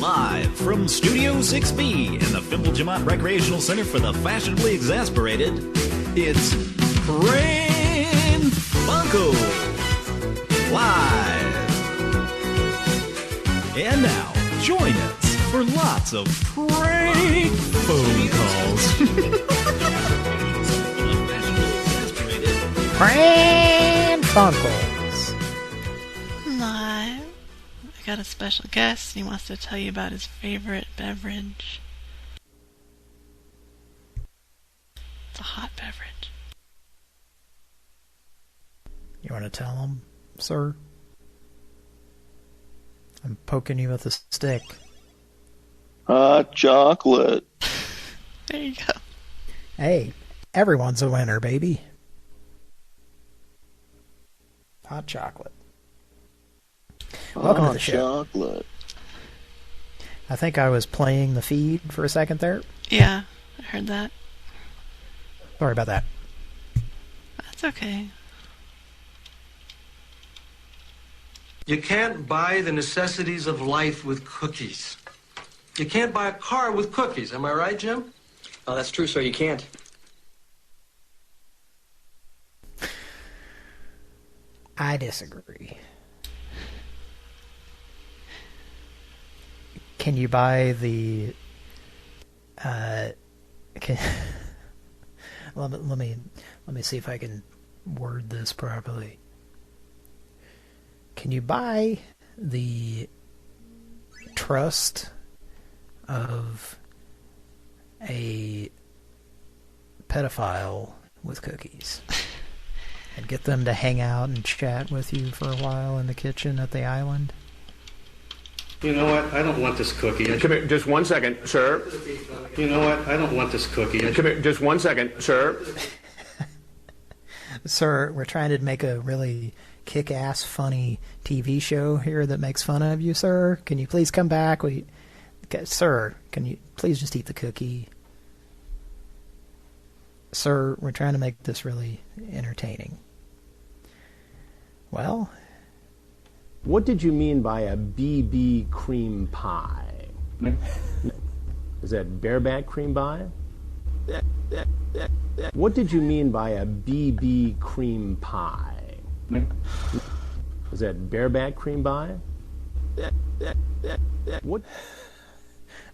Live from Studio 6B in the Fimble-Jamont Recreational Center for the Fashionably Exasperated, it's Pran Funkels Live. And now, join us for lots of prank phone calls. Pran Funkels. Live. I got a special guest. He wants to tell you about his favorite beverage. It's a hot beverage. You want to tell him, sir? I'm poking you with a stick. Hot chocolate. There you go. Hey, everyone's a winner, baby. Hot chocolate. Welcome to the show. Chocolate. I think I was playing the feed for a second there. Yeah, I heard that. Sorry about that. That's okay. You can't buy the necessities of life with cookies. You can't buy a car with cookies. Am I right, Jim? Oh, that's true, sir. You can't. I disagree. Can you buy the... let me see if I can word this properly. Can you buy the trust of a pedophile with cookies and get them to hang out and chat with you for a while in the kitchen at the island? You know what? I don't want this cookie. Come here, just 1 second, sir. You know what? I don't want this cookie. Come here, just 1 second, sir. Sir, we're trying to make a really kick-ass funny TV show here that makes fun of you, sir. Can you please come back? Sir, can you please just eat the cookie? Sir, we're trying to make this really entertaining. Well... What did you mean by a BB cream pie? Is that bareback cream pie? What did you mean by a BB cream pie? Is that bareback cream pie? What?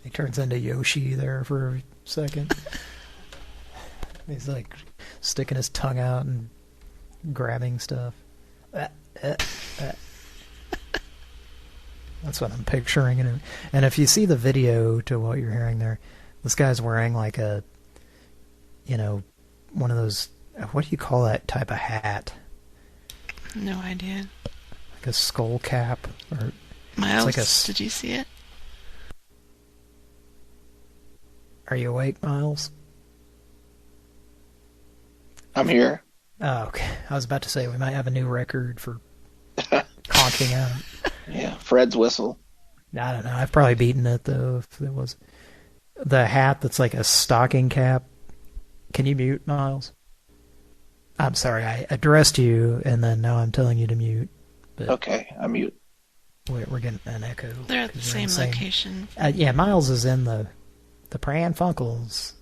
He turns into Yoshi there for a second. He's like sticking his tongue out and grabbing stuff. That's what I'm picturing. And if you see the video to what you're hearing there, this guy's wearing like a, one of those, what do you call that type of hat? No idea. Like a skull cap? Or Miles, like did you see it? Are you awake, Miles? I'm here. Oh, okay. I was about to say we might have a new record for conking out. Yeah, Fred's whistle. I don't know. I've probably beaten it, though, if it was the hat that's like a stocking cap. Can you mute, Miles? I'm sorry, I addressed you, and then now I'm telling you to mute. But okay, I mute. We're getting an echo. They're at the same location. Yeah, Miles is in the Pran Funkels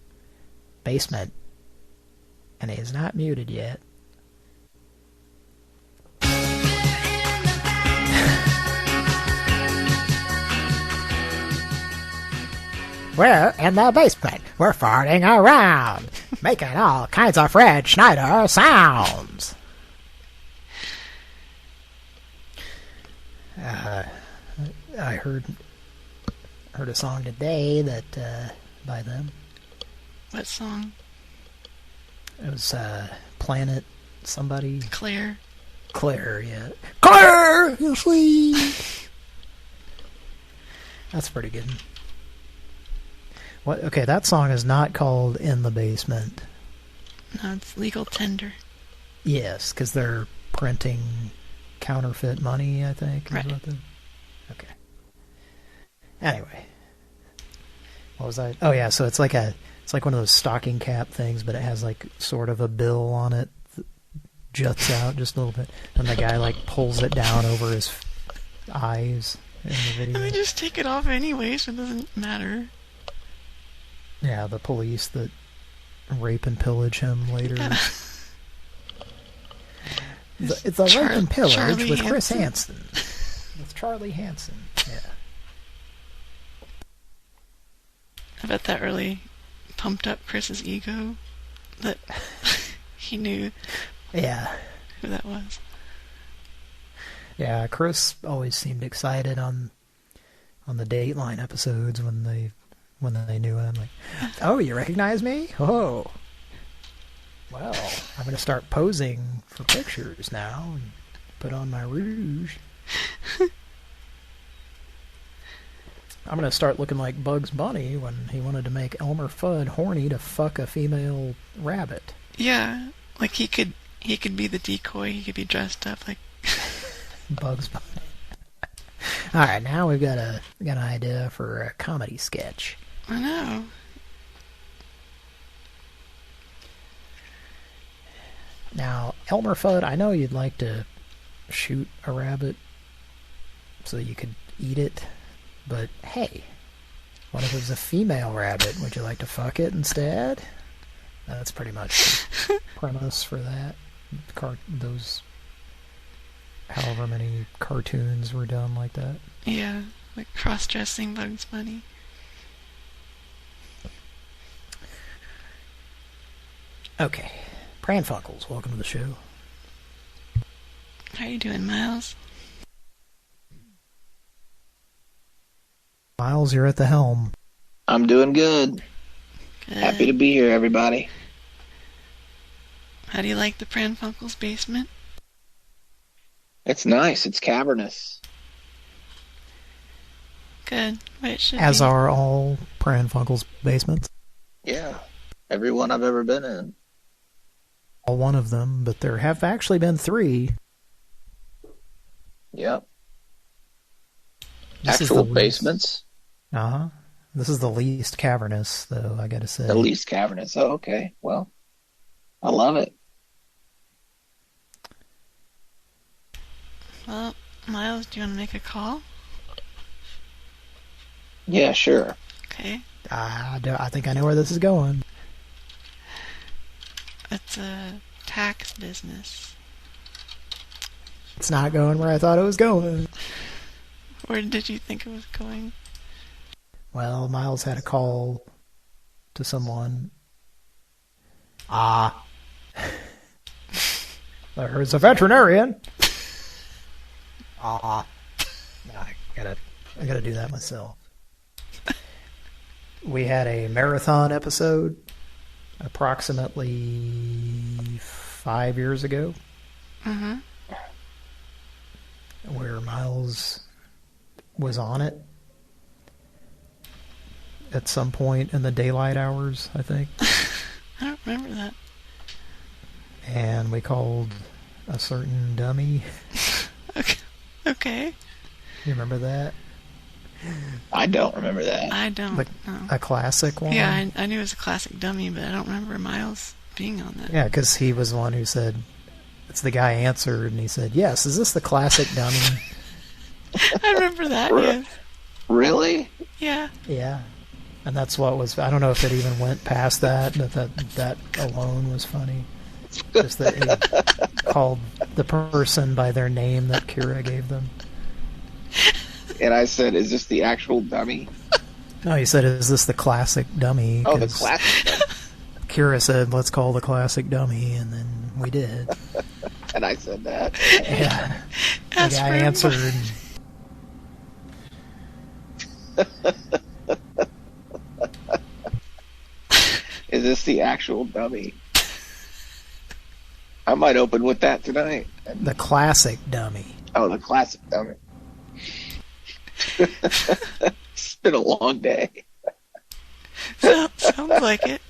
basement, and he's not muted yet. We're in the basement. We're farting around, making all kinds of Fred Schneider sounds. I heard a song today that by them. What song? It was Planet somebody. Claire. Claire, yeah. Claire, you see. That's pretty good. What? Okay, that song is not called In the Basement. No, it's Legal Tender. Yes, because they're printing counterfeit money, I think. Right. Okay. Anyway. What was I? Oh, yeah, so it's like one of those stocking cap things, but it has like sort of a bill on it that juts out just a little bit. And the guy like pulls it down over his eyes. in the video. And they just take it off anyway, so it doesn't matter. Yeah, the police that rape and pillage him later. Yeah. It's a rape and pillage Charlie with Chris Hansen. Hansen. With Charlie Hansen, yeah. I bet that really pumped up Chris's ego that he knew Yeah. who that was. Yeah, Chris always seemed excited on the Dateline episodes when they knew him. Like, oh, you recognize me? Oh, well, I'm going to start posing for pictures now and put on my rouge. I'm going to start looking like Bugs Bunny when he wanted to make Elmer Fudd horny to fuck a female rabbit. Yeah, like he could be the decoy. He could be dressed up like Bugs Bunny. All right, now we've got an idea for a comedy sketch. I know. Now, Elmer Fudd, I know you'd like to shoot a rabbit so you could eat it, but hey, what if it was a female rabbit? Would you like to fuck it instead? That's pretty much the premise for that. Those however many cartoons were done like that. Yeah, like cross-dressing Bugs Bunny. Okay, Pran Funkels, welcome to the show. How you doing, Miles? Miles, you're at the helm. I'm doing good. Good. Happy to be here, everybody. How do you like the Pran Funkels basement? It's nice. It's cavernous. Good. Wait, it should As be. are all Pran Funkels basements. Yeah. Every one I've ever been in. All one of them, but there have actually been 3. Yep. This is Actual the basements. Uh-huh. This is the least cavernous, though, I gotta say. The least cavernous. Oh, okay. Well, I love it. Well, Miles, do you want to make a call? Yeah, sure. Okay. I think I know where this is going. It's a tax business. It's not going where I thought it was going. Where did you think it was going? Well, Miles had a call to someone. There's a veterinarian. I gotta do that myself. We had a marathon episode approximately 5 years ago. Mm-hmm. Where Miles was on it at some point in the daylight hours, I think. I don't remember that. And we called a certain dummy. Okay. You remember that? I don't remember that. I don't know. A classic one? Yeah, I knew it was a classic dummy, but I don't remember Miles being on that. Yeah, because he was the one who said, it's the guy answered, and he said, yes, is this the classic dummy? I remember that, yes. Really? Yeah. Yeah. And that's what was, I don't know if it even went past that, but that alone was funny. Just that he called the person by their name that Kira gave them. And I said, is this the actual dummy? No, he said, is this the classic dummy? Oh, the 'Cause classic dummy. Kira said, let's call the classic dummy, and then we did. And I said that. Yeah. The Ask guy for answered. Is this the actual dummy? I might open with that tonight. The classic dummy. Oh, the classic dummy. It's been a long day. Sounds like it.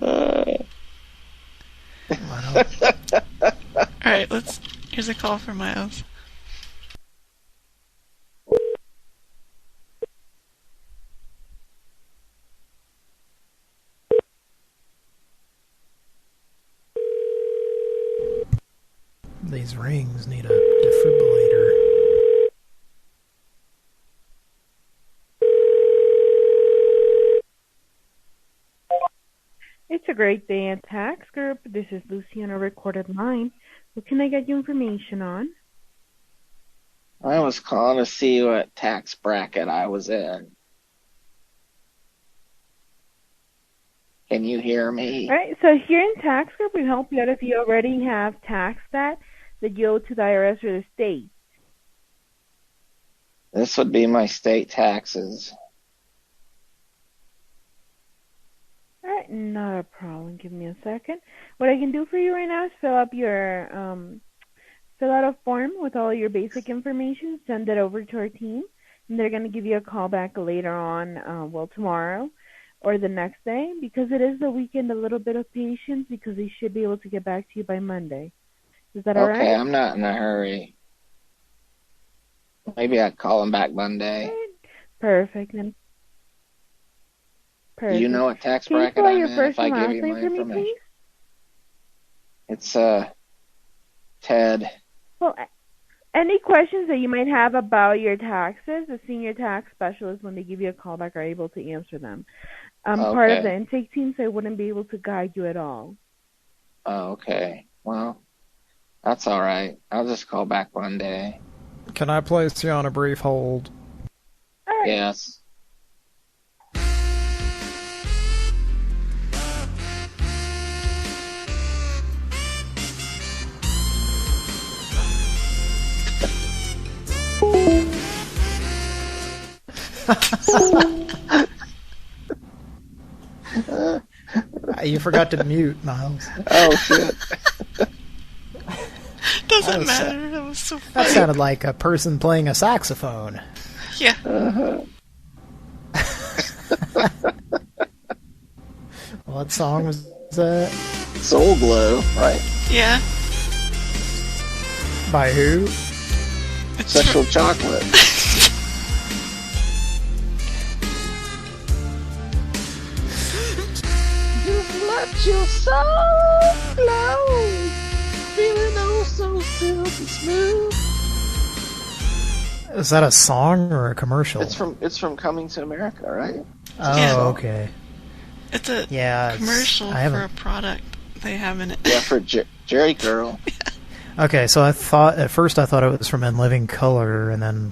Wow. Alright, here's a call for Miles. These rings need a defibrillator. It's a great day at Tax Group. This is Lucy on a recorded line. What can I get you information on? I was calling to see what tax bracket I was in. Can you hear me? All right, so here in Tax Group, we help you out if you already have tax debt that you owe to the IRS or the state. This would be my state taxes. All right, not a problem. Give me a second. What I can do for you right now is fill out a form with all your basic information, send it over to our team, and they're going to give you a call back later on, tomorrow or the next day. Because it is the weekend, a little bit of patience because they should be able to get back to you by Monday. Is that all right? Okay, I'm not in a hurry. Maybe I'd call them back Monday. Right. Perfect. Then. Perfect. Do you know what tax Can you bracket spell I'm your in first if I and give last you name my for me, information? please? It's Ted. Well, any questions that you might have about your taxes, the senior tax specialist, when they give you a call back, are able to answer them. I'm part of the intake team, so I wouldn't be able to guide you at all. Oh, okay. Well, that's all right. I'll just call back Monday. Can I place you on a brief hold? All right. Yes. You forgot to mute, Miles. Oh, shit. Doesn't matter. That was so funny. That sounded like a person playing a saxophone. Yeah. What song was that? Soul Glow, right? Yeah. By who? Sexual Chocolate. You've let your soul glow, feeling oh so silky smooth. Is that a song or a commercial? It's from Coming to America, right? Oh, Yeah. okay. It's a Yeah, commercial for a product they have in it. Yeah, for Jerry Curl. Okay, so at first I thought it was from In Living Color, and then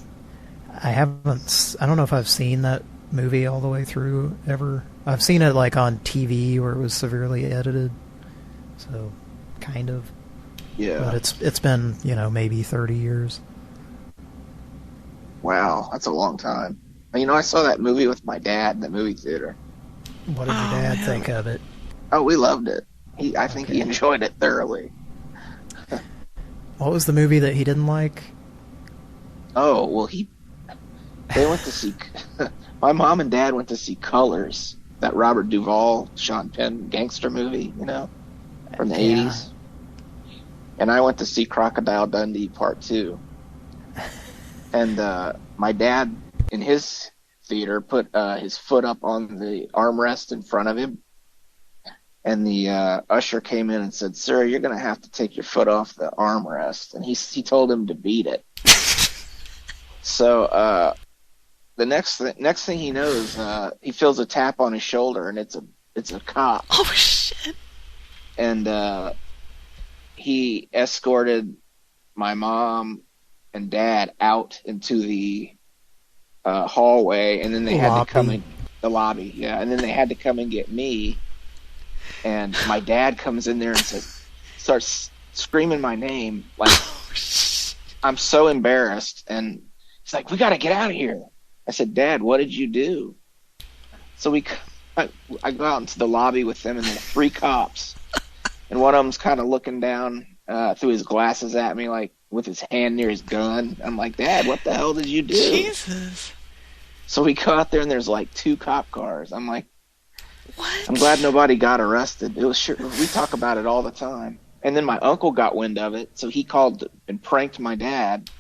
I don't know if I've seen that movie all the way through ever. I've seen it like on TV where it was severely edited, so kind of. Yeah. But it's been, maybe 30 years. Wow, that's a long time. I saw that movie with my dad in the movie theater. What did your dad think of it? Oh, we loved it. I think he enjoyed it thoroughly. What was the movie that he didn't like? Oh, well, they went to see, my mom and dad went to see Colors, that Robert Duvall, Sean Penn gangster movie, from the 80s. And I went to see Crocodile Dundee Part 2. And my dad, in his theater, put his foot up on the armrest in front of him. And the usher came in and said, "Sir, you're going to have to take your foot off the armrest." And he told him to beat it. So the next thing he knows, he feels a tap on his shoulder, and it's a cop. Oh, shit. And he escorted my mom and dad out into the hallway, and then they had to come in the lobby. Yeah, and then they had to come and get me. And my dad comes in there and starts screaming my name. Like, I'm so embarrassed. And he's like, "We got to get out of here." I said, "Dad, what did you do?" So I go out into the lobby with them, and there are 3 cops. And one of them's kind of looking down through his glasses at me, like with his hand near his gun. I'm like, "Dad, what the hell did you do?" Jesus. So we go out there, and there's like 2 cop cars. I'm like, what? I'm glad nobody got arrested. It was we talk about it all the time. And then my uncle got wind of it, so he called and pranked my dad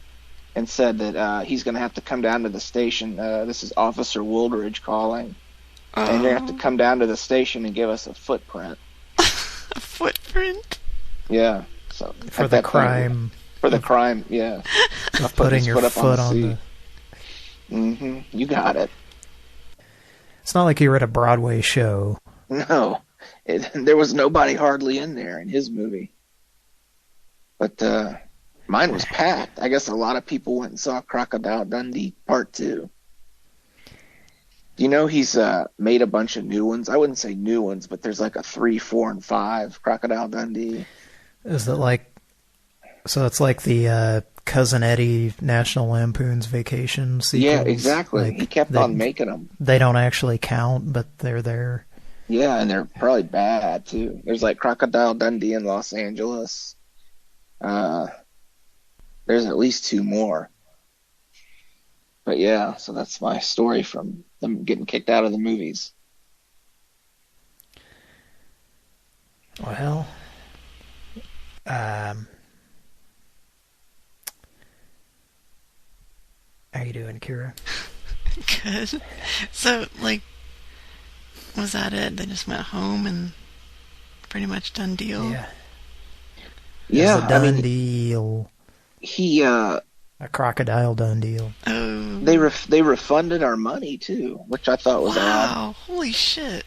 and said that he's going to have to come down to the station. This is Officer Wooldridge calling. And you're going to have to come down to the station and give us a footprint. A footprint? Yeah. So for the crime. For the crime, yeah. Of putting your foot on the... Mm-hmm. You got it. It's not like you were at a Broadway show. No. There was nobody hardly in there in his movie. But mine was packed. I guess a lot of people went and saw Crocodile Dundee Part 2. Do you know he's made a bunch of new ones? I wouldn't say new ones, but there's like a 3, 4, and 5 Crocodile Dundee. Is it like... So it's like the Cousin Eddie National Lampoon's Vacation sequels? Yeah, exactly. Like he kept on making them. They don't actually count, but they're there. Yeah, and they're probably bad, too. There's like Crocodile Dundee in Los Angeles. There's at least 2 more. But yeah, so that's my story from them getting kicked out of the movies. Well, how you doing, Kira? Good. So, like, was that it? They just went home and pretty much done deal? Yeah. Yeah, a done deal. He, a crocodile done deal. Oh. They refunded our money, too, which I thought was odd. Wow, holy shit.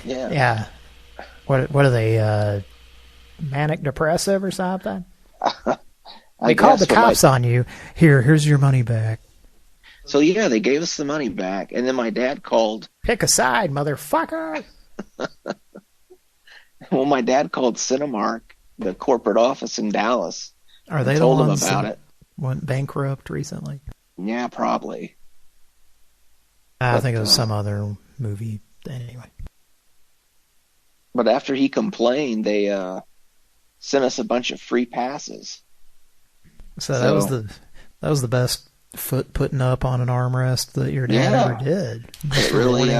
Yeah. Yeah. What are they, manic depressive or something? We called the cops on you. Here's your money back. So yeah, they gave us the money back, and then my dad called. Pick a side, motherfucker! Well, my dad called Cinemark, the corporate office in Dallas. Are they told the them ones about that it? Went bankrupt recently? Yeah, probably. I think it was some other movie. Anyway. But after he complained, they sent us a bunch of free passes. So that was the best foot putting up on an armrest that your dad ever did. It really,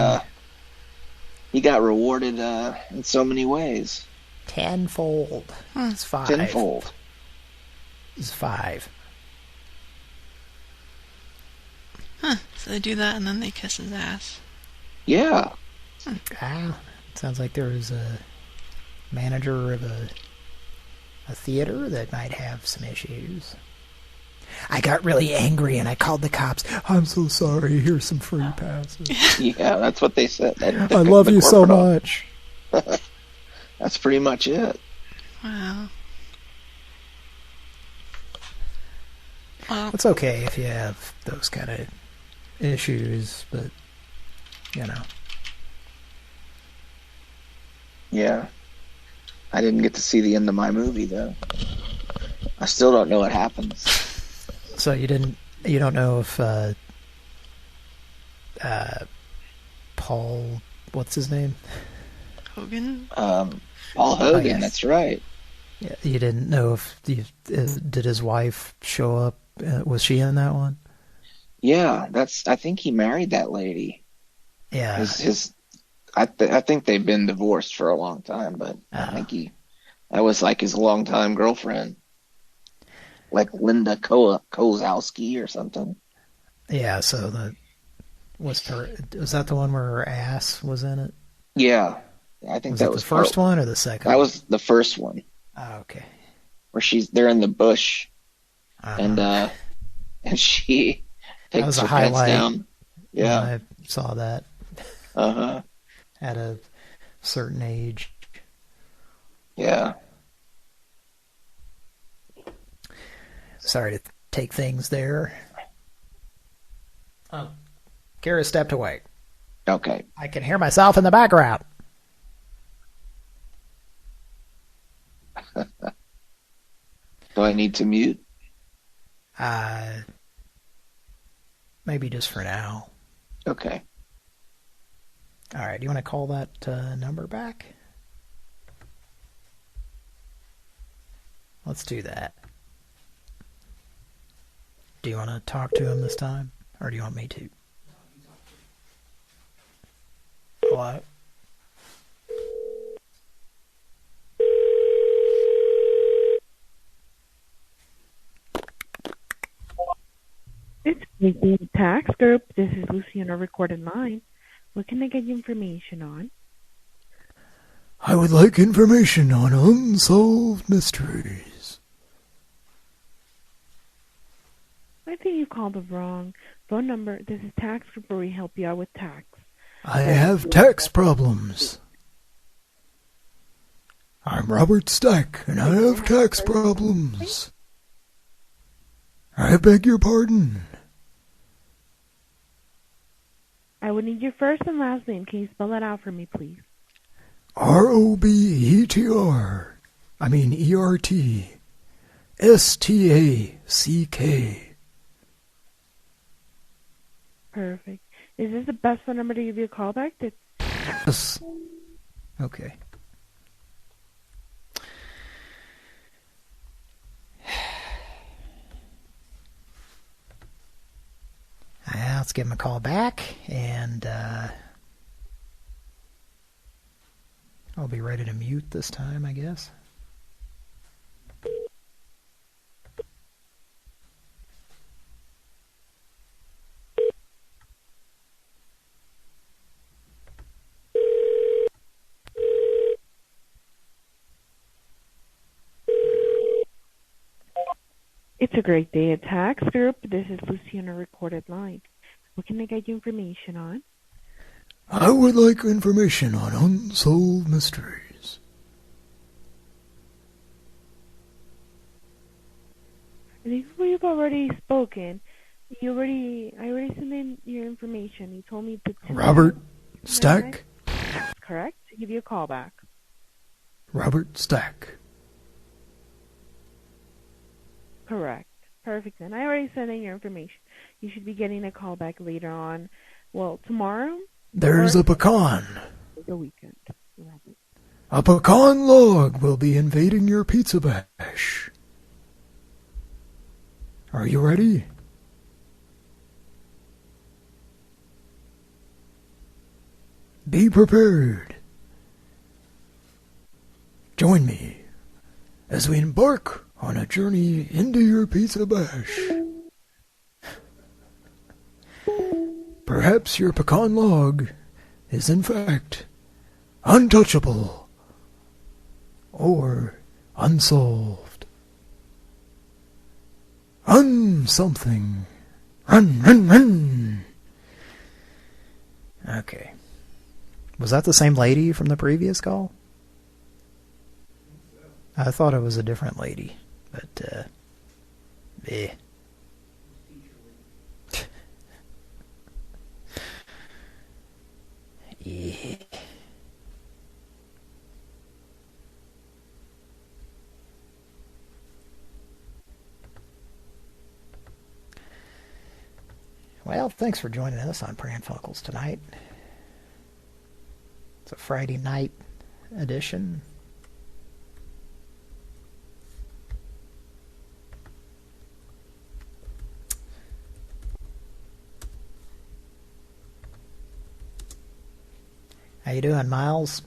he got rewarded in so many ways. Tenfold. It's 5. Tenfold. It's 5. Huh. So they do that and then they kiss his ass. Yeah. Sounds like there was a manager of a theater that might have some issues. I got really angry and I called the cops. I'm so sorry. Here's some free passes. Yeah, that's what they said. I love you so much. That's pretty much it. Wow. Well, it's okay if you have those kind of issues, but, you know. Yeah. I didn't get to see the end of my movie, though. I still don't know what happens. So you don't know if Paul, what's his name? Hogan? Paul Hogan, yes. That's right. Yeah, you didn't know if did his wife show up? Was she in that one? Yeah, I think he married that lady. Yeah. I think they've been divorced for a long time, but I think that was like his longtime girlfriend. Like Linda Kozowski or something. Yeah, so was that the one where her ass was in it? Yeah. I think that was the first one or the second? That was the first one. Oh, okay. Where they're in the bush, and she takes her pants down. Yeah, I saw that. At a certain age. Yeah. Sorry to take things there. Oh, Kara stepped away. Okay. I can hear myself in the background. Do I need to mute? Maybe just for now. Okay. All right. Do you want to call that number back? Let's do that. Do you want to talk to him this time? Or do you want me to? Hello? It's Lucy Tax Group. This is Lucy on a recorded line. What can I get you information on? I would like information on unsolved mysteries. I think you called the wrong phone number. This is Tax Group where we help you out with tax. I have tax problems. I'm Robert Stack, and I have tax problems. I beg your pardon. I would need your first and last name. Can you spell that out for me, please? R-O-B-E-T-R. I mean E-R-T. S-T-A-C-K. Perfect. Is this the best phone number to give you a call back? Yes. Okay. Let's give him a call back, and I'll be ready to mute this time, I guess. It's a great day at Tax Group. This is Lucy on a recorded line. What can I get you information on? I would like information on unsolved mysteries. I think we've already spoken. I already sent in your information. You told me to... Robert Stack? That's correct. To give you a call back. Robert Stack. Correct. Perfect then. I already sent in your information. You should be getting a call back later on. Well, tomorrow? There's a pecan. The weekend. Robert. A pecan log will be invading your pizza bash. Are you ready? Be prepared. Join me as we embark on a journey into your pizza bash. Perhaps your pecan log is in fact untouchable or unsolved. Something. Run, run, run. Okay. Was that the same lady from the previous call? I thought it was a different lady, but, eh. Yeah. Well, thanks for joining us on Pran Funkels tonight. It's a Friday night edition. How you doing, Miles?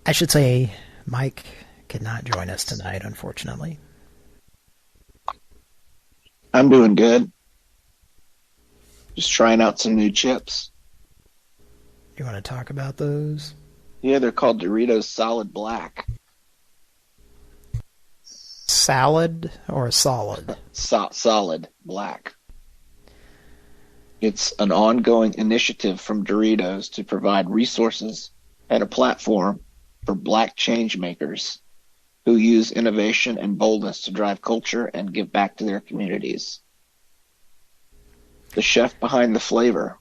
I should say Mike could not join us tonight, unfortunately. I'm doing good. Just trying out some new chips. You want to talk about those? Yeah, they're called Doritos Solid Black. Salad or solid? Solid Black. It's an ongoing initiative from Doritos to provide resources and a platform for black change makers who use innovation and boldness to drive culture and give back to their communities. The chef behind the flavor,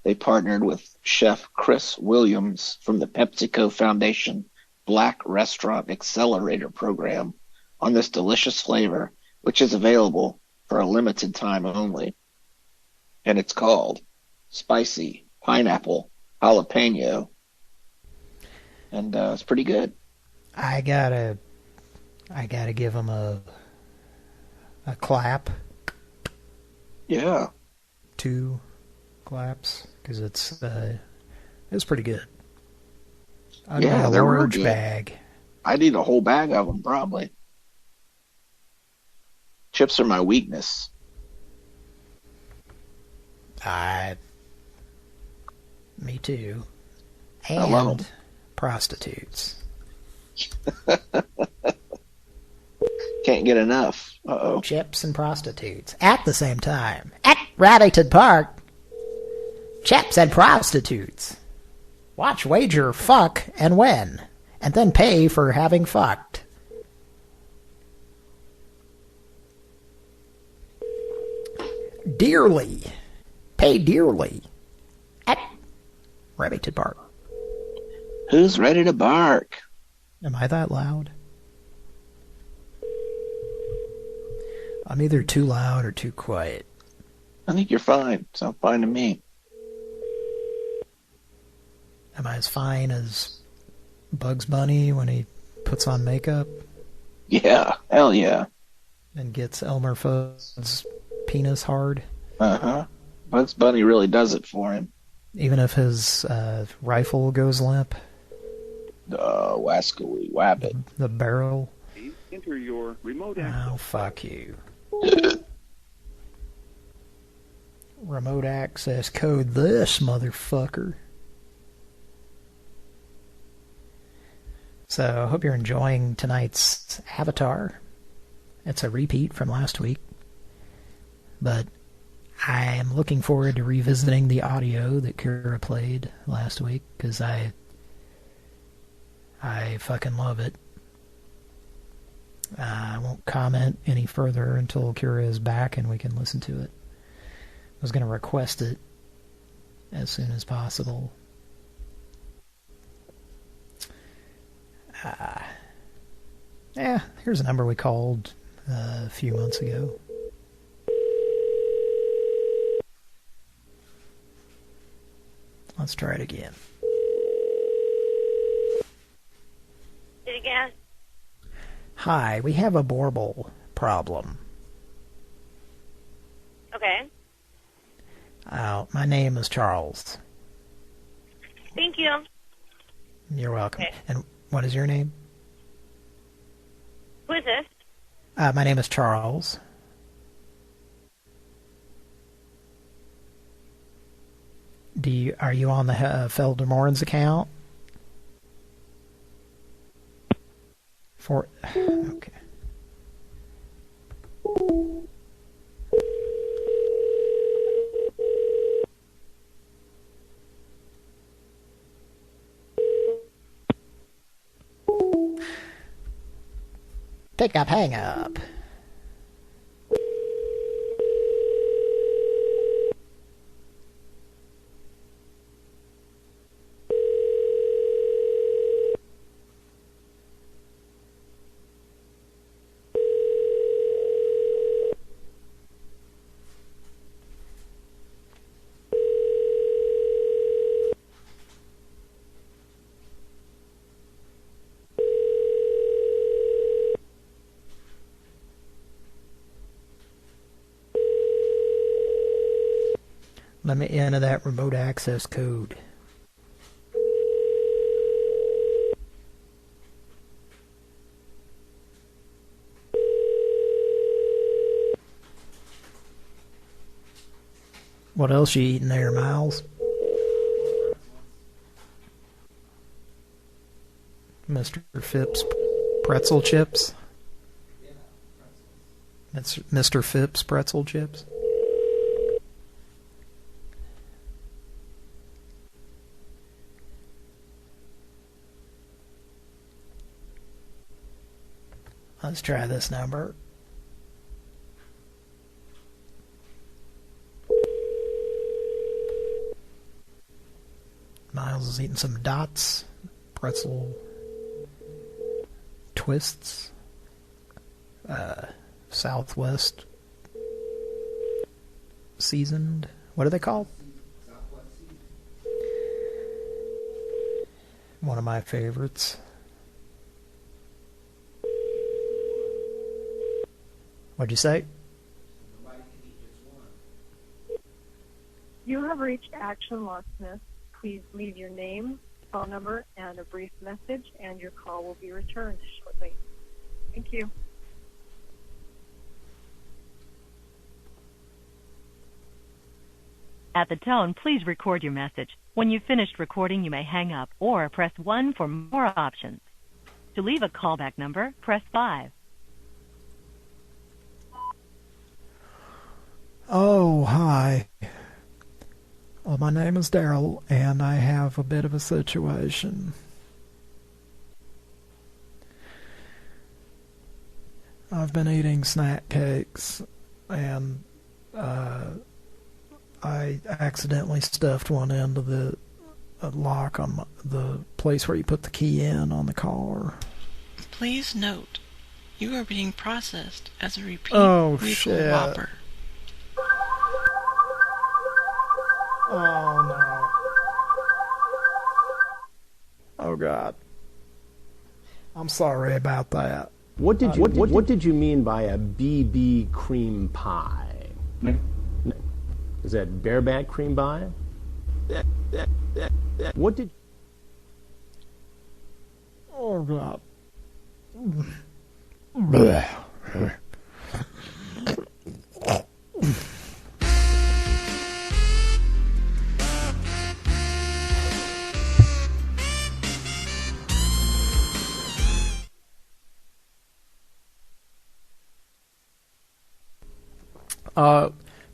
they partnered with Chef Chris Williams from the PepsiCo Foundation Black Restaurant Accelerator Program on this delicious flavor, which is available for a limited time only. And it's called Spicy Pineapple Jalapeno. And it's pretty good. I gotta give him a clap. Yeah. 2 claps, because it's pretty good. Yeah, they're real large good. bag. I'd eat a whole bag of them, probably. Chips are my weakness. Me too. I love And 'em. prostitutes. Can't get enough. Uh-oh. Chips and prostitutes at the same time. At Radington Park, chips and prostitutes. Watch, wager, fuck, and win. And then pay for having fucked. Dearly. Pay dearly. At Ready to bark. Who's ready to bark? Am I that loud? I'm either too loud or too quiet. I think you're fine. Sounds fine to me. Am I as fine as Bugs Bunny when he puts on makeup? Yeah, hell yeah. And gets Elmer Fudd's penis hard? Uh-huh. Bugs Bunny really does it for him. Even if his rifle goes limp? Wascally wabbit. The barrel? Enter your remote access. Oh, fuck you. Remote access code this, motherfucker. So, I hope you're enjoying tonight's Avatar. It's a repeat from last week. But I am looking forward to revisiting the audio that Kira played last week, because I fucking love it. I won't comment any further until Kira is back and we can listen to it. I was going to request it as soon as possible. Yeah, here's a number we called a few months ago. Let's try it again. It again? Hi, we have a bauble problem. Okay. My name is Charles. Thank you. You're welcome. Okay. And what is your name? Who is this? My name is Charles. Are you on the Feldermorn's account? Okay. Pick up, hang up. Let me enter that remote access code. What else you eating there, Miles? Mr. Phipps pretzel chips? That's Mr. Phipps pretzel chips? Let's try this number. Miles is eating some dots, pretzel twists, Southwest seasoned. What are they called? One of my favorites. What'd you say? You have reached Action Locksmith. Please leave your name, phone number, and a brief message, and your call will be returned shortly. Thank you. At the tone, please record your message. When you've finished recording, you may hang up or press 1 for more options. To leave a callback number, press 5. Oh, hi. Well, my name is Daryl, and I have a bit of a situation. I've been eating snack cakes, and I accidentally stuffed one into the lock on the place where you put the key in on the car. Please note, you are being processed as a repeat Oh, lethal shit. whopper. Oh, no. Oh, God. I'm sorry about that. What did you mean by a BB cream pie? Is that bareback cream pie? What did... Oh, God.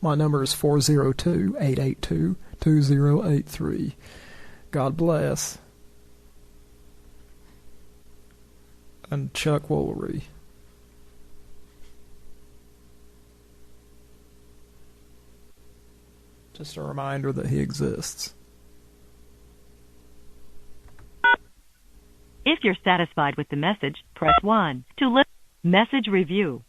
My number is 402-882-2083. God bless. And Chuck Woolery. Just a reminder that he exists. If you're satisfied with the message, press 1. To listen, message review.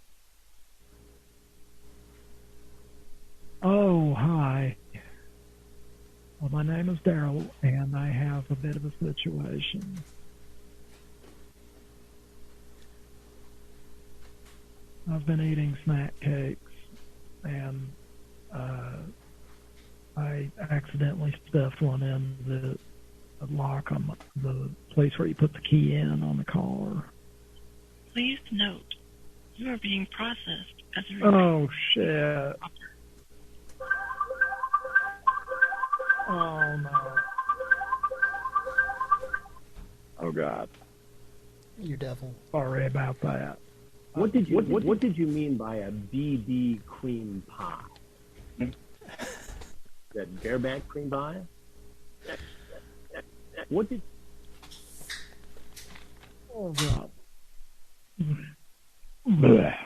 Oh, hi. Well, my name is Daryl, and I have a bit of a situation. I've been eating snack cakes, and I accidentally stuffed one in the lock on the place where you put the key in on the car. Please note, you are being processed as a repeat. Oh, shit. Oh, no. Oh, God. You devil. Sorry about that. What did you mean by a BB cream pie? Is that bareback cream pie? What did... Oh, God. Blech.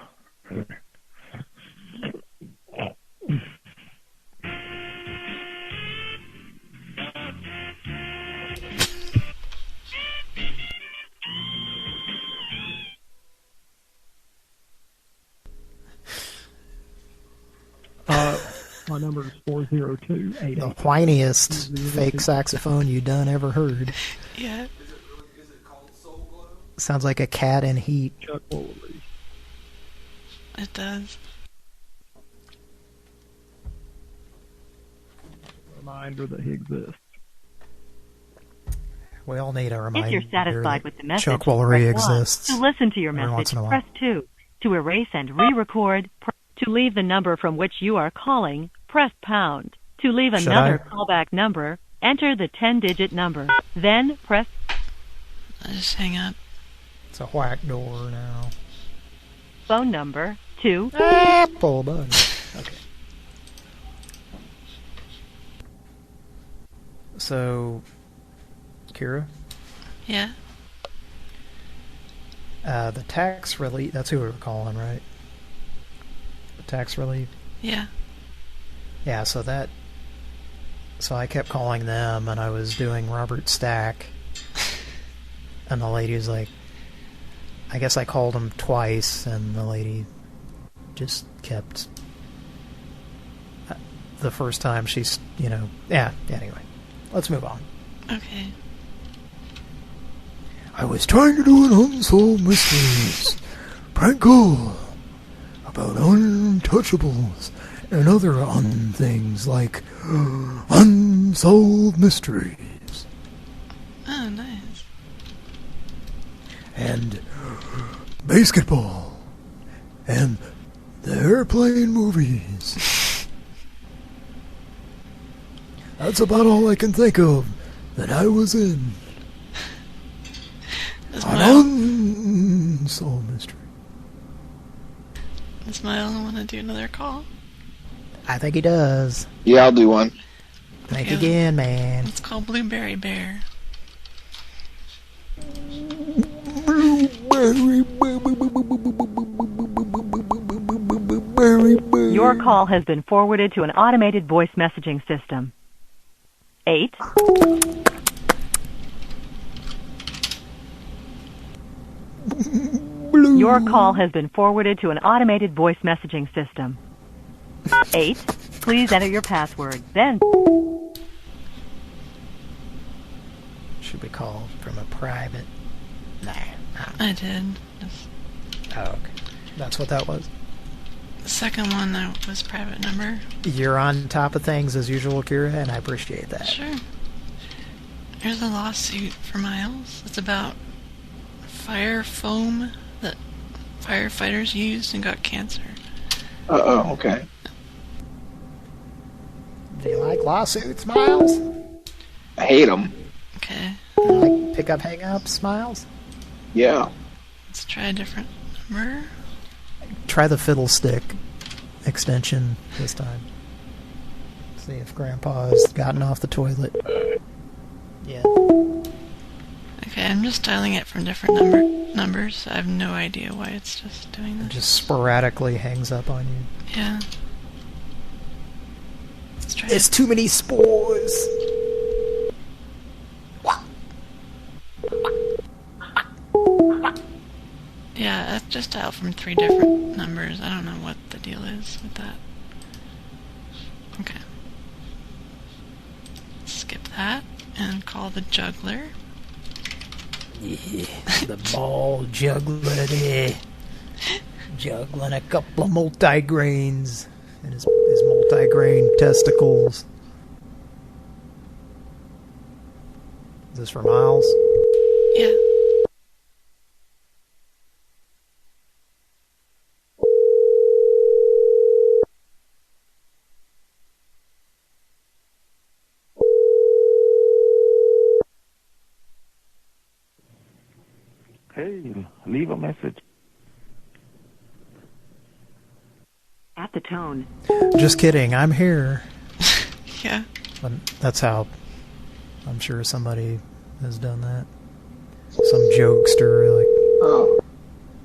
My number is 402-882. The whiniest fake saxophone you done ever heard. Yeah. Is it called Soul Glow? Sounds like a cat in heat. It does. Reminder that he exists. We all need a reminder. If you're satisfied with the message, Chuck Woolery press 1. exists. To listen to your every once message, in a while. press 2. To erase and re-record, to leave the number from which you are calling, press pound. To leave Should another I? callback number, enter the 10-digit number. Then press... I just hang up. It's a whack door now. Phone number 2... Apple button. Okay. So, Kira? Yeah? The tax relief, that's who we were calling, right? The tax relief? Yeah. Yeah, so I kept calling them, and I was doing Robert Stack, and the lady was like, I guess I called him twice, and the lady just kept, the first time she's, yeah, anyway. Let's move on. Okay. I was trying to do an Unsolved Mysteries prank call about untouchables and other things like unsolved mysteries. Oh, nice. And basketball and the airplane movies. That's about all I can think of that I was in. An unsolved mystery. Does Miles want to do another call? I think he does. Yeah, I'll do one. Think again, man. Let's call Blueberry Bear. Your call has been forwarded to an automated voice messaging system. 8. Your call has been forwarded to an automated voice messaging system. 8. Please enter your password. Then should we call from a private? Nah. I did. Oh, okay. That's what that was? The second one, that was private number. You're on top of things as usual, Kira, and I appreciate that. Sure. There's a lawsuit for Miles. It's about fire foam that firefighters used and got cancer. Uh-oh, okay. Do you like lawsuits, Miles? I hate them. Okay. Do you like pick up, hang up, Miles? Yeah. Let's try a different number. Try the fiddlestick extension this time. See if Grandpa has gotten off the toilet. Yeah. Okay, I'm just dialing it from different numbers. I have no idea why it's just doing this. It just sporadically hangs up on you. Yeah. Let's try It's too many spores. Yeah, that's just dialed from 3 different numbers. I don't know what the deal is with that. Okay. Skip that and call the juggler. Yeah, the ball juggler there. Juggling a couple of multigrains and his multigrain testicles. Is this for Miles? Yeah. Hey, leave a message. at the tone. Just kidding, I'm here. Yeah. But that's how I'm sure somebody has done that. Some jokester, like, oh,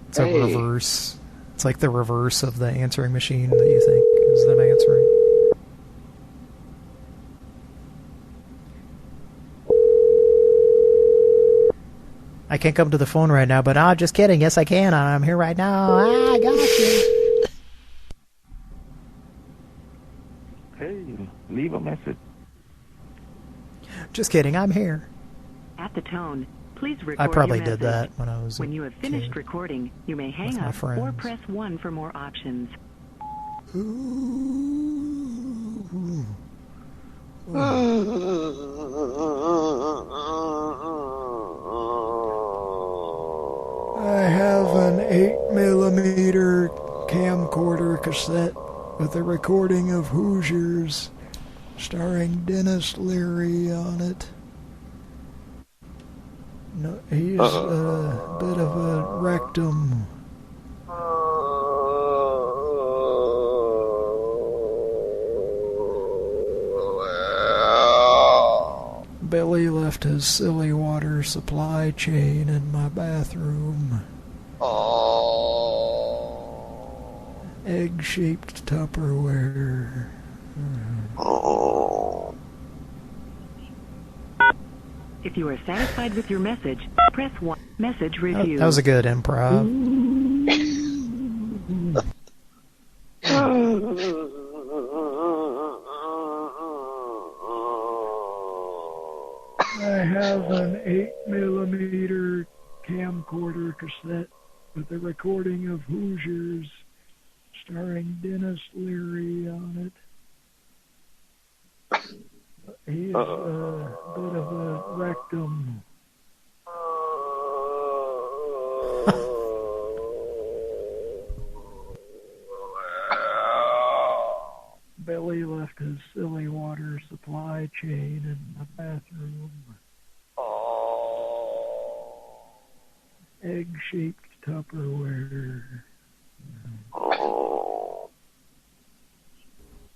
it's a reverse. It's like the reverse of the answering machine that you think is them answering. I can't come to the phone right now, but just kidding. Yes, I can. I'm here right now. I got you. Hey, leave a message. Just kidding. I'm here. At the tone, please record I probably your did message. that when I was When you have finished kid. recording, you may hang With my up or friends. press 1 for more options. I have an 8mm camcorder cassette with a recording of Hoosiers starring Dennis Leary on it. No, he's a bit of a rectum. Billy left his silly water supply chain in my bathroom. Egg-shaped Tupperware. If you are satisfied with your message, press 1. Message review. That was a good improv. I have an 8mm camcorder cassette with a recording of Hoosiers starring Dennis Leary on it. He's a bit of a rectum. Billy left his silly water supply chain in the bathroom. Egg-shaped Tupperware.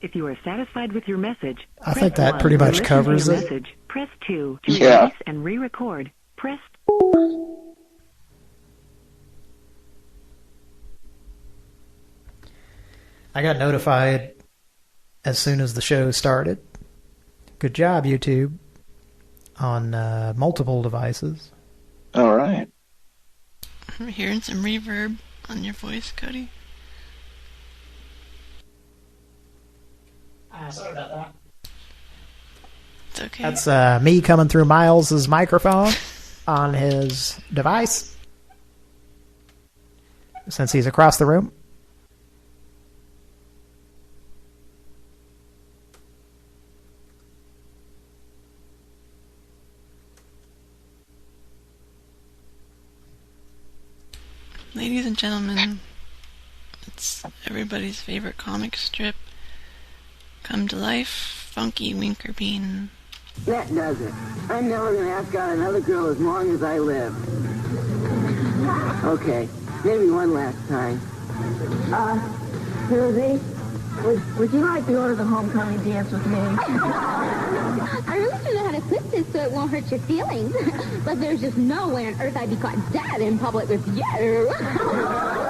If you are satisfied with your message, I think that pretty much covers it. Message, press 2 to Yeah. release and re-record. Press. I got notified as soon as the show started. Good job, YouTube. On multiple devices. All right. I'm hearing some reverb on your voice, Cody. Sorry about that. It's okay. That's me coming through Miles' microphone on his device. Since he's across the room. Ladies and gentlemen, it's everybody's favorite comic strip. Come to life, Funky Winkerbean. That does it. I'm never going to ask out another girl as long as I live. Okay, maybe one last time. Susie, would you like to go to the homecoming dance with me? I really don't know how to put this so it won't hurt your feelings. But there's just no way on earth I'd be caught dead in public with you.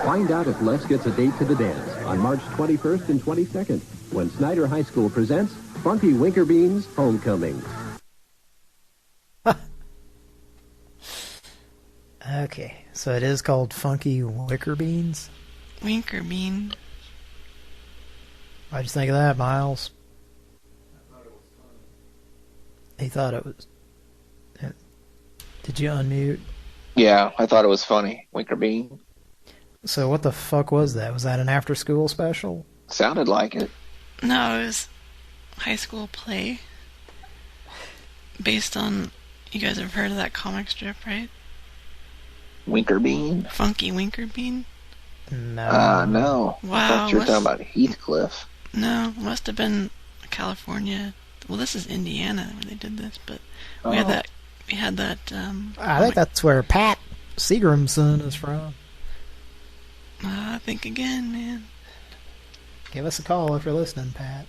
Find out if Les gets a date to the dance on March 21st and 22nd when Snyder High School presents Funky Winkerbean's Homecoming. Okay, so it is called Funky Winkerbeans? Winkerbean. What'd you think of that, Miles? He thought it was... Did you unmute? Yeah, I thought it was funny. Winkerbean. So what the fuck was that? Was that an after-school special? Sounded like it. No, it was a high school play. Based on... You guys have heard of that comic strip, right? Winkerbean? Funky Winkerbean? No. No. Wow. I thought you were talking about Heathcliff. No, it must have been California. Well, this is Indiana where they did this, but we had that. We had that. I think that's where Pat Seagramson is from. Think again, man. Give us a call if you're listening, Pat.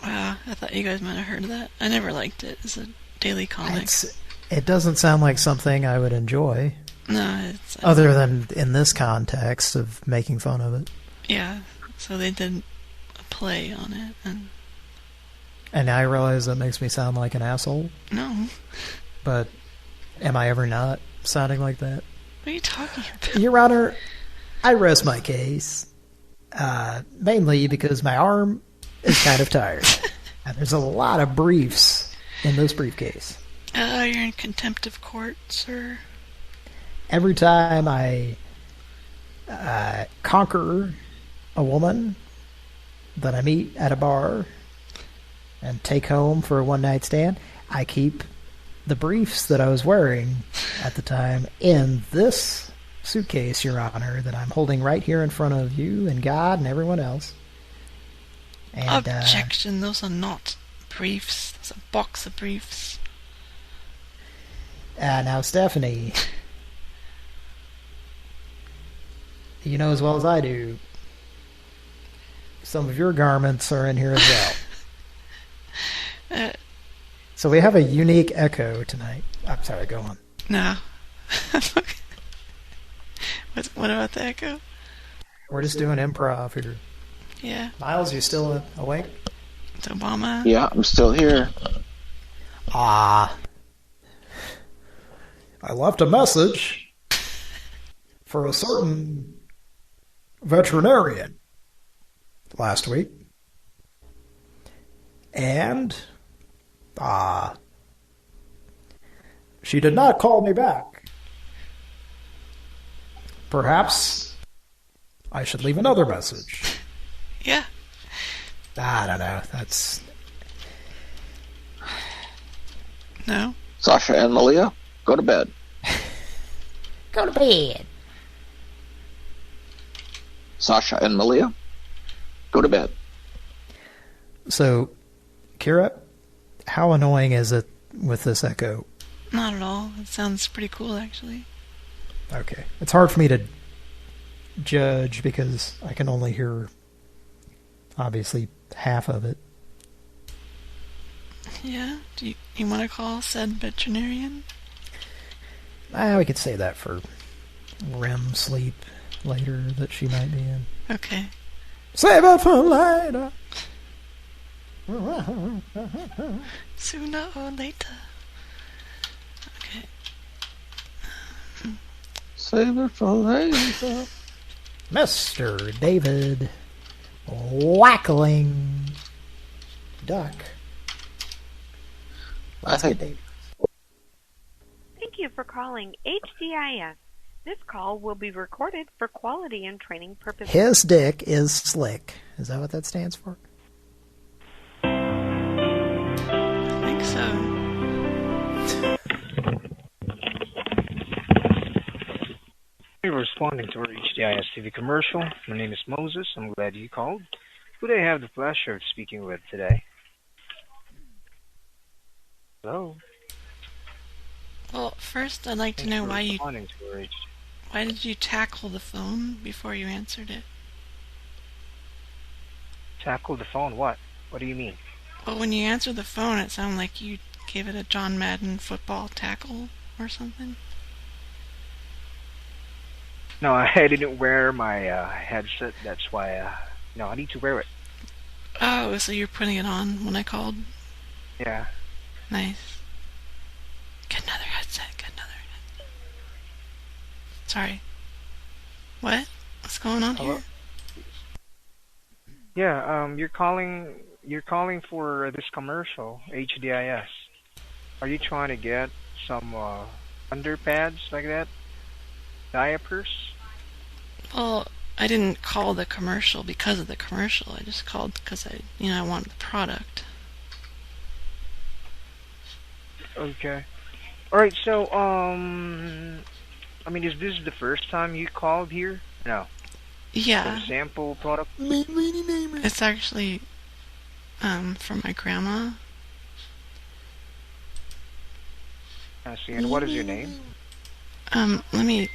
Wow, I thought you guys might have heard of that. I never liked it as a daily comic. It doesn't sound like something I would enjoy. No, it's... Other than in this context of making fun of it. Yeah, so they did a play on it, and now I realize that makes me sound like an asshole. No. But am I ever not sounding like that? What are you talking about? Your Honor, I rest my case. Mainly because my arm is kind of tired. And there's a lot of briefs in this briefcase. You're in contempt of court, sir. Every time I conquer a woman that I meet at a bar and take home for a one-night stand, I keep the briefs that I was wearing at the time in this suitcase, Your Honor, that I'm holding right here in front of you and God and everyone else. And, objection, those are not briefs. There's a box of briefs. Now, Stephanie, you know as well as I do, some of your garments are in here as well. So we have a unique echo tonight. I'm sorry, go on. No. What about the echo? We're just doing improv here. Yeah. Miles, you still awake? It's Obama. Yeah, I'm still here. I left a message for a certain veterinarian last week. And she did not call me back. Perhaps I should leave another message. Yeah. I don't know. That's... No. Sasha and Malia, go to bed. Go to bed. Sasha and Malia, go to bed. So, Kira, how annoying is it with this echo? Not at all. It sounds pretty cool, actually. Okay. It's hard for me to judge because I can only hear obviously half of it. Yeah? Do you want to call said veterinarian? We could say that for REM sleep later that she might be in. Okay. Save it for later. Sooner or later. Okay. Save it for later. Mr. David Wackling Duck. Let's get David. Thank you for calling HDIS. This call will be recorded for quality and training purposes. His dick is slick. Is that what that stands for? I think so. You're responding to our HDIS TV commercial. My name is Moses. I'm glad you called. Who do I have the pleasure of speaking with today? Hello? Well, first I'd like to know why did you tackle the phone before you answered it? Tackle the phone? What? What do you mean? Well, when you answered the phone, it sounded like you gave it a John Madden football tackle or something. No, I didn't wear my headset. That's why, no, I need to wear it. Oh, so you're putting it on when I called? Yeah. Nice. Get another headset. Sorry. What? What's going on here? Yeah, you're calling for this commercial, HDIS. Are you trying to get some underpads like that? Diapers? Well, I didn't call the commercial because of the commercial. I just called because I wanted the product. Okay. Alright, so, I mean, is this the first time you called here? No. Yeah. For the sample product? It's actually, from my grandma. I see. And what is your name? Let me...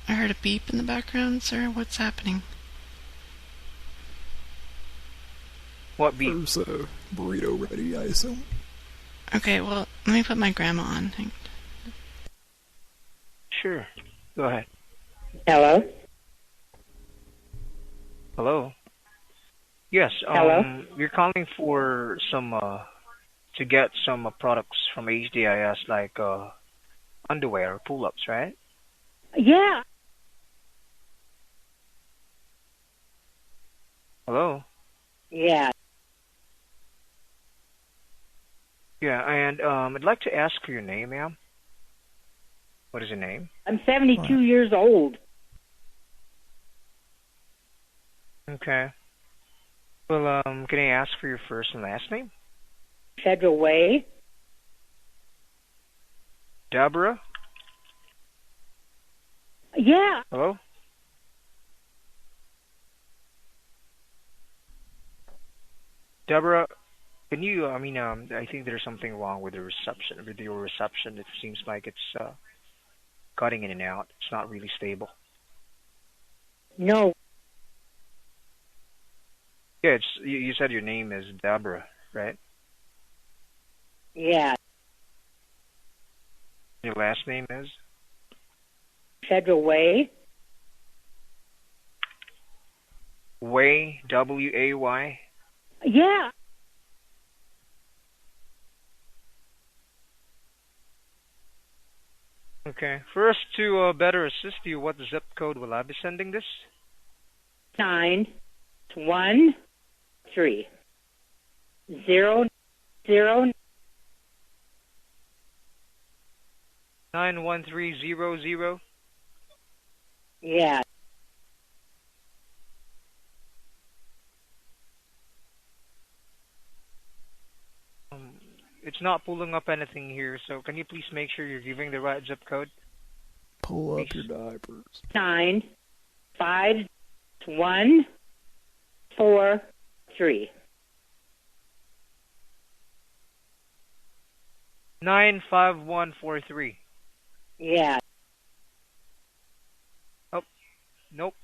I heard a beep in the background, sir. What's happening? What beep? There's a burrito ready, I assume. Okay, well, let me put my grandma on. Hang on. Sure. Go ahead. Hello? Hello? Yes, Hello? you're calling for some, to get some products from HDIS, like, underwear or pull-ups, right? Yeah. Hello? Yeah. Yeah, and, I'd like to ask for your name, ma'am. What is your name? I'm 72 years old. Okay. Well, can I ask for your first and last name? Federal Way. Deborah? Yeah. Hello? Deborah, can you, I think there's something wrong with your reception. It seems like it's, cutting in and out. It's not really stable. No. Yeah, you said your name is Deborah, right? Yeah. Your last name is? Federal Way. Way, W-A-Y? Yeah. Okay. For us to better assist you, what zip code will I be sending this? 913 0 91300? Yeah. It's not pulling up anything here, so can you please make sure you're giving the right zip code? Pull up your diapers. 95143. 95143. Yeah. Oh, nope.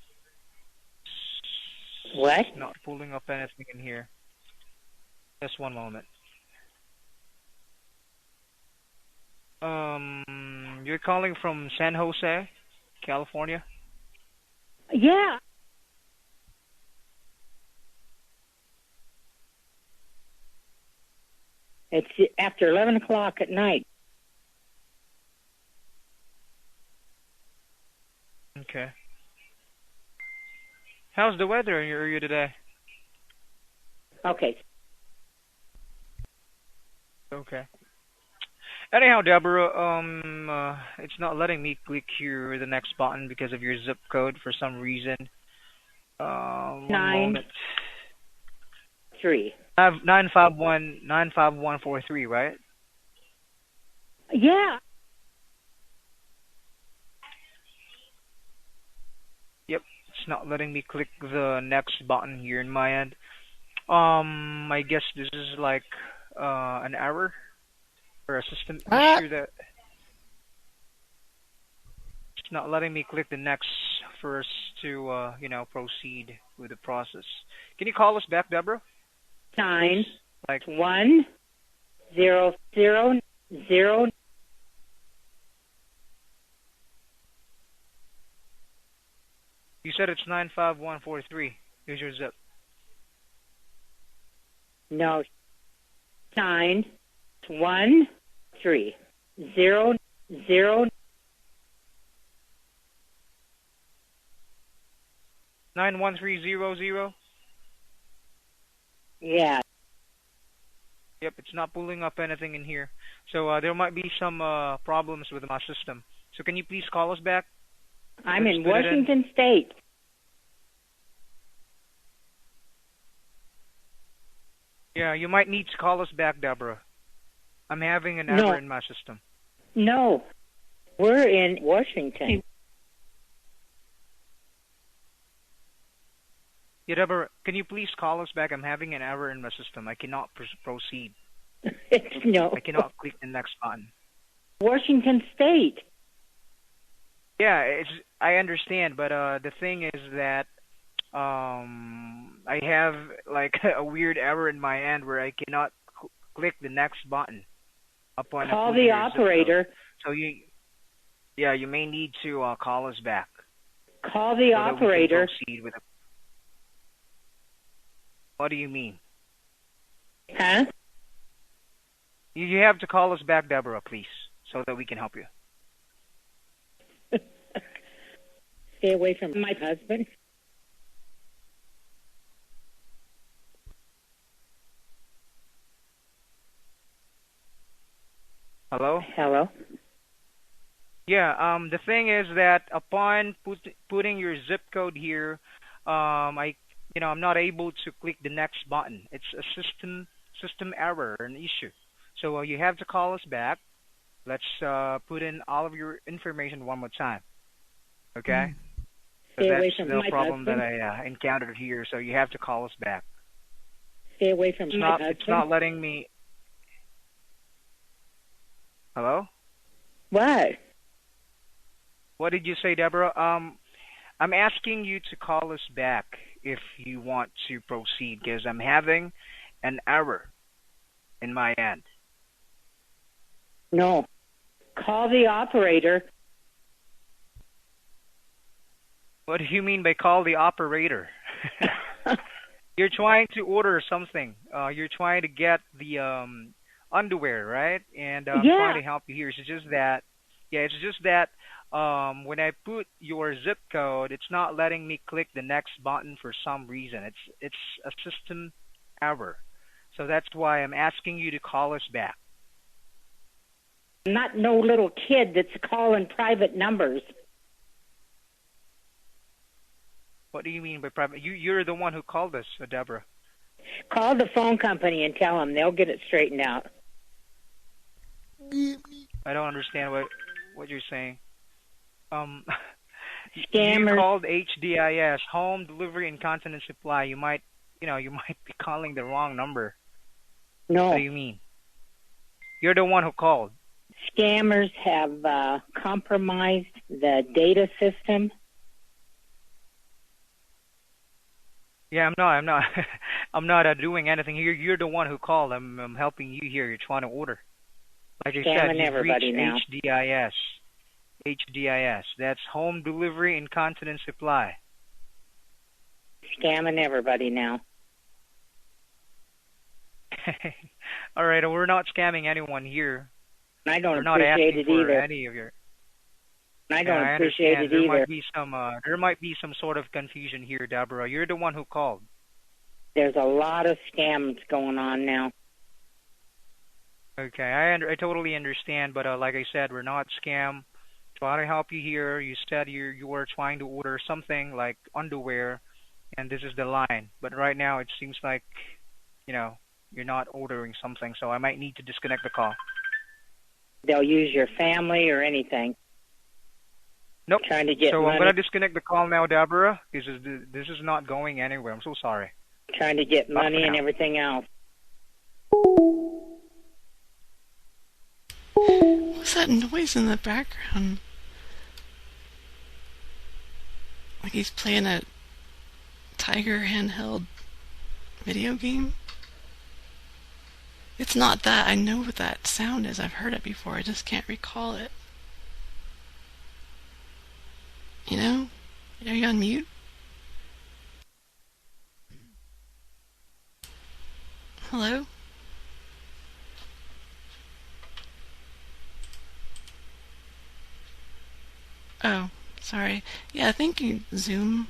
What? Not pulling up anything in here. Just one moment. You're calling from San Jose, California? Yeah. It's after 11 o'clock at night. Okay. How's the weather in your area today? Okay. Okay. Anyhow, Deborah, it's not letting me click here the next button because of your zip code for some reason. One moment. 3. I have 95143, right? Yeah. Yep. It's not letting me click the next button here in my end. I guess this is like an error or a system issue that it's not letting me click the next for us to proceed with the process. Can you call us back, Deborah? 9 like 1 0 0 0. You said it's 95143. Here's your zip. No. 9 1 3 0 0 91300. Yeah. Yep, it's not pulling up anything in here. So there might be some problems with my system. So can you please call us back? I'm in Washington State. Yeah, you might need to call us back, Deborah. I'm having an error in my system. No. We're in Washington. Yeah, Deborah, can you please call us back? I'm having an error in my system. I cannot proceed. No. I cannot click the next button. Washington State. Yeah, I understand, but the thing is that I have like a weird error in my end where I cannot click the next button upon call the operator. So you may need to call us back. Call the operator. Proceed with it. What do you mean? Huh? You have to call us back, Deborah, please, so that we can help you. Stay away from my husband. Hello? Hello? Yeah, the thing is that upon putting your zip code here, I'm not able to click the next button. It's a system error, an issue. So you have to call us back. Let's put in all of your information one more time. Okay? So that's the problem that I encountered here. So you have to call us back. Stay away from my husband. It's not letting me. Hello? What? What did you say, Deborah? I'm asking you to call us back if you want to proceed because I'm having an error in my end. No. Call the operator. What do you mean by call the operator? You're trying to order something. You're trying to get the underwear, right? And I'm trying to help you here. It's just that when I put your zip code, it's not letting me click the next button for some reason. It's a system error. So that's why I'm asking you to call us back. I'm not no little kid that's calling private numbers. What do you mean by private? You're the one who called us, Deborah. Call the phone company and tell them. They'll get it straightened out. I don't understand what you're saying. Scammers. You called HDIS, Home Delivery Incontinence Supply. You might be calling the wrong number. No. What do you mean? You're the one who called. Scammers have compromised the data system. Yeah, I'm not. I'm not doing anything here. You're the one who called. I'm helping you here. You're trying to order. Like I said, Scamming you've everybody reached now. HDIS. HDIS. That's Home Delivery Incontinence Supply. Scamming everybody now. All right, we're not scamming anyone here. I don't We're not appreciate asking it for either. any of your. I don't I appreciate understand. it There either. might be some sort of confusion here, Deborah. You're the one who called. There's a lot of scams going on now. Okay, I totally understand, but like I said, we're not scam. Trying to help you here. You said you were trying to order something like underwear, and this is the line. But right now, it seems like, you're not ordering something, so I might need to disconnect the call. They'll use your family or anything. Nope. Trying to get so money. I'm gonna disconnect the call now, Deborah. This is not going anywhere. I'm so sorry. Trying to get Not money for and now. everything else. What's that noise in the background? Like he's playing a Tiger handheld video game? It's not that. I know what that sound is. I've heard it before. I just can't recall it. You know? Are you on mute? Hello? Oh, sorry. Yeah, thank you, Zoom,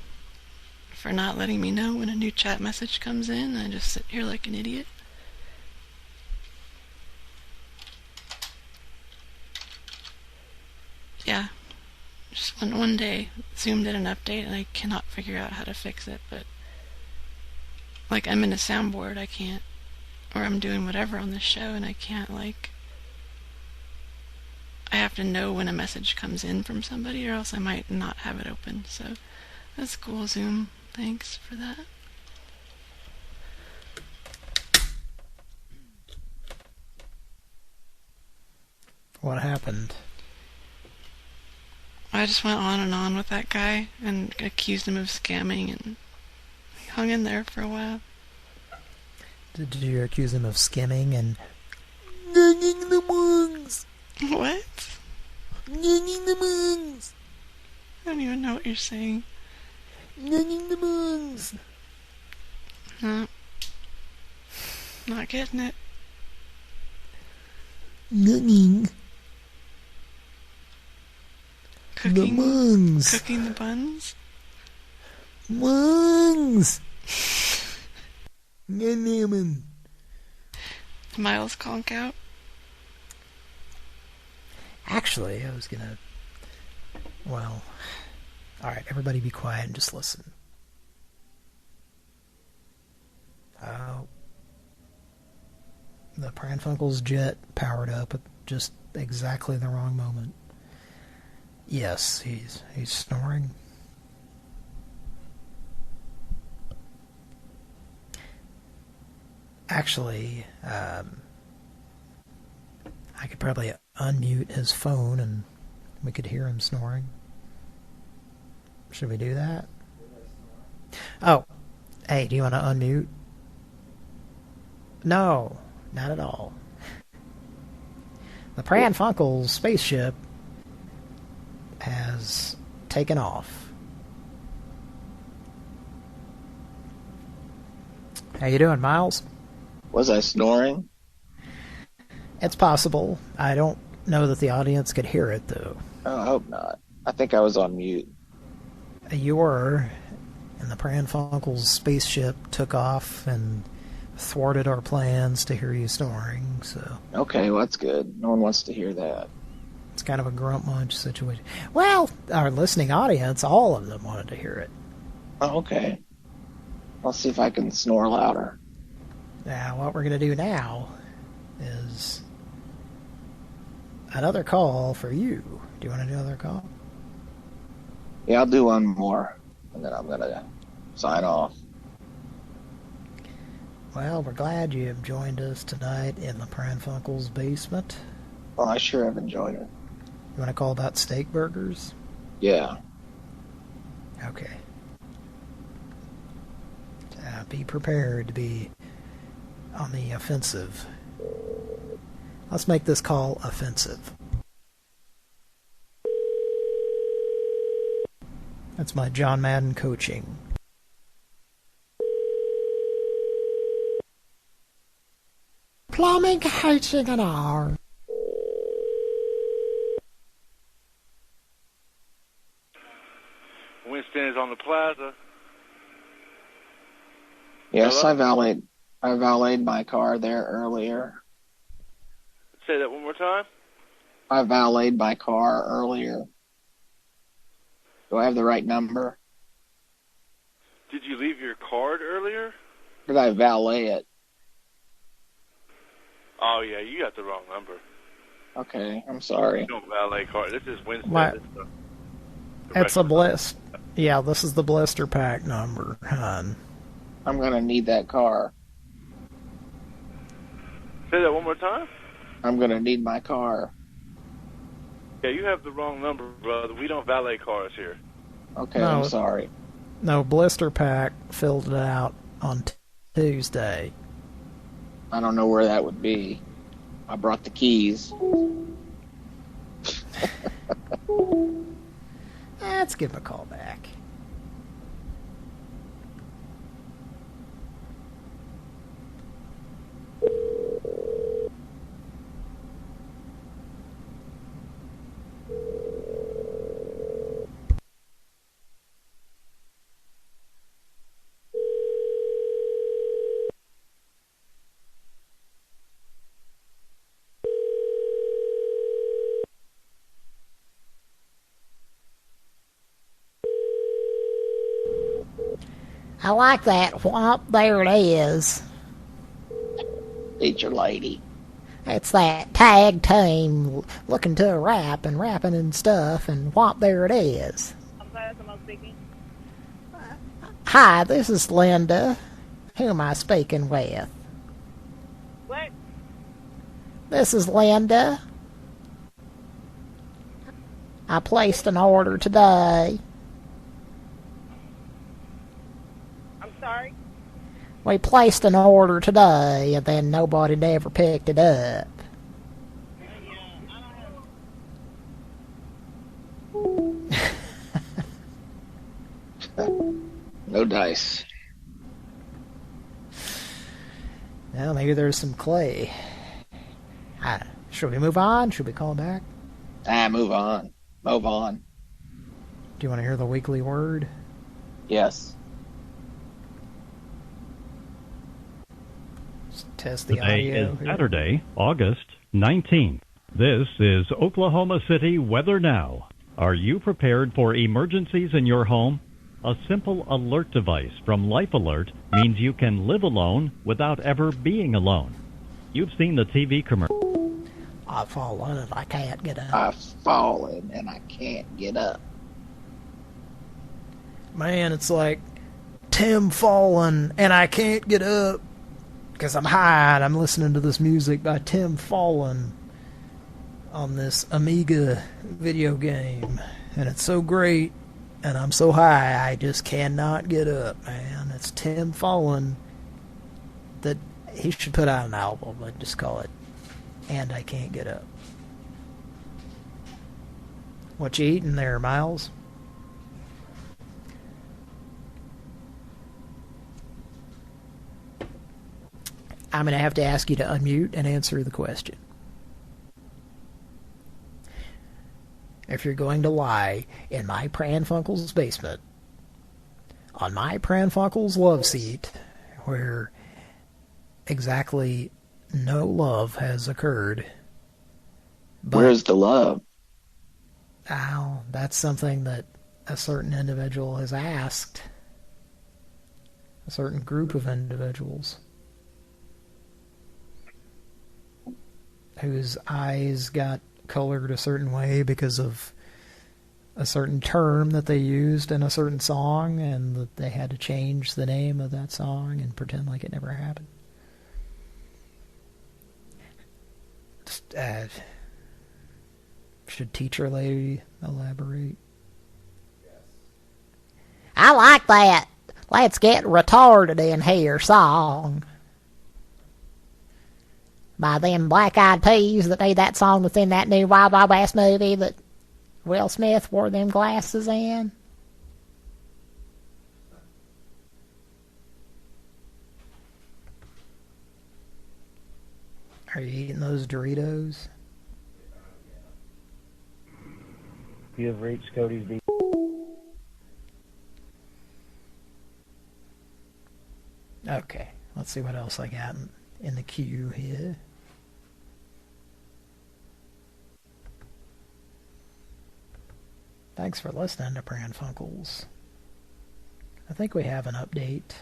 for not letting me know when a new chat message comes in. I just sit here like an idiot. Yeah. Just one day, Zoom did an update and I cannot figure out how to fix it, but like I'm in a soundboard, I can't, or I'm doing whatever on this show and I can't, like, I have to know when a message comes in from somebody or else I might not have it open. So that's cool, Zoom. Thanks for that. What happened? I just went on and on with that guy and accused him of scamming and he hung in there for a while. Did you accuse him of skimming and getting the mugs? What? Getting the mugs. I don't even know what you're saying. Getting the mugs. No. Not getting it. Getting Cooking the mugs. Cooking the buns? Mugs. Getting Miles conk out? Actually, I was gonna... Well... Alright, everybody be quiet and just listen. The Pran Funkels jet powered up at just exactly the wrong moment. Yes, he's snoring. Actually, I could probably unmute his phone and we could hear him snoring. Should we do that? Oh, hey, do you want to unmute? No, not at all. The Pran Funkels spaceship has taken off. How you doing, Miles? Was I snoring? It's possible. I don't know that the audience could hear it, though. Oh, I hope not. I think I was on mute. You were, and the Pran Funkels spaceship took off and thwarted our plans to hear you snoring, so... Okay, well, that's good. No one wants to hear that. It's kind of a grunt munch situation. Well, our listening audience, all of them wanted to hear it. Oh, okay. I'll see if I can snore louder. Now, what we're going to do now is another call for you. Do you want to do another call? Yeah, I'll do one more, and then I'm going to sign off. Well, we're glad you have joined us tonight in the Pran Funkels basement. Well, I sure have enjoyed it. You want to call about steak burgers? Yeah. Okay. be prepared to be on the offensive. Let's make this call offensive. That's my John Madden coaching. Plumbing, heating, and all. Winston is on the plaza. Yes, Hello? I valeted my car there earlier. Say that one more time. I valeted my car earlier. Do I have the right number? Did you leave your card earlier? Did I valet it? Oh, yeah, you got the wrong number. Okay, I'm sorry. You don't valet card. This is Winston. What? It's a regular- blister. Yeah, this is the blister pack number, hon. I'm going to need that car. Say that one more time. I'm going to need my car. Yeah, you have the wrong number, brother. We don't valet cars here. Okay, No. I'm sorry. No, blister pack filled it out on Tuesday. I don't know where that would be. I brought the keys. Let's give him a call back. I like that whomp. There it is. Teacher lady. It's that tag team looking to a rap and rapping and stuff, and whomp, there it is. I'm sorry, someone speaking. Hi, this is Linda. Who am I speaking with? What? This is Linda. I placed an order today. I'm sorry? We placed an order today, and then nobody ever picked it up. No dice. Well, maybe there's some clay. Should we move on? Should we call back? Move on. Move on. Do you want to hear the weekly word? Yes. Let's test the Today audio is here. Saturday, August 19th. This is Oklahoma City Weather Now. Are you prepared for emergencies in your home? A simple alert device from Life Alert means you can live alone without ever being alone. You've seen the TV commercial. I've fallen and I can't get up. I've fallen and I can't get up. Man, it's like Tim fallen and I can't get up because I'm high and I'm listening to this music by Tim Fallen on this Amiga video game, and it's so great, and I'm so high I just cannot get up, man. It's Tim Fallen. That he should put out an album and just call it And I Can't Get Up. What you eating there, Miles? I'm going to have to ask you to unmute and answer the question. If you're going to lie in my Pran Funkels basement, on my Pran Funkels love seat, where exactly no love has occurred. Where's the love? Oh, that's something that a certain individual has asked. A certain group of individuals whose eyes got colored a certain way because of a certain term that they used in a certain song, and that they had to change the name of that song and pretend like it never happened. Just, should teacher lady elaborate? I like that. Let's get retarded in here song by them Black Eyed Peas that made that song that's in that new Wild Wild West movie that Will Smith wore them glasses in. Are you eating those Doritos? You have reached Cody's D. Okay, let's see what else I got in the queue here. Thanks for listening to Pran Funkels. I think we have an update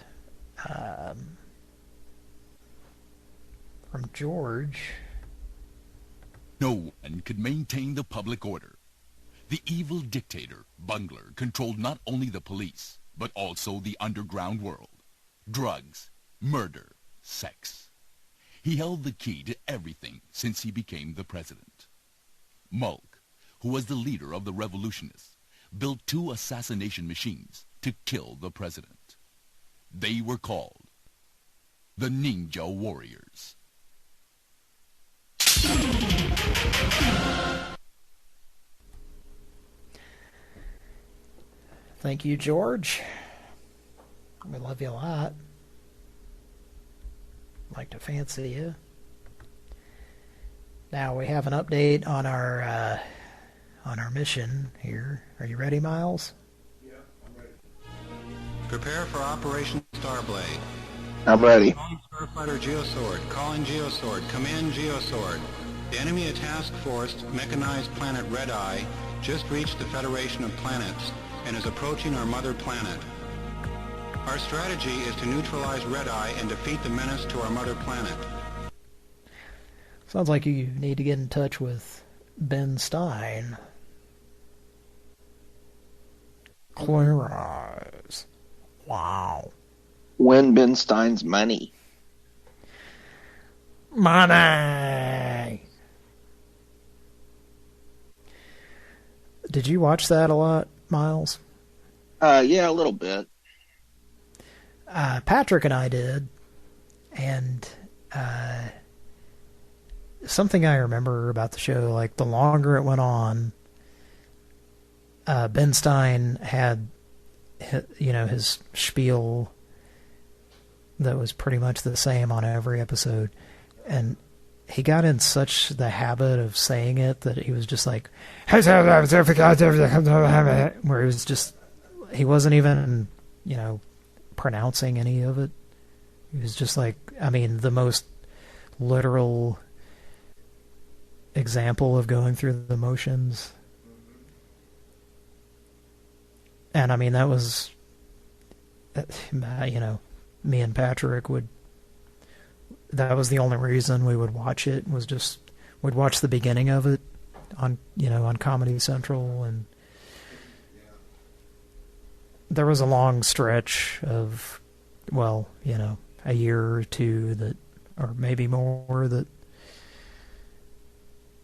from George. No one could maintain the public order. The evil dictator, Bungler, controlled not only the police, but also the underground world. Drugs, murder, sex. He held the key to everything since he became the president. Mulk, who was the leader of the revolutionists, built 2 assassination machines to kill the president. They were called the Ninja Warriors. Thank you, George. We love you a lot. Like to fancy you. Now we have an update on our mission here. Are you ready, Miles? Yeah, I'm ready. Prepare for Operation Starblade. I'm ready. Calling Starfighter Geosword. Calling Geosword. Come in, Geosword. The enemy task force, mechanized planet Red Eye, just reached the Federation of Planets and is approaching our mother planet. Our strategy is to neutralize Red Eye and defeat the menace to our mother planet. Sounds like you need to get in touch with Ben Stein. Clear eyes. Wow. Win Ben Stein's money. Money! Did you watch that a lot, Miles? Yeah, a little bit. Patrick and I did, and something I remember about the show, like the longer it went on, Ben Stein had, his spiel that was pretty much the same on every episode, and he got in such the habit of saying it that he was just like, where he wasn't even, pronouncing any of it. He was just like, the most literal example of going through the motions. And that was, me and Patrick that was the only reason we would watch it, was just, we'd watch the beginning of it on Comedy Central, and there was a long stretch of, a year or two that, or maybe more, that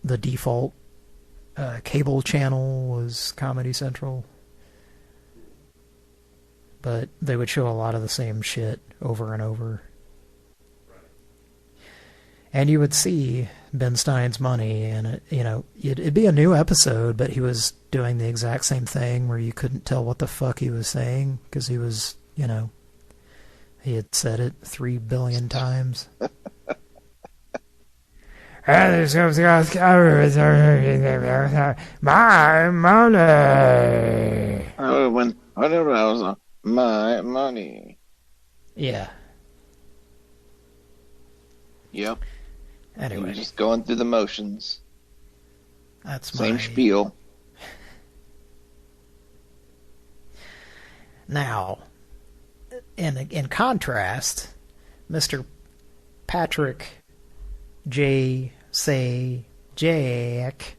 the default cable channel was Comedy Central. But they would show a lot of the same shit over and over. And you would see Ben Stein's money, and it'd be a new episode, but he was doing the exact same thing where you couldn't tell what the fuck he was saying, because he was, he had said it 3 billion times. My money! My money. Yeah. Yep. Anyway. Just going through the motions. That's same spiel. Now, in contrast, Mr. Patrick J. Say Jack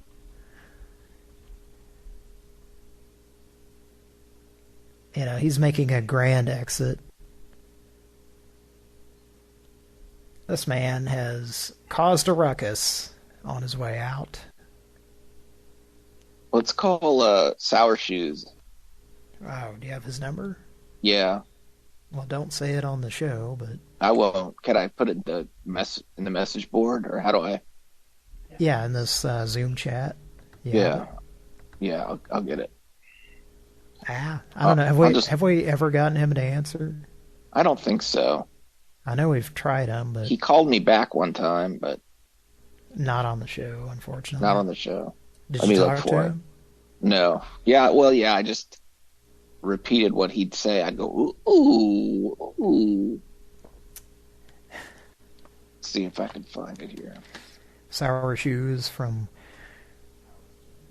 he's making a grand exit. This man has caused a ruckus on his way out. Let's call Sour Shoes. Oh, do you have his number? Yeah. Well, don't say it on the show, but I won't. Can I put it in the message board, or how do I? yeah, in this Zoom chat. Yeah. I'll get it. I don't know. Have we ever gotten him to answer? I don't think so. I know we've tried him, but he called me back one time, but not on the show, unfortunately. Not on the show. Did you talk to him? No. Yeah. Well, yeah. I just repeated what he'd say. I'd go ooh. See if I can find it here. Sour Shoes from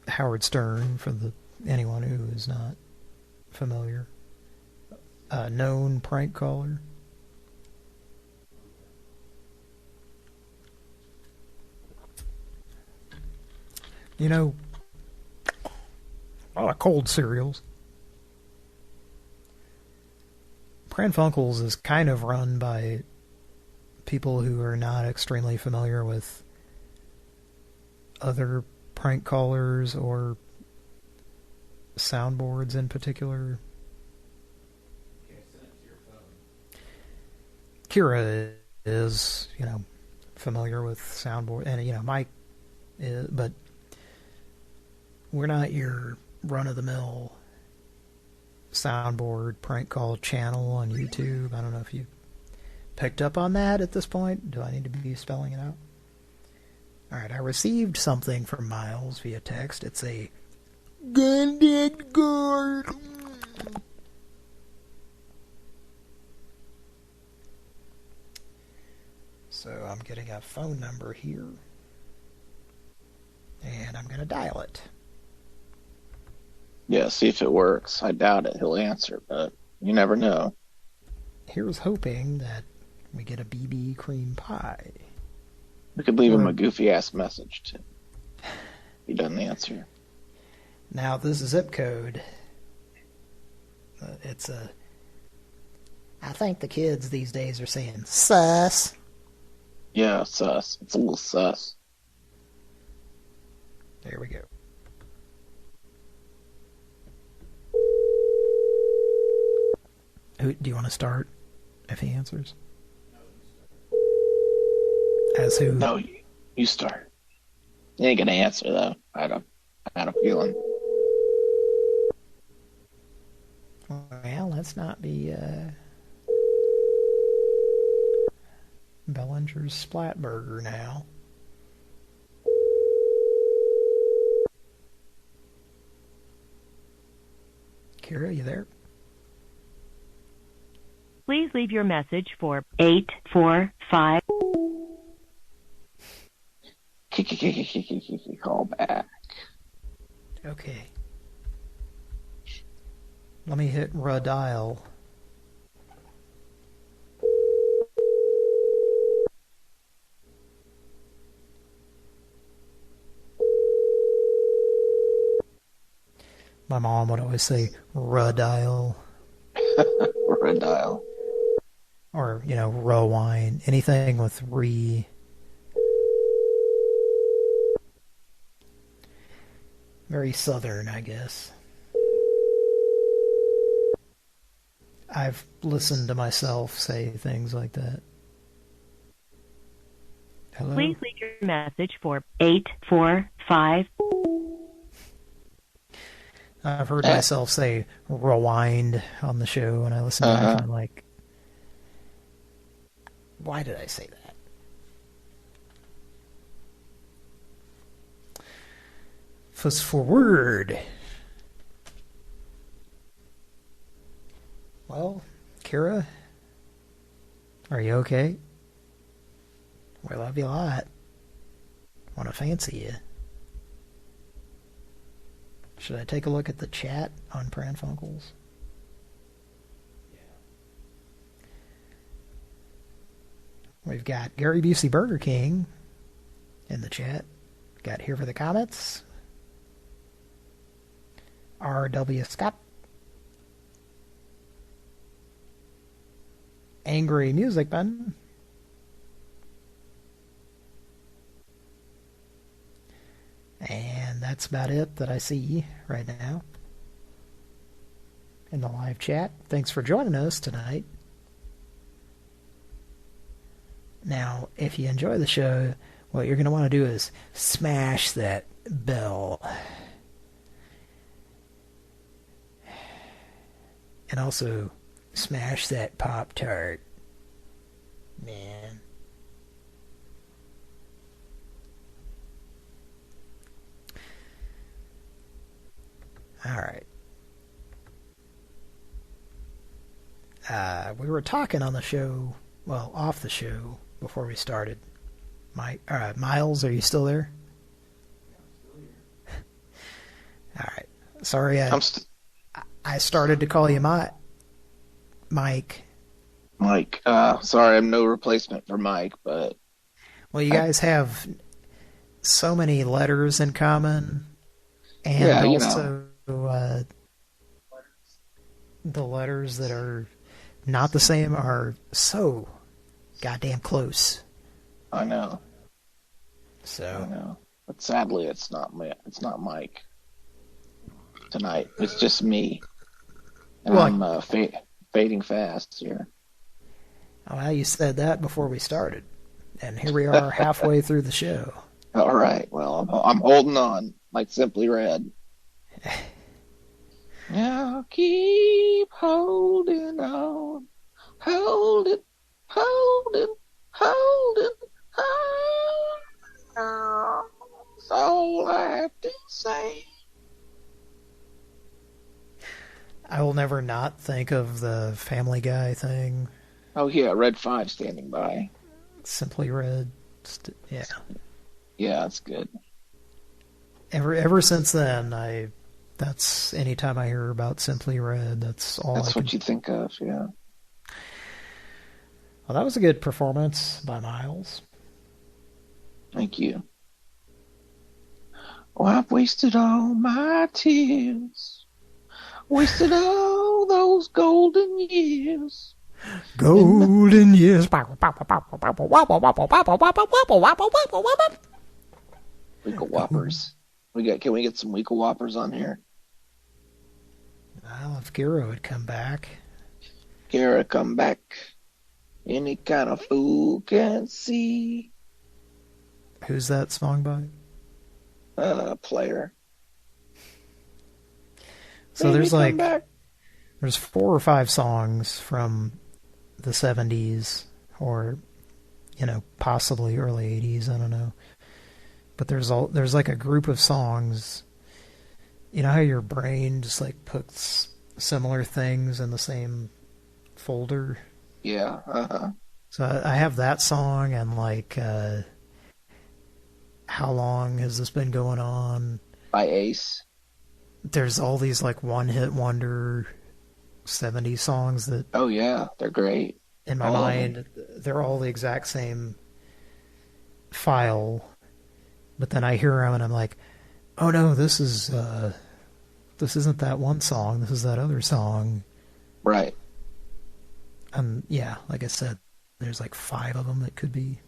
Howard Stern, for anyone who is not familiar. A known prank caller. You know, a lot of cold cereals. Pran Funkels is kind of run by people who are not extremely familiar with other prank callers or soundboards in particular. Kira is, familiar with soundboard, and Mike is, but we're not your run-of-the-mill soundboard prank call channel on YouTube. I don't know if you picked up on that at this point. Do I need to be spelling it out? Alright, I received something from Miles via text. It's a contact card. So I'm getting a phone number here. And I'm going to dial it. Yeah, see if it works. I doubt it. He'll answer, but you never know. Here's hoping that we get a BB cream pie. We could leave him a goofy-ass message, too. He doesn't answer. Now, this zip code, it's a... I think the kids these days are saying sus. Yeah, sus. It's a little sus. There we go. Who do you want to start if he answers? As who? No, you start. He ain't gonna answer though. I had a feeling. Well, let's not be Bellinger's Splatburger now. Kira, you there? Please leave your message for 845. Call back. Okay. Let me hit redial. My mom would always say redial. Redial. Or, rewind. Anything with re. Very southern, I guess. I've listened to myself say things like that. Hello? Please leave your message for 845. I've heard myself say rewind on the show, and I listen to it and I'm like, why did I say that? Fast forward. Well, Kira, are you okay? We love you a lot. Want to fancy you. Should I take a look at the chat on Pran Funkels? We've got Gary Busey Burger King in the chat. Got here for the comments. R.W. Scott. Angry Music Man. And that's about it that I see right now in the live chat. Thanks for joining us tonight Now, if you enjoy the show, what you're going to want to do is smash that bell. And also, smash that Pop-Tart. Man. Alright. We were talking on the show, well, off the show, before we started. Miles, are you still there? Alright. Sorry, I started to call you Mike. Mike. Sorry, I'm no replacement for Mike, but... Well, you guys have so many letters in common, and yeah, also the letters that are not the same are so goddamn close. I know. So. I know. But sadly, it's not Mike tonight. It's just me. And well, I'm fading fast here. Well, you said that before we started. And here we are halfway through the show. All right. Well, I'm holding on like Simply Red. Now keep holding on. Hold it. That's all I have to say. I will never not think of the Family Guy thing. Oh, yeah, Red 5 standing by. Simply Red. Yeah. Yeah, that's good. Ever since then, that's anytime I hear about Simply Red, that's all That's what you think of, yeah. Well, that was a good performance by Miles. Thank you. Oh, I've wasted all my tears. Wasted all those golden years. Golden years. Weekle Whoppers. Can we get some Weekle Whoppers on here? Well, if Kira would come back. Kira, come back. Any kind of fool can see. Who's that song by? Player. So there's there's 4 or 5 songs from the 70s or, possibly early 80s, I don't know. But there's like a group of songs. You know how your brain just like puts similar things in the same folder? Yeah, So I have that song and like How Long Has This Been Going On? By Ace. There's all these like one-hit wonder 70s songs that... Oh yeah, they're great. In my mind, they're all the exact same file, but then I hear them and I'm like, oh no, this isn't that one song, this is that other song. Right. And yeah, like I said, there's like 5 of them that could be.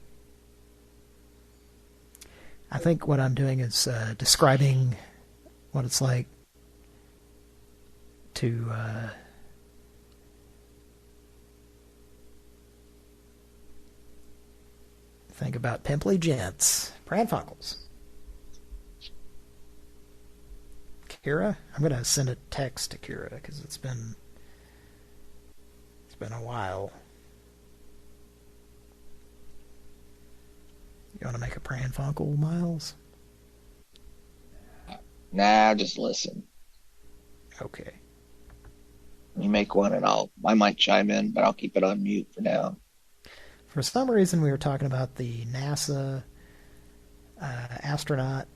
I think what I'm doing is describing what it's like to think about pimply gents. Pran Funkels. Kira? I'm going to send a text to Kira because it's been a while. You want to make a Pran Funkel, Miles? Nah, just listen. Okay. You make one and I might chime in, but I'll keep it on mute for now. For some reason, we were talking about the NASA astronaut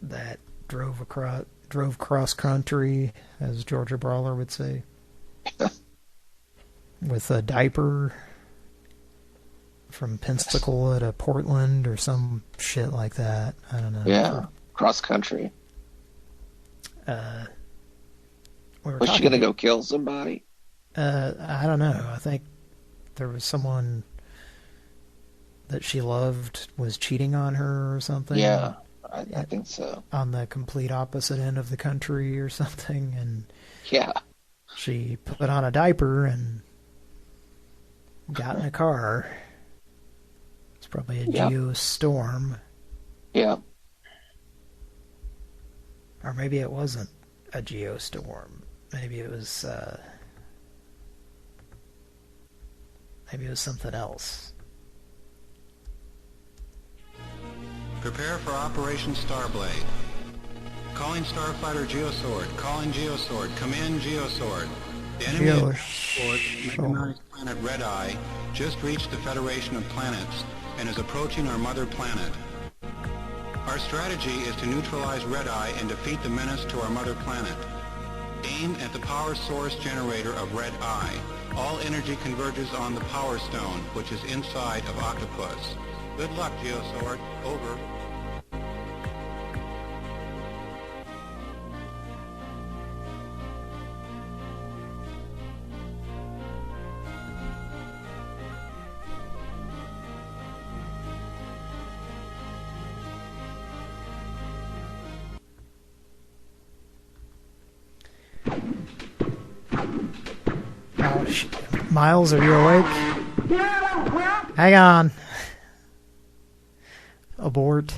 that drove cross country, as Georgia Brawler would say, with a diaper from Pensacola to Portland or some shit like that. I don't know. Yeah, cross country. Was she gonna go kill somebody? I don't know. I think there was someone that she loved was cheating on her or something. Yeah, I think so. On the complete opposite end of the country or something, and yeah, she put on a diaper and got in a car. probably a Yep. geostorm. Yeah. Or maybe it wasn't a geostorm. Maybe it was something else. Prepare for Operation Starblade. Calling Starfighter Geosword. Calling Geosword. Come in, Geosword. The enemy attack force, mechanized planet Red Eye, just reached the Federation of Planets and is approaching our mother planet. Our strategy is to neutralize Red Eye and defeat the menace to our mother planet. Aim at the power source generator of Red Eye. All energy converges on the Power Stone, which is inside of Octopus. Good luck, Geosword. Over. Oh, Miles, are you awake? Hang on. Abort.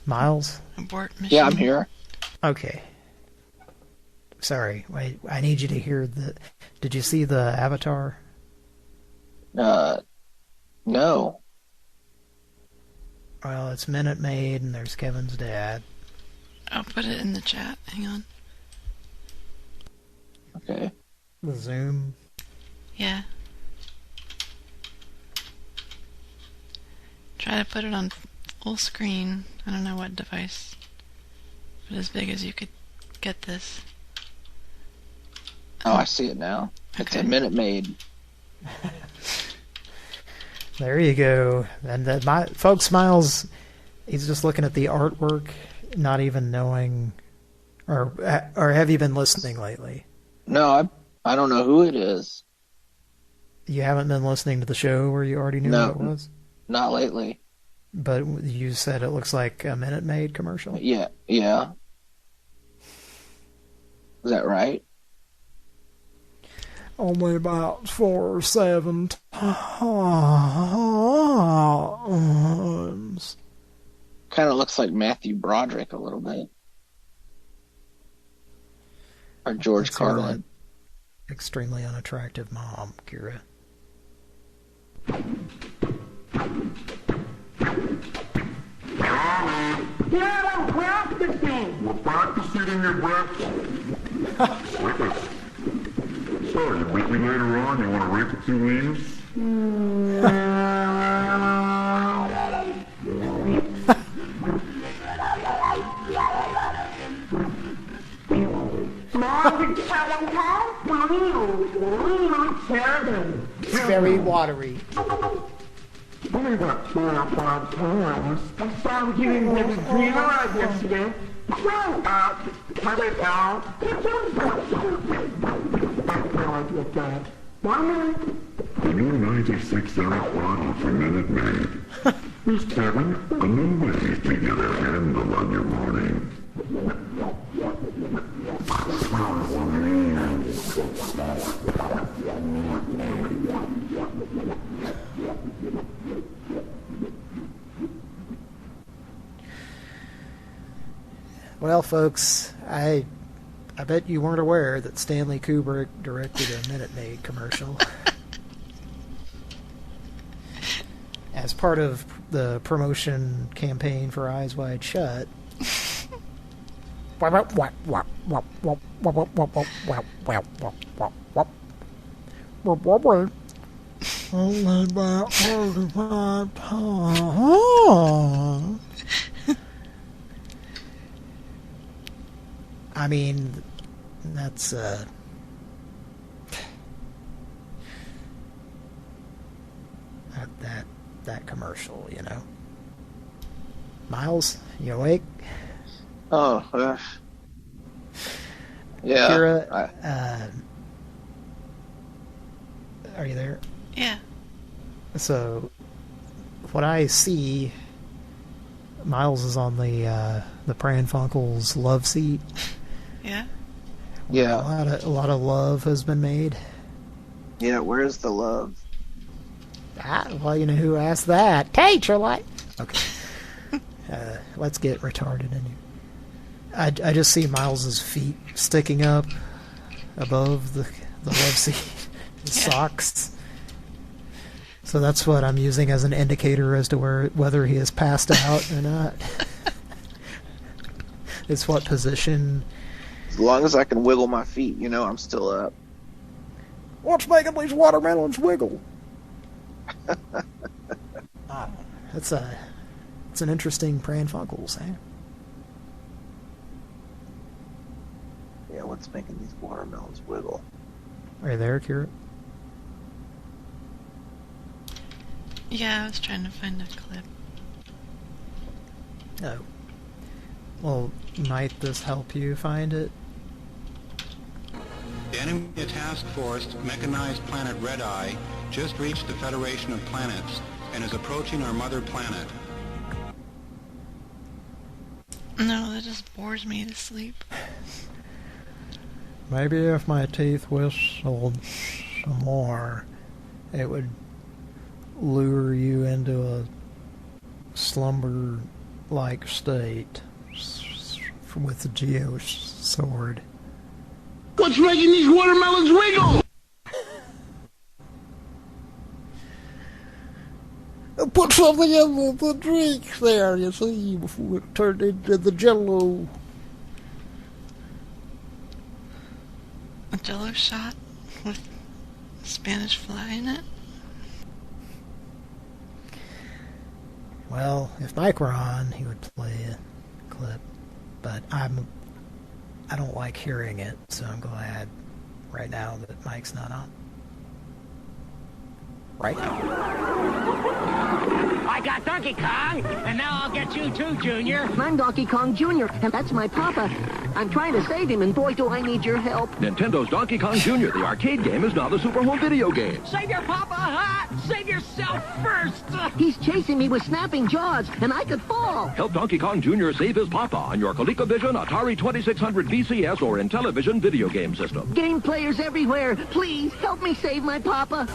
Miles? Abort mission. Yeah, I'm here. Okay. Sorry, wait, I need you to hear the... Did you see the avatar? No. Well, it's Minute Maid, and there's Kevin's dad. I'll put it in the chat. Hang on. Okay. The Zoom. Yeah. Try to put it on full screen. I don't know what device, but as big as you could get this. Oh, I see it now. It's a Minute Maid. There you go. And folks, Miles, he's just looking at the artwork, not even knowing, or have you been listening lately? No, I don't know who it is. You haven't been listening to the show where you already knew what it was? Not lately. But you said it looks like a Minute Maid commercial? Yeah. Is that right? Only about 4 or 7 times. Kind of looks like Matthew Broderick a little bit. Or George Carlin. Extremely unattractive mom, Kira. We're practicing your breath. So, you meet me later on? You want to rake the 2 leaves? It's very watery. Only about 4 or 5 times. I started getting heavy breather right yesterday. Cut it out. The new 96 hour bottle for Minute Maid. Here's Kevin, a new way to get a handle on your morning. Well, folks, I bet you weren't aware that Stanley Kubrick directed a Minute Maid commercial. As part of the promotion campaign for Eyes Wide Shut. Only about 45 times. I mean, that's that commercial, you know. Miles, you awake? Oh, yeah. Kira, are you there? Yeah. So, what I see, Miles is on the Pran Funkels love seat. Yeah. Yeah. A lot of love has been made. Yeah, where's the love? Well, you know who asked that? Teacher, like. Okay. Let's get retarded in here. I just see Miles's feet sticking up above the love seat. His socks. So that's what I'm using as an indicator as to whether he has passed out or not. It's what position. As long as I can wiggle my feet, you know, I'm still up. What's making these watermelons wiggle? It's an interesting Pran Funkels, eh? Yeah, what's making these watermelons wiggle? Are you there, Kira? Yeah, I was trying to find a clip. Oh. Well, might this help you find it? The enemy task force, mechanized planet Red Eye, just reached the Federation of Planets and is approaching our mother planet. No, that just bores me to sleep. Maybe if my teeth whistled some more, it would lure you into a slumber-like state with the Geo sword. What's making these watermelons wiggle? Put something in the drink there, you see, before it turned into the Jello. A Jello shot with Spanish fly in it? Well, if Mike were on, he would play a clip, but I don't like hearing it, so I'm glad right now that Mike's not on. Right? I got Donkey Kong, and now I'll get you too, Junior. I'm Donkey Kong Jr., and that's my papa. I'm trying to save him, and boy, do I need your help. Nintendo's Donkey Kong Jr., the arcade game, is now the Super Home video game. Save your papa, huh? Save yourself first. He's chasing me with snapping jaws, and I could fall. Help Donkey Kong Jr. save his papa on your ColecoVision, Atari 2600 VCS, or Intellivision video game system. Game players everywhere, please help me save my papa.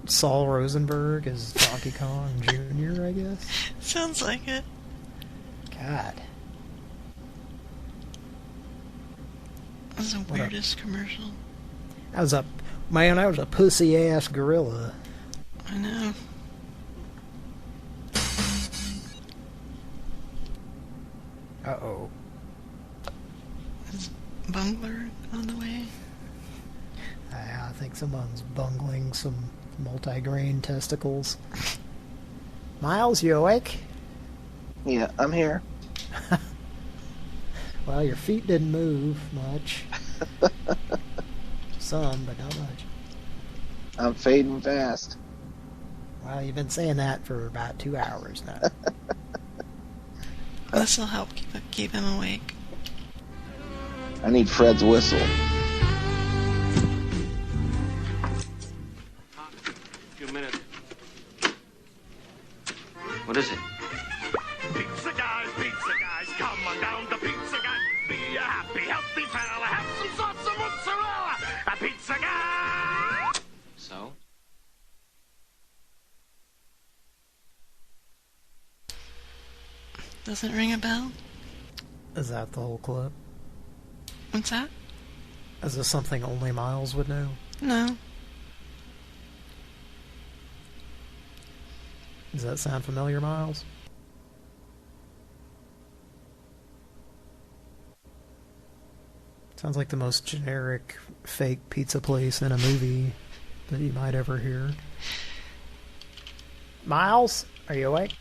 Saul Rosenberg is Donkey Kong Jr., I guess? Sounds like it. God. That was the weirdest commercial. I was a pussy-ass gorilla. I know. Uh-oh. Is Bungler on the way? I think someone's bungling some multi-grain testicles. Miles, you awake? Yeah, I'm here. Well, your feet didn't move much. Some, but not much. I'm fading fast. Well, you've been saying that for about 2 hours now. This will help keep him awake. I need Fred's whistle. What is it? Pizza guys, come on down to Pizza Guys. Be a happy, healthy fella. Have some sauce and mozzarella. A Pizza Guy. So? Doesn't ring a bell? Is that the whole clip? What's that? Is this something only Miles would know? No. Does that sound familiar, Miles? Sounds like the most generic fake pizza place in a movie that you might ever hear. Miles, are you awake?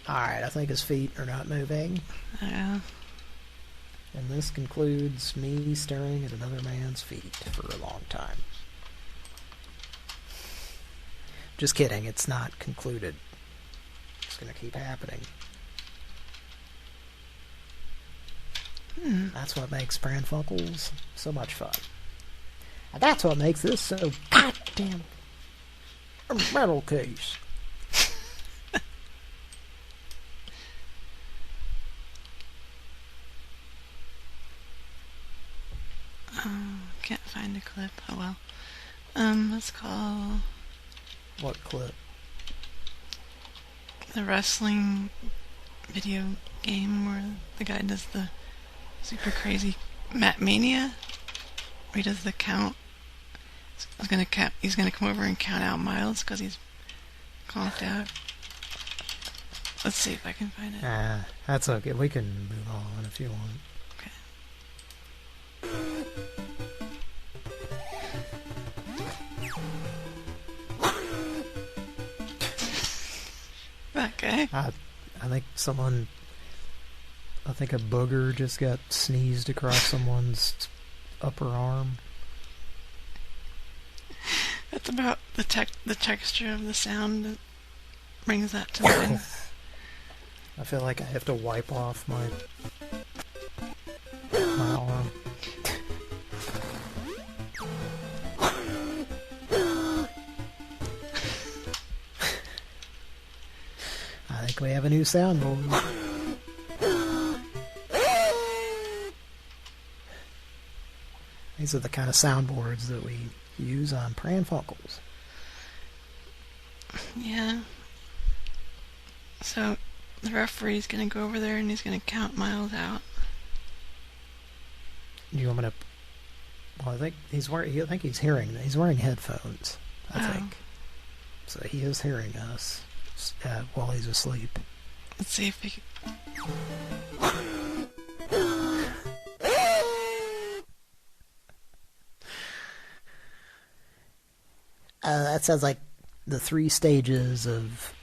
Alright, I think his feet are not moving. Yeah. And this concludes me staring at another man's feet for a long time. Just kidding, it's not concluded. It's gonna keep happening. That's what makes Pran Funkels so much fun. And that's what makes this so goddamn a metal case. can't find a clip. Oh well. Let's call What clip? the wrestling video game where the guy does the super crazy Matt Mania. Where he does the count. He's gonna come over and count out miles because he's conked out. Let's see if I can find it. That's okay. We can move on if you want. Okay. I think a booger just got sneezed across someone's upper arm. That's about the texture of the sound that brings that to mind. I feel like I have to wipe off my arm. I think we have a new soundboard. These are the kind of soundboards that we use on Pran Funkels. Yeah. So the referee's gonna go over there and he's gonna count miles out. You want me to? Well, I think he's wearing. I think he's hearing. He's wearing headphones. I think. So he is hearing us while he's asleep. Let's see if we can. That sounds like the 3 stages of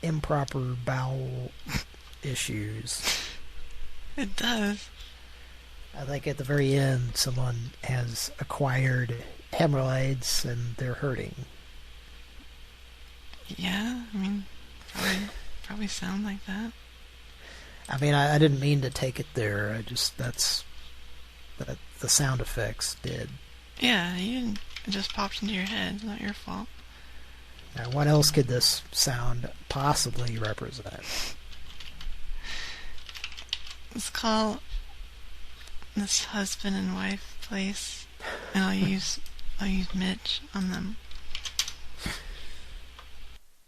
improper bowel issues. It does. I think at the very end, someone has acquired hemorrhoids and they're hurting. Yeah, I mean, probably sound like that. I mean, I didn't mean to take it there. I just that the sound effects did. Yeah, it just popped into your head. It's not your fault. Now, what else could this sound possibly represent? Let's call this husband and wife place, and I'll use Mitch on them.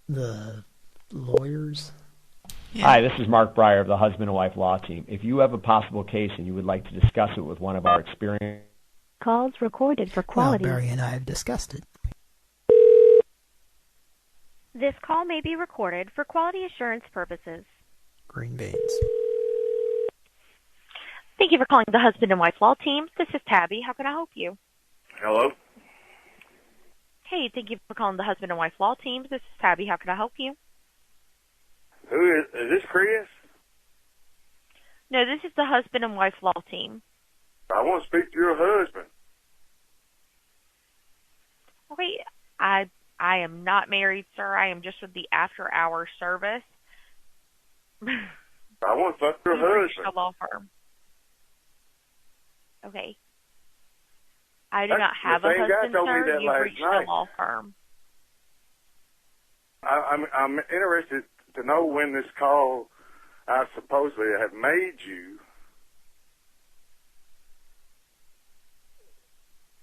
The lawyers? Yeah. Hi, this is Mark Breyer of the Husband and Wife Law Team. If you have a possible case and you would like to discuss it with one of our experienced... Calls recorded for quality. Well, Barry and I have discussed it. This call may be recorded for quality assurance purposes. Green beans. Thank you for calling the Husband and Wife Law Team. This is Tabby. How can I help you? Hello? Hey, thank you for calling the Husband and Wife Law Team. This is Tabby. How can I help you? Who is this Chris? No, this is the Husband and Wife Law Team. I want to speak to your husband. Okay, I am not married, sir. I am just with the after-hour service. I want to fuck your husband. A law firm. Okay. I do not have a husband, sir. You've reached a law firm. I'm interested to know when this call I supposedly have made you.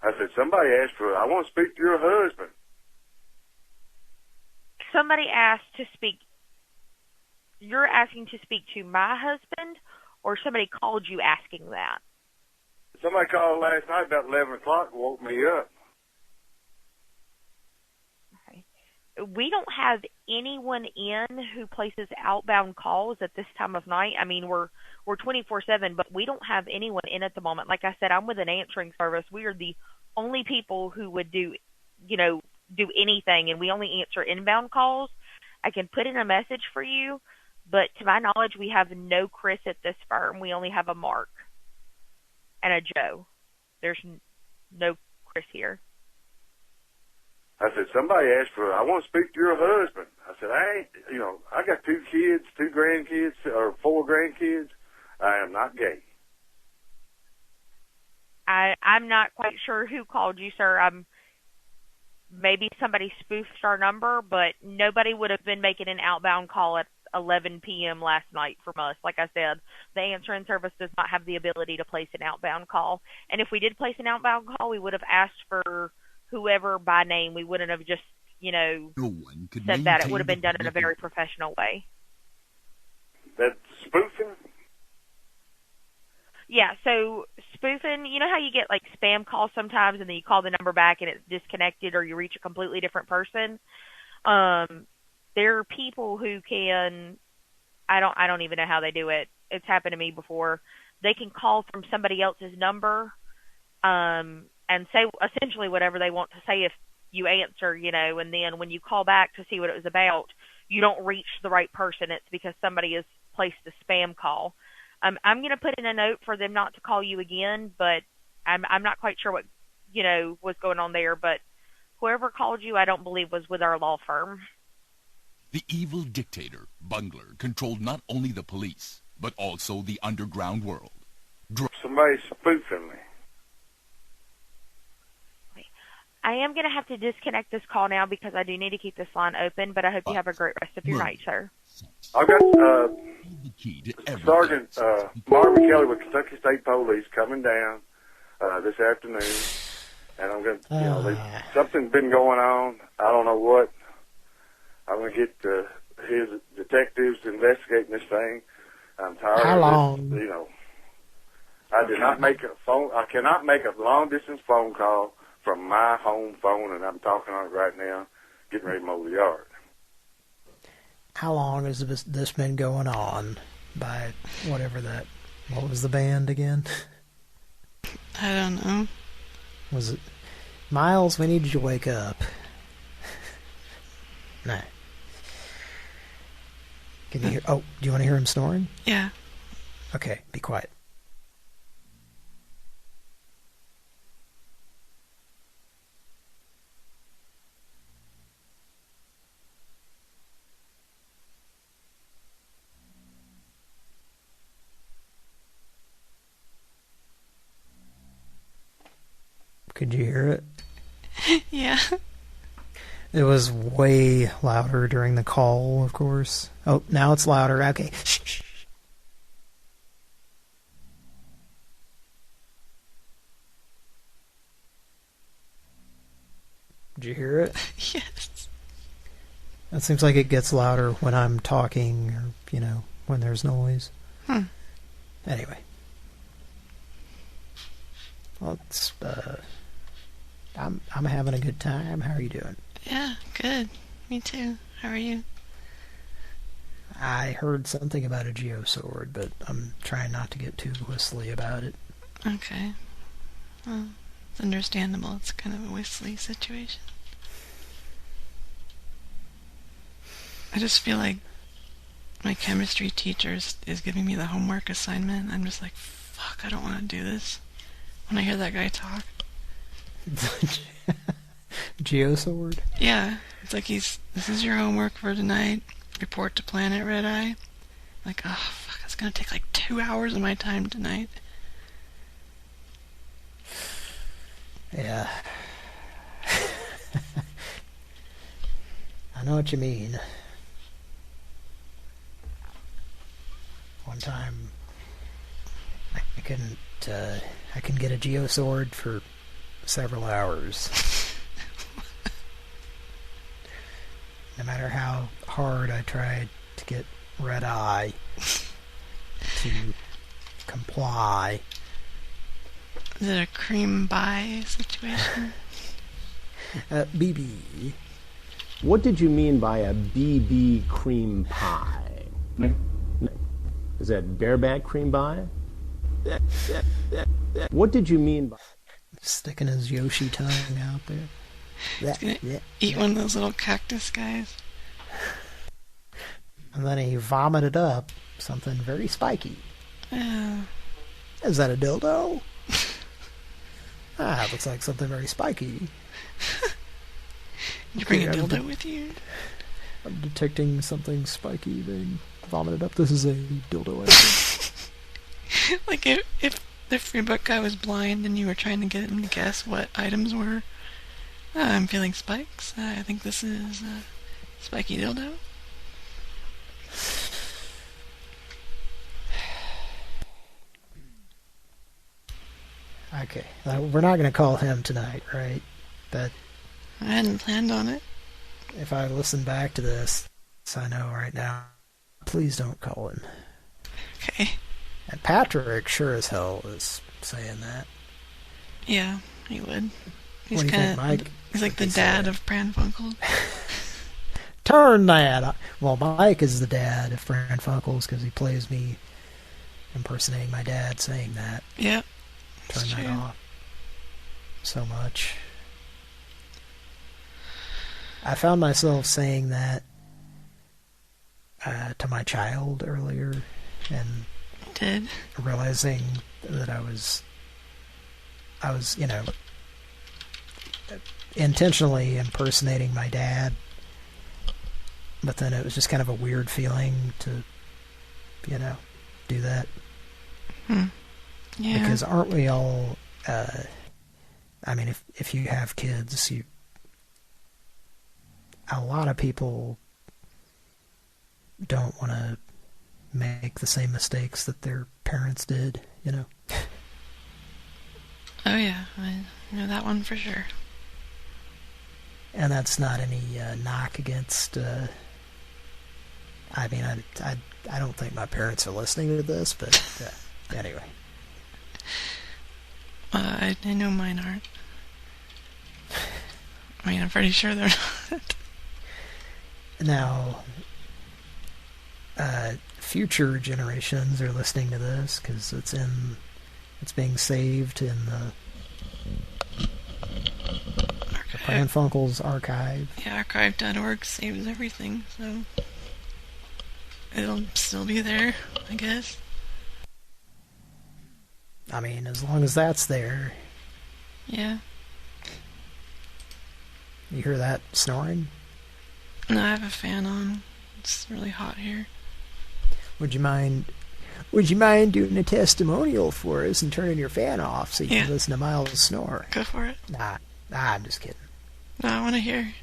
I said, somebody asked for, I want to speak to your husband. Somebody asked to speak. You're asking to speak to my husband, or somebody called you asking that? Somebody called last night about 11 o'clock and woke me up. Okay. We don't have anyone in who places outbound calls at this time of night. I mean, we're 24/7, but we don't have anyone in at the moment. Like I said, I'm with an answering service. We are the only people who would do anything, and we only answer inbound calls. I can put in a message for you, but to my knowledge, we have no Chris at this firm. We only have a Mark and a Joe. There's no Chris here. I said, somebody asked for, I want to speak to your husband. I said, I got 2 kids, 2 grandkids, or 4 grandkids. I am not gay. I'm not quite sure who called you, sir. Maybe somebody spoofed our number, but nobody would have been making an outbound call at 11 p.m. last night from us. Like I said, the answering service does not have the ability to place an outbound call. And if we did place an outbound call, we would have asked for whoever by name. We wouldn't have just, no one could said that. It maintain would have been the done in a public very professional way. That's spoofing? Yeah, so spoofing, you know how you get like spam calls sometimes and then you call the number back and it's disconnected or you reach a completely different person? There are people who can, I don't even know how they do it. It's happened to me before. They can call from somebody else's number and say essentially whatever they want to say if you answer, and then when you call back to see what it was about, you don't reach the right person. It's because somebody has placed a spam call. I'm going to put in a note for them not to call you again, but I'm not quite sure what, was going on there. But whoever called you, I don't believe was with our law firm. The evil dictator, Bungler, controlled not only the police, but also the underground world. Somebody's spoofing me. I am going to have to disconnect this call now because I do need to keep this line open, but I hope you have a great rest of your night, sir. I've got Sergeant Marvin Kelly with Kentucky State Police coming down this afternoon, and I'm going to, something's been going on. I don't know what. I'm going to get his detectives investigating this thing. I'm tired How of long? this, I did not make a phone. I cannot make a long distance phone call from my home phone, and I'm talking on it right now, getting ready to mow the yard. How long has this been going on by whatever that, what was the band again? I don't know. Was it, Miles, we need you to wake up. No. Can you hear, do you want to hear him snoring? Yeah. Okay, be quiet. Could you hear it? Yeah. It was way louder during the call, of course. Oh, now it's louder. Okay. Shh, shh. Did you hear it? Yes. It seems like it gets louder when I'm talking or, when there's noise. Anyway. Well, it's, I'm having a good time. How are you doing? Yeah, good. Me too. How are you? I heard something about a geosword, but I'm trying not to get too whistly about it. Okay. Well, it's understandable. It's kind of a whistly situation. I just feel like my chemistry teacher is giving me the homework assignment. I'm just like, fuck, I don't want to do this. When I hear that guy talk. Geosword? Yeah. It's like this is your homework for tonight. Report to Planet Red Eye. Like, oh, fuck, it's going to take like 2 hours of my time tonight. Yeah. I know what you mean. One time, I can get a geosword for several hours. No matter how hard I tried to get Red Eye to comply. Is it a cream pie situation? BB. What did you mean by a BB cream pie? Is that bareback cream pie? What did you mean by... Sticking his Yoshi tongue out there. He's gonna eat one of those little cactus guys. And then he vomited up something very spiky. Is that a dildo? It looks like something very spiky. You bring a dildo with you? I'm detecting something spiky being vomited up. This is a dildo item. Like if the free book guy was blind and you were trying to get him to guess what items were. I'm feeling spikes. I think this is a spiky dildo. Okay. We're not going to call him tonight, right? But I hadn't planned on it. if I listen back to this, I know right now, please don't call him. Okay. And Patrick sure as hell is saying that. Yeah, he would. He's What do you think, kind Mike? of. He's like the dad of Pran Funkels. Turn that. Well, Mike is the dad of Pran Funkels because he plays me impersonating my dad saying that. Yep. Turn that off. So much. I found myself saying that to my child earlier, and did realizing that I was, intentionally impersonating my dad, but then it was just kind of a weird feeling to, do that. Yeah. Because aren't we all, if you have kids, a lot of people don't want to make the same mistakes that their parents did, Oh yeah, I know that one for sure. And that's not any knock against, I don't think my parents are listening to this, but anyway. I know mine aren't. I mean, I'm pretty sure they're not. Now, future generations are listening to this because it's being saved in the Pran Funkels archive. Yeah, archive.org saves everything, so it'll still be there, I guess. I mean, as long as that's there. Yeah. You hear that snoring? No, I have a fan on. It's really hot here. Would you mind doing a testimonial for us and turning your fan off so you can listen to Miles snore? Go for it. Nah, I'm just kidding. No, I want to hear.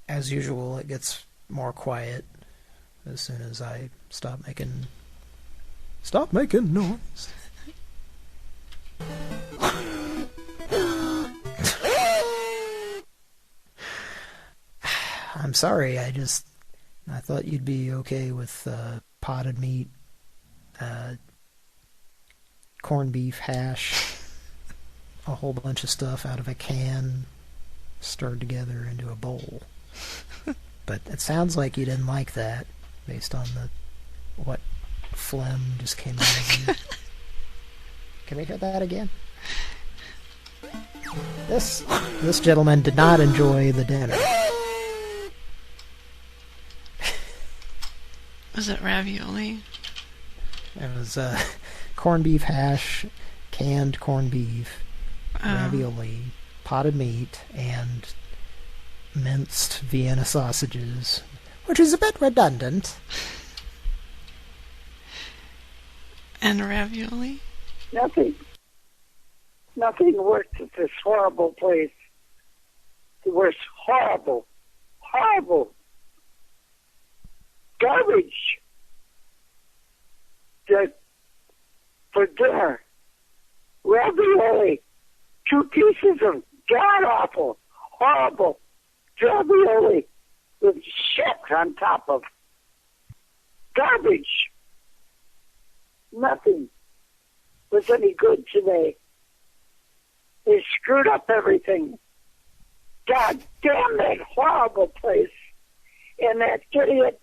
As usual, it gets more quiet as soon as I stop making noise. I'm sorry, I thought you'd be okay with potted meat, corned beef hash, a whole bunch of stuff out of a can, stirred together into a bowl. But it sounds like you didn't like that, based on what phlegm just came out of you. Can we hear that again? This gentleman did not enjoy the dinner. Was it ravioli? It was corned beef hash, canned corned beef, ravioli, potted meat, and minced Vienna sausages, which is a bit redundant. And ravioli? Nothing worked at this horrible place. It was horrible. Garbage. For dinner. Ravioli. 2 pieces of god-awful, horrible ravioli with shit on top of. Garbage. Nothing was any good today. They screwed up everything. God damn that horrible place. And that idiot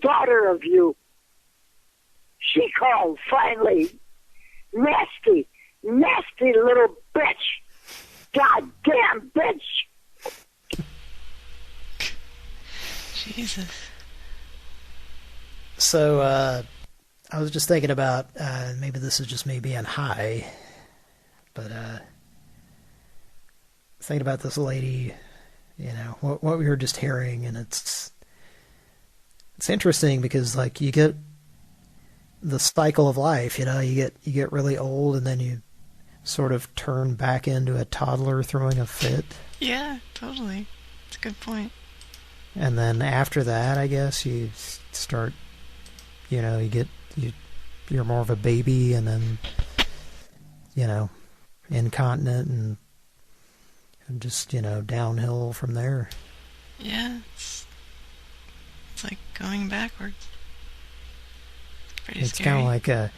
daughter of you. She called finally. Nasty little bitch. God damn bitch. Jesus. So, I was just thinking about, maybe this is just me being high, but, thinking about this lady, what we were just hearing, and it's interesting because, like, you get the cycle of life, you get really old, and then sort of turn back into a toddler throwing a fit. Yeah, totally. It's a good point. And then after that, I guess, you start, you're more of a baby, and then, incontinent, and just, downhill from there. Yeah, it's like going backwards. It's pretty It's scary. kind of like a...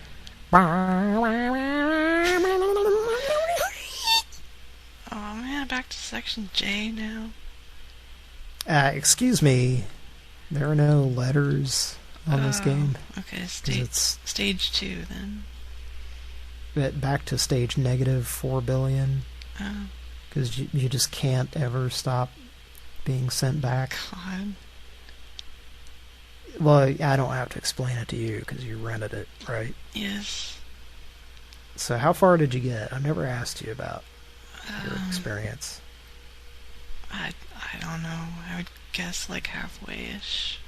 Oh man, back to section J now. Excuse me, there are no letters on this game. Okay, It's stage 2 then. back to stage negative 4 billion. Oh. Because you just can't ever stop being sent back. God. Well, I don't have to explain it to you because you rented it, right? Yes. So how far did you get? I've never asked you about your experience. I don't know. I would guess like halfway-ish.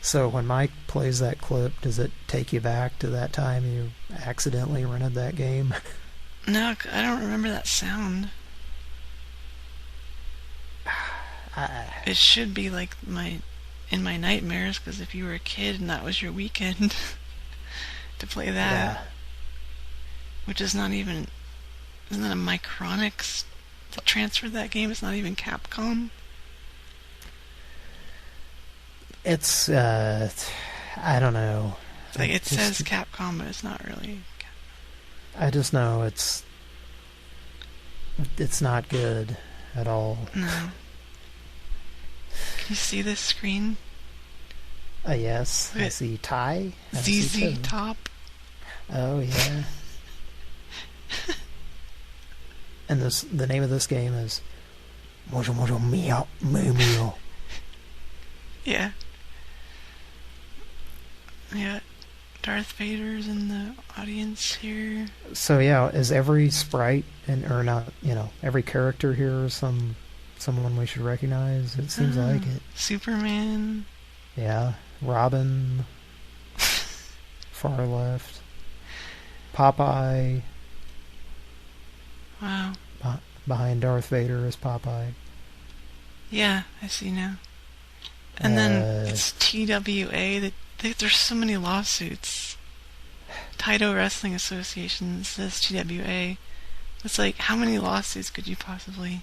So when Mike plays that clip, does it take you back to that time you accidentally rented that game? No, I don't remember that sound. It should be like in my nightmares, because if you were a kid and that was your weekend to play that, which is not even, isn't that a Micronix that transferred that game? It's not even Capcom. It's I don't know. Like it says Capcom, but it's not really. I just know it's not good at all. No. Can you see this screen? Yes. I see Ty. ZZ Top. Oh yeah. And the name of this game is Mojo Mojo Meow Meow Meow. Yeah. Yeah. Darth Vader's in the audience here. So yeah, is every sprite or not? Every character here someone we should recognize? It seems like it. Superman. Yeah, Robin. Far left. Popeye. Wow. Behind Darth Vader is Popeye. Yeah, I see now. And then it's TWA. There's so many lawsuits. Taito Wrestling Association says TWA. It's like, how many lawsuits could you possibly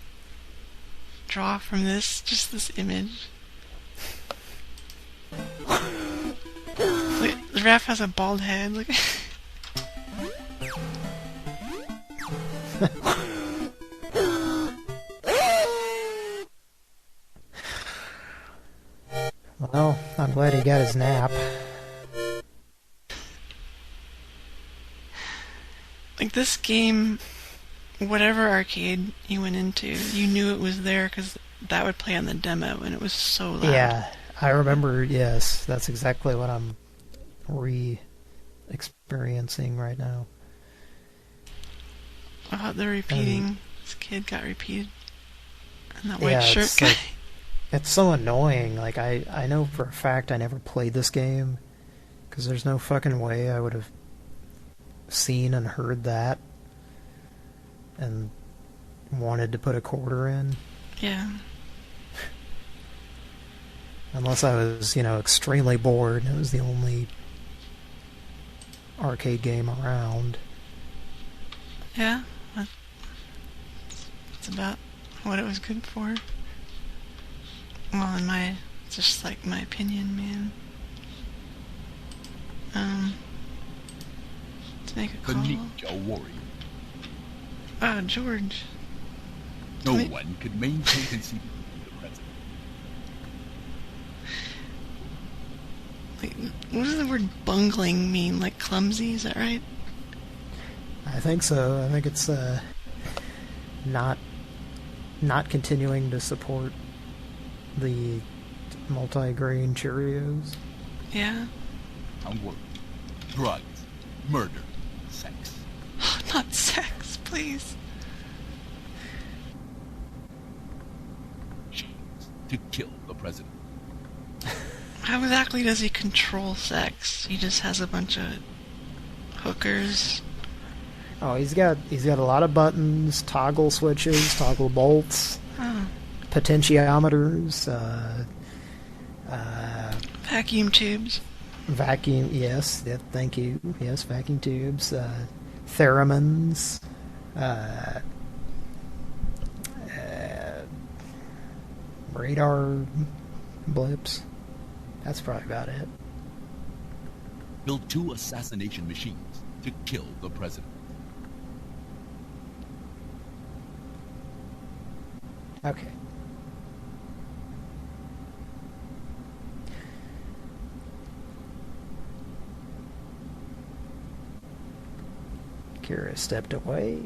draw from just this image? Look, the ref has a bald head. Look. Well, I'm glad he got his nap. Like this game, whatever arcade you went into, you knew it was there because that would play on the demo and it was so loud. Yeah, I remember, yes. That's exactly what I'm experiencing right now. About the repeating. This kid got repeated. And that white shirt guy. Like, it's so annoying. Like, I know for a fact I never played this game because there's no fucking way I would have seen and heard that and wanted to put a quarter in. Yeah. Unless I was, extremely bored and it was the only arcade game around. Yeah. That's about what it was good for. Well, it's just like my opinion, man. Let's make a call. The Ninja Warrior. Oh, George. No one could maintain conceivability of the president. Like, what does the word bungling mean? Like clumsy, is that right? I think so. I think it's not continuing to support the multi-grain Cheerios. Yeah. Work, drugs, murder, sex. Not sex, please. To kill the president. How exactly does he control sex? He just has a bunch of hookers. Oh, he's got a lot of buttons, toggle switches, toggle bolts, potentiometers, vacuum tubes. Vacuum, yes, thank you. Yes, vacuum tubes, theremins, radar blips. That's probably about it. Built 2 assassination machines to kill the president. Okay. Kira stepped away.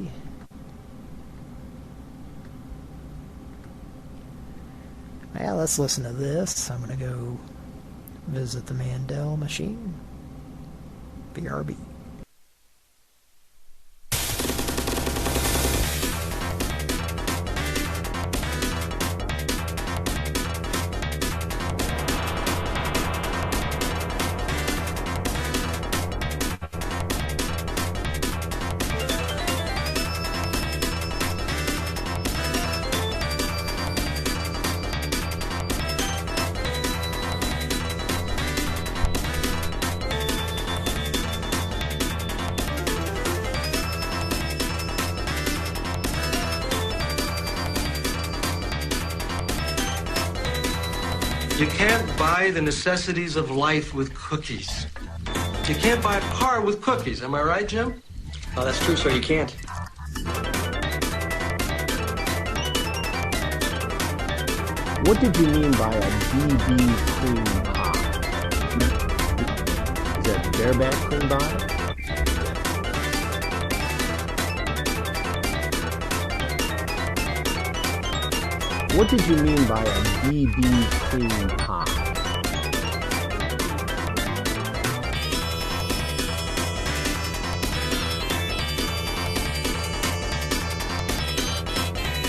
Well, let's listen to this. I'm going to go visit the Mandel machine. BRB. You can't buy the necessities of life with cookies. You can't buy a car with cookies. Am I right, Jim? Oh, that's true, sir. You can't. What did you mean by a BB cream pie? Is that bareback cream pie? What did you mean by a BB cream pie?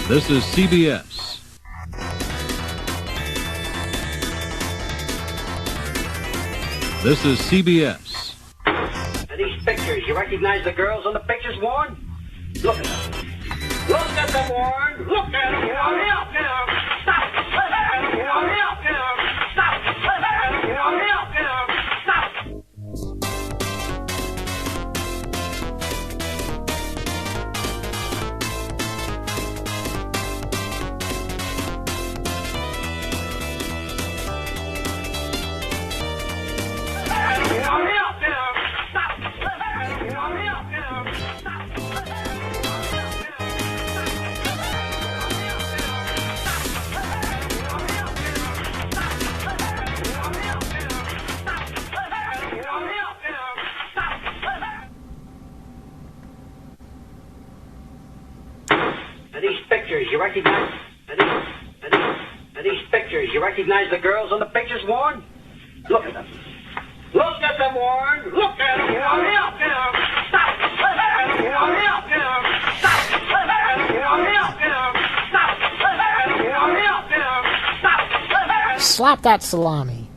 This is CBS. This is CBS. Are these pictures, you recognize the girls on the pictures, Warren? Look at them. Look at them, Warren. Look at them, Warren. Stop. You recognize? Are these pictures? You recognize the girls on the pictures, Warren? Look at them. Look at them, Warren. Look at them, Warren. Stop. Slap that salami.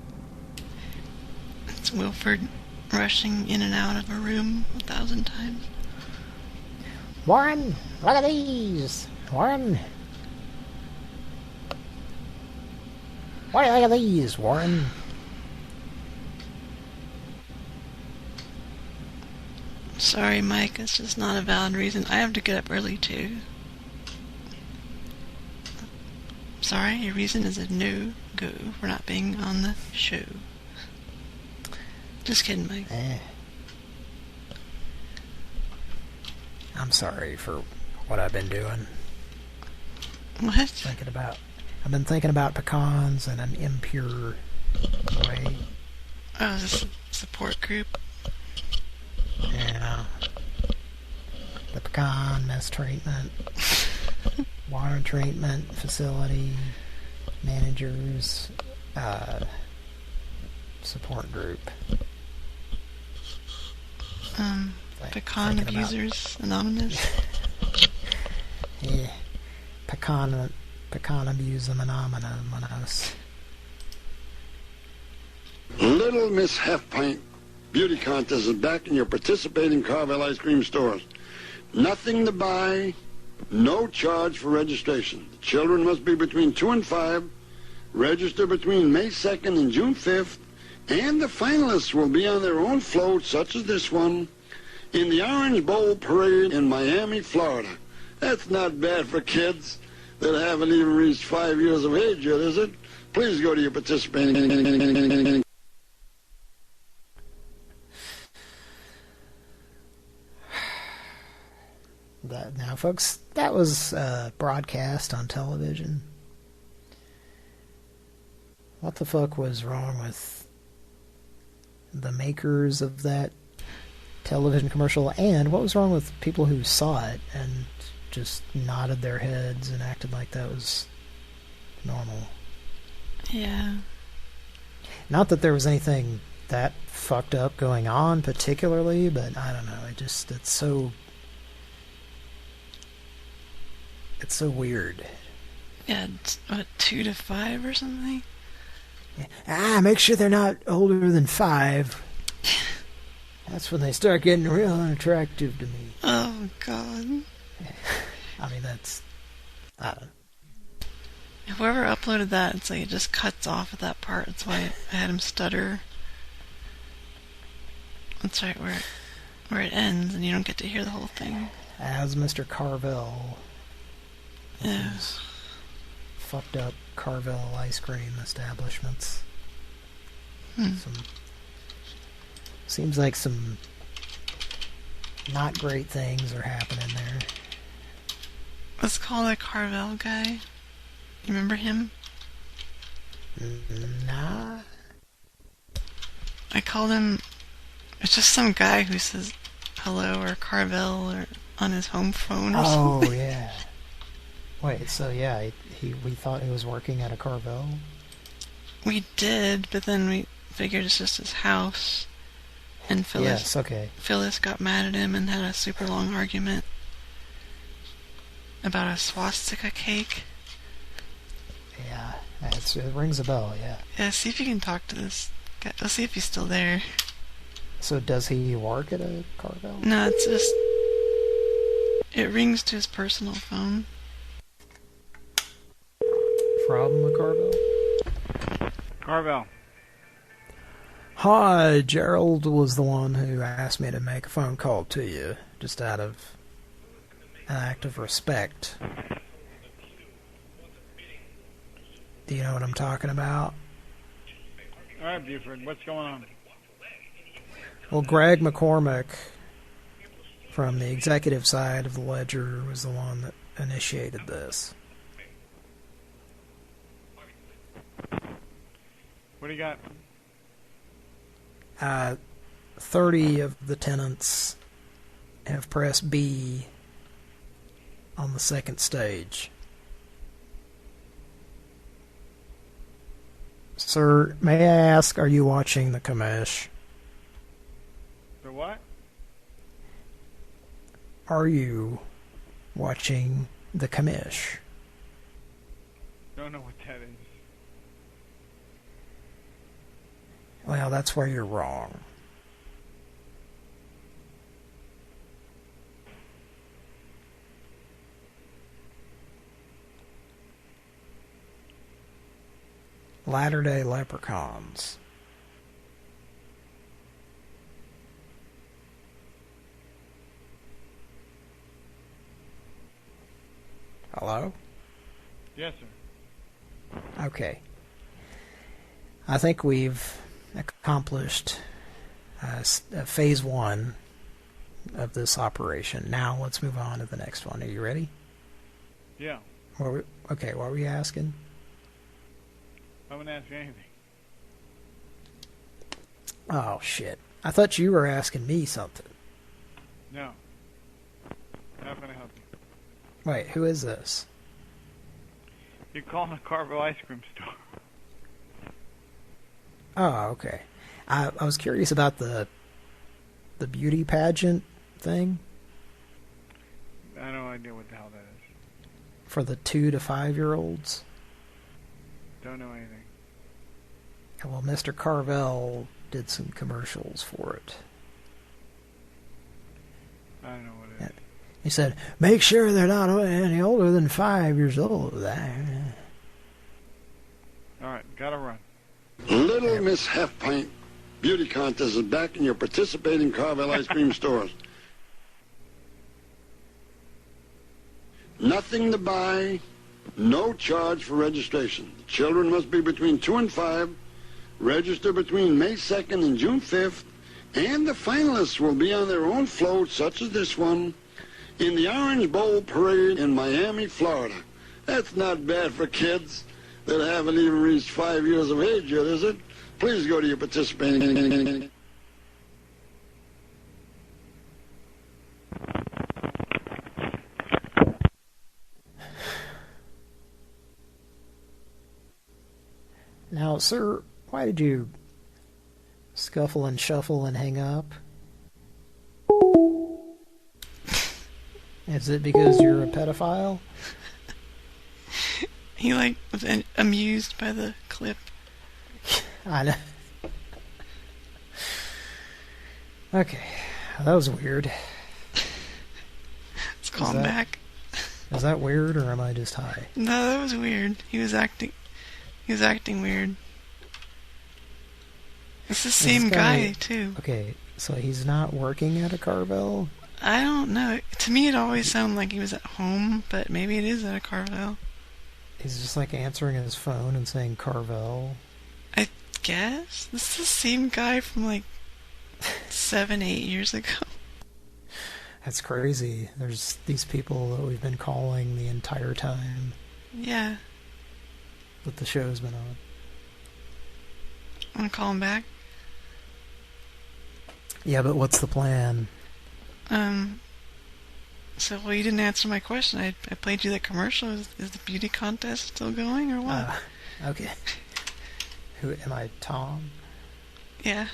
It's Wilford rushing in and out of a room 1,000 times. Warren, look at these. Warren. What do you think of these, Warren? Sorry, Mike, it's just not a valid reason. I have to get up early, too. Sorry, your reason is a no-go for not being on the show. Just kidding, Mike. I'm sorry for what I've been doing. What? I've been thinking about pecans in an impure way. Oh, is this a support group? Yeah. The pecan mistreatment, water treatment facility, managers, support group. Pecan Abusers Anonymous? Yeah. Pecan Abuse Anonymous. Little Miss Half Pint Beauty Contest is back in your participating Carvel ice cream stores. Nothing to buy, no charge for registration. The children must be between 2 and 5, register between May 2nd and June 5th, and the finalists will be on their own float, such as this one, in the Orange Bowl Parade in Miami, Florida. That's not bad for kids that haven't even reached 5 years of age yet, is it? Please go to your participating... Now, folks, that was broadcast on television. What the fuck was wrong with the makers of that television commercial, and what was wrong with people who saw it and just nodded their heads and acted like that was normal? Yeah. Not that there was anything that fucked up going on particularly, but I don't know, it's so weird. Yeah, it's, what, 2 to 5 or something? Make sure they're not older than 5. That's when they start getting real unattractive to me. Oh, God. I mean, I don't know. Whoever uploaded that, it's like it just cuts off at that part. That's why I had him stutter. That's right, where it ends, and you don't get to hear the whole thing. As Mr. Carvel. Yeah. Fucked up Carvel ice cream establishments. Seems like some not great things are happening there. Let's call the Carvel guy. You remember him? Nah. I called him... It's just some guy who says hello or Carvel or on his home phone or something. Oh, yeah. Wait, so yeah, we thought he was working at a Carvel? We did, but then we figured it's just his house. And Phyllis got mad at him and had a super long argument about a swastika cake. Yeah, it rings a bell, yeah. Yeah, see if you can talk to this guy. Let's see if he's still there. So does he work at a Carvel? No, it's just... It rings to his personal phone. From a Carvel? Carvel. Hi, Gerald was the one who asked me to make a phone call to you, just out of an act of respect. Do you know what I'm talking about? All right, Buford, what's going on? Well, Greg McCormick, from the executive side of the Ledger, was the one that initiated this. What do you got? 30 of the tenants have pressed B on the second stage. Sir, may I ask, are you watching the commish? The what? Are you watching the commish? Don't know what that is. Well, that's where you're wrong. Latter-day Leprechauns. Hello? Yes, sir. Okay. I think we've accomplished phase 1 of this operation. Now let's move on to the next one. Are you ready? Yeah. Okay, what were you asking? I haven't asked you anything. Oh, shit. I thought you were asking me something. No. Not going to help you. Wait, who is this? You're calling a Carvel ice cream store. Oh, okay. I was curious about the beauty pageant thing. I have no idea what the hell that is. For the 2 to 5-year-olds. Don't know anything. Well, Mr. Carvel did some commercials for it. I don't know what it is. He said, make sure they're not any older than 5 years old. All right, gotta run. Little Miss Half Pint Beauty Contest is back in your participating Carvel ice cream stores. Nothing to buy, no charge for registration. The children must be between 2 and 5, register between May 2nd and June 5th, and the finalists will be on their own float, such as this one, in the Orange Bowl Parade in Miami, Florida. That's not bad for kids that haven't even reached 5 years of age yet, is it? Please go to your participating... Now, sir, why did you scuffle and shuffle and hang up? Is it because you're a pedophile? He, like, was amused by the clip. I know. Okay, that was weird. Let's call him back. Is that weird, or am I just high? No, that was weird. He was acting weird. It's the same guy, too. Okay, so he's not working at a Carvel? I don't know. To me, it always sounded like he was at home, but maybe it is at a Carvel. He's just like answering his phone and saying Carvel. I guess. This is the same guy from like 7-8 years ago. That's crazy. There's these people that we've been calling the entire time. Yeah. That the show's been on. Want to call him back? Yeah, but what's the plan? So, well, you didn't answer my question. I played you the commercial. Is the beauty contest still going, or what? Okay. Who am I, Tom? Yeah.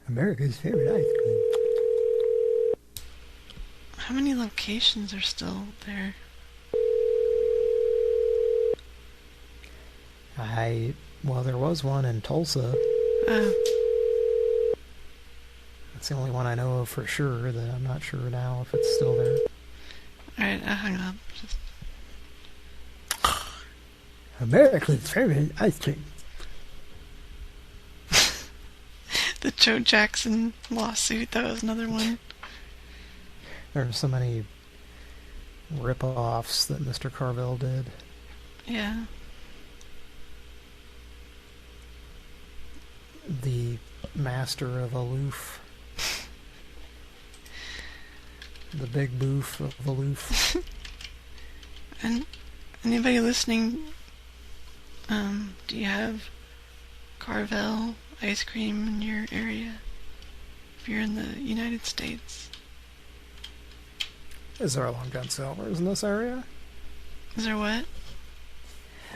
America's favorite ice cream. How many locations are still there? Well, there was one in Tulsa. Oh. That's the only one I know of for sure, that I'm not sure now if it's still there. Alright, I hung up. America's favorite ice cream. The Joe Jackson lawsuit, that was another one. There were so many rip-offs that Mr. Carvel did. Yeah. The master of aloof. The big boof of aloof. And anybody listening, do you have Carvel ice cream in your area if you're in the United States? Is there a Long John Silver's in this area? Is there what?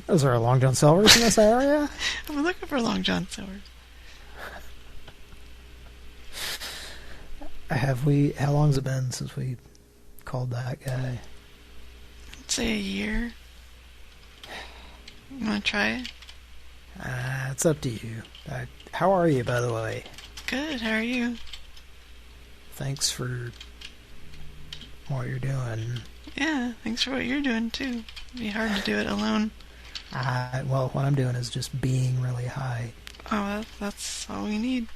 Is there a Long John Silver's in this area? I'm looking for Long John Silver's. How long's it been since we called that guy? I'd say a year. You want to try it? It's up to you. How are you, by the way? Good, how are you? Thanks for what you're doing. Yeah, thanks for what you're doing, too. It'd be hard to do it alone. Well, what I'm doing is just being really high. Oh, that's all we need.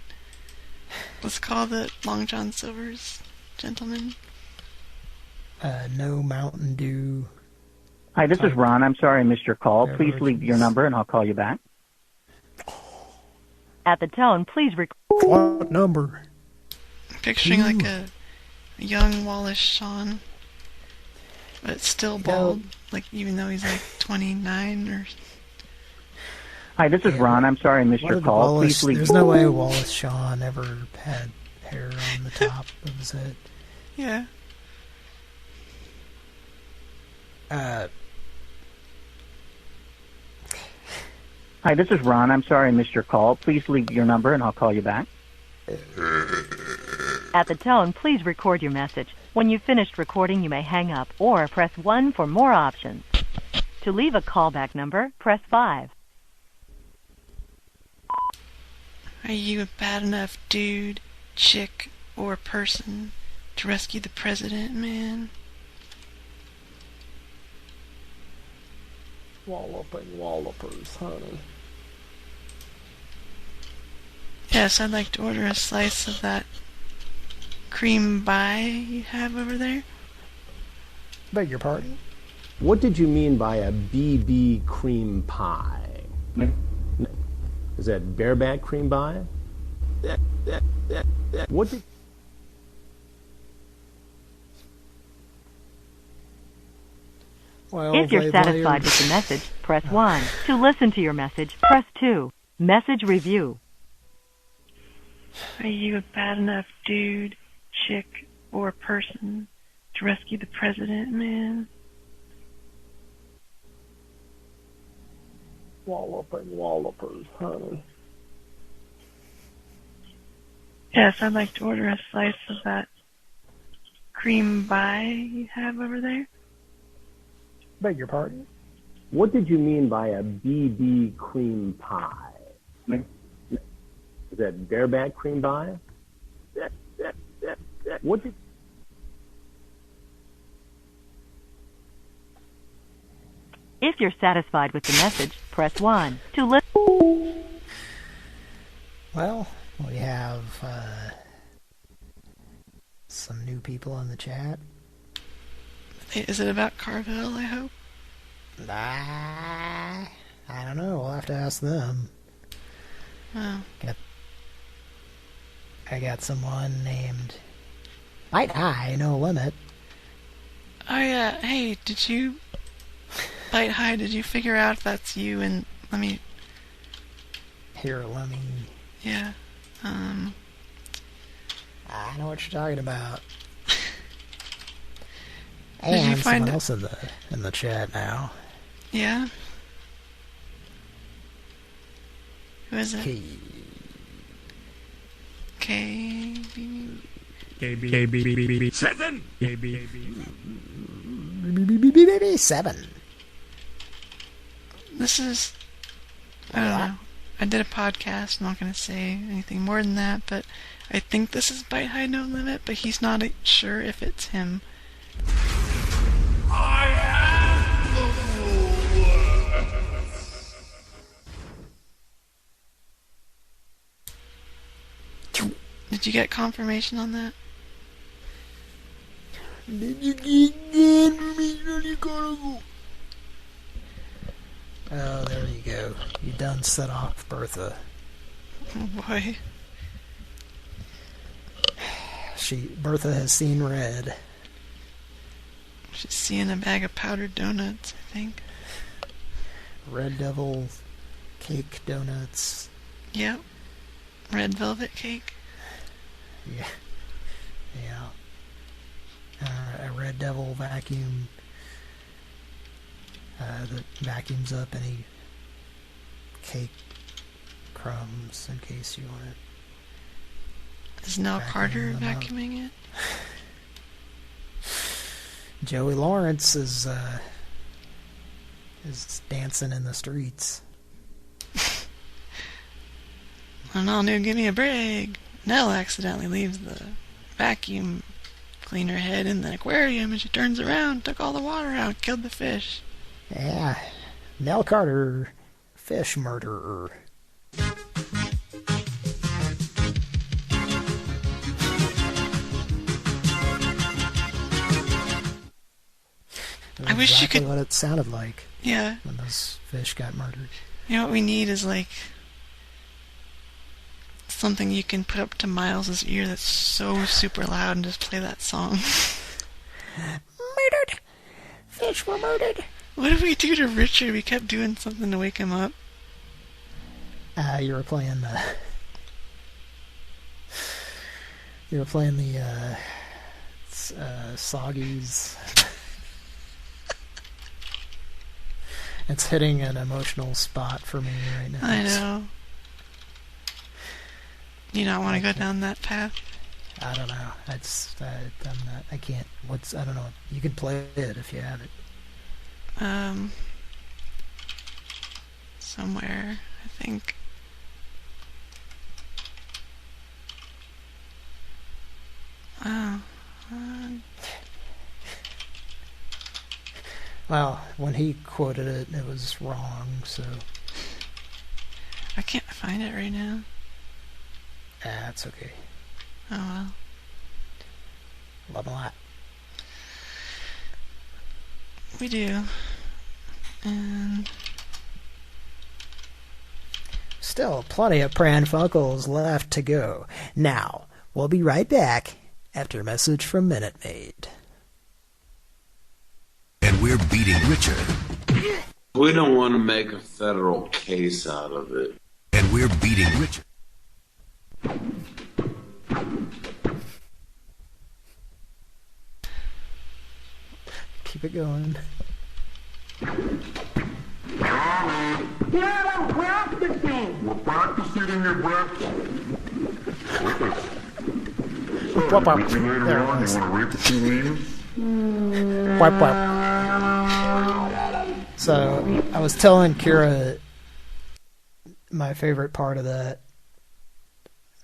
Let's call the Long John Silver's gentleman. No Mountain Dew. Hi, this is Ron. I'm sorry I missed your call. Please leave your number and I'll call you back. At the tone, please record. What number? I'm picturing like a young Wallace Shawn, but still bald, like even though he's like 29 or... Hi, this is Ron. I'm sorry I missed your call. Please leave. There's no way Wallace Shawn ever had hair on the top of his head. Yeah. Hi, this is Ron. I'm sorry I missed your call. Please leave your number and I'll call you back. At the tone, please record your message. When you've finished recording, you may hang up or press 1 for more options. To leave a callback number, press 5. Are you a bad enough dude, chick, or person to rescue the president, man? Walloping wallopers, honey. Yes, I'd like to order a slice of that cream pie you have over there. Beg your pardon? What did you mean by a BB cream pie? Is that bareback cream pie? What did... Well, If you're satisfied with the message, press 1. To listen to your message, press 2. Message review. Are you a bad enough dude, chick, or person to rescue the president, man? Walloping wallopers, honey. Yes, I'd like to order a slice of that cream pie you have over there. Beg your pardon? What did you mean by a BB cream pie? Is that bareback cream pie? What did... If you're satisfied with the message, press 1. To listen... Well, we have some new people in the chat. Is it about Carvel, I hope? I don't know. We'll have to ask them. Oh. I got someone named Bite High, No Limit. Oh yeah, hey, did you... Bite High, did you figure out if that's you and... Let me... Yeah, I know what you're talking about. Did you And find someone else in the chat now. Yeah? Who is it? KB 7. KB 7. This is... I don't know. I did a podcast. I'm not going to say anything more than that, but I think this is Bite High No Limit, but he's not sure if it's him. I am the Did you get confirmation on that? Did you get confirmation? Oh, there you go. You done set off Bertha. Oh boy. Bertha has seen red. She's seeing a bag of powdered donuts, I think. Red Devil cake donuts. Yep. Red velvet cake. Yeah. A Red Devil vacuum that vacuums up any cake crumbs in case you want it. Is Nell Carter vacuuming it? Joey Lawrence is dancing in the streets. And all new, give me a break. Nell accidentally leaves the vacuum cleaner head in the aquarium, and she turns around, took all the water out, killed the fish. Yeah, Nell Carter, fish murderer. I wish you could... what it sounded like. Yeah. When those fish got murdered. You know what we need is like something you can put up to Miles's ear that's so super loud and just play that song. Murdered. Fish were murdered. What did we do to Richard? We kept doing something to wake him up. You were playing the... Soggies. It's hitting an emotional spot for me right now. I know. You don't want to go down that path? I don't know. I'm not. I can't. I don't know. You can play it if you have it. Somewhere, I think. Oh. Well, when he quoted it, it was wrong, so... I can't find it right now. That's okay. Oh well. Love a lot. We do. And... Still plenty of Pran Funkels left to go. Now, we'll be right back after a message from Minute Maid. And we're beating Richard. We don't want to make a federal case out of it. And we're beating Richard. Keep it going. Yeah, I'm practicing. We're practicing your breath. Wop, wop. Later There on, it is. you want to rape the two ladies? Wop, wop. So, I was telling Kira my favorite part of that.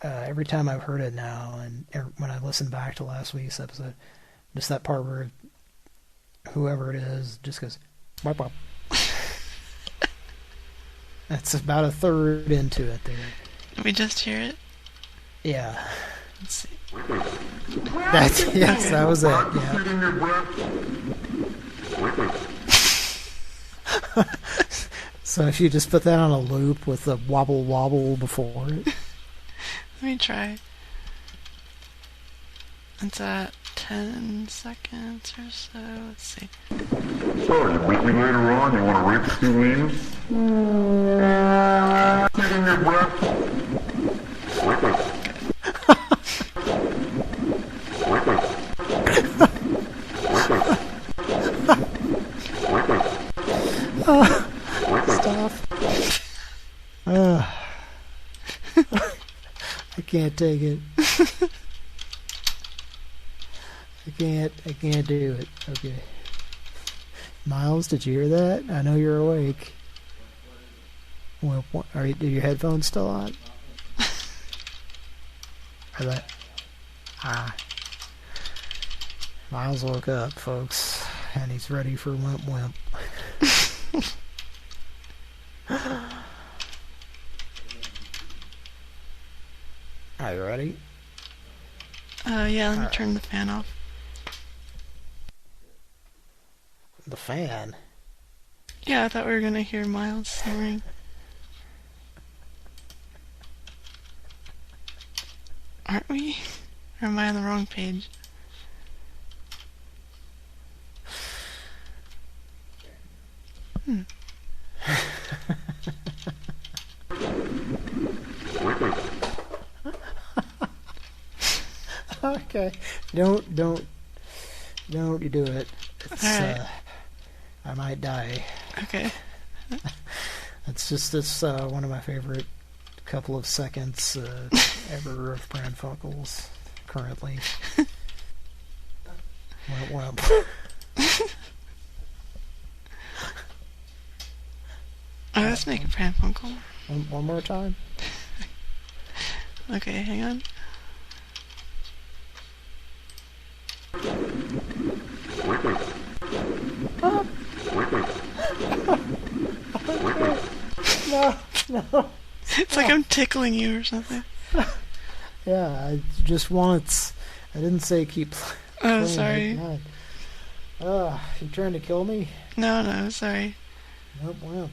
Every time I've heard it now, and when I listen back to last week's episode, just that part where whoever it is just goes, wop, wop. That's about a third into it there. Did we just hear it? Yeah. Let's see. Yes, that was it, yeah. So if you just put that on a loop with the wobble wobble before it. Let me try. It's at 10 seconds or so. Let's see. So, you meet me later on, you want to rape the two ladies? Getting your breath. Stop. I can't take it. I can't do it. Okay. Miles, did you hear that? I know you're awake. Well, are your headphones still on? Are they? Miles woke up, folks, and he's ready for Wimp Wimp. Are you ready? Yeah, let me turn the fan off. The fan? Yeah, I thought we were gonna hear Miles snoring. Aren't we? Or am I on the wrong page? Okay. Don't you do it. It's, alright. I might die. Okay. It's just one of my favorite couple of seconds ever of Pran Funkels currently. Wimp. Oh, let's make a Pran Funkel. One more time. Okay, hang on. No. It's like I'm tickling you or something. Yeah, just once. I didn't say keep. Oh, sorry. You trying to kill me? No, sorry. Nope, wimp.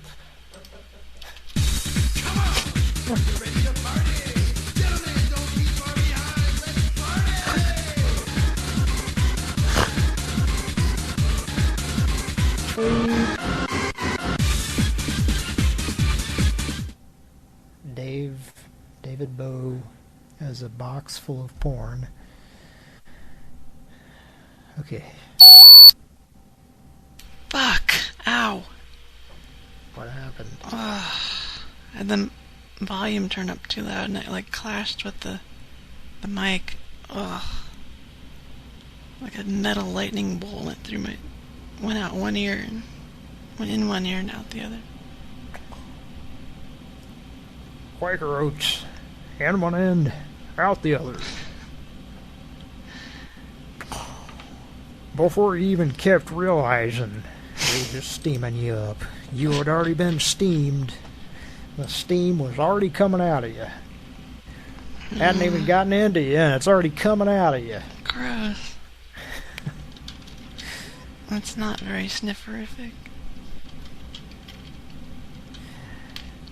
David Bowe has a box full of porn. Okay. Fuck. Ow. What happened? I had the volume turned up too loud, and it like clashed with the mic. Like a metal lightning bolt went out one ear and went in one ear and out the other. Quaker Oats, in one end, out the other. Before you even kept realizing we were just steaming you up, you had already been steamed. The steam was already coming out of you. Hadn't even gotten into you, and it's already coming out of you. Gross. That's not very snifferific.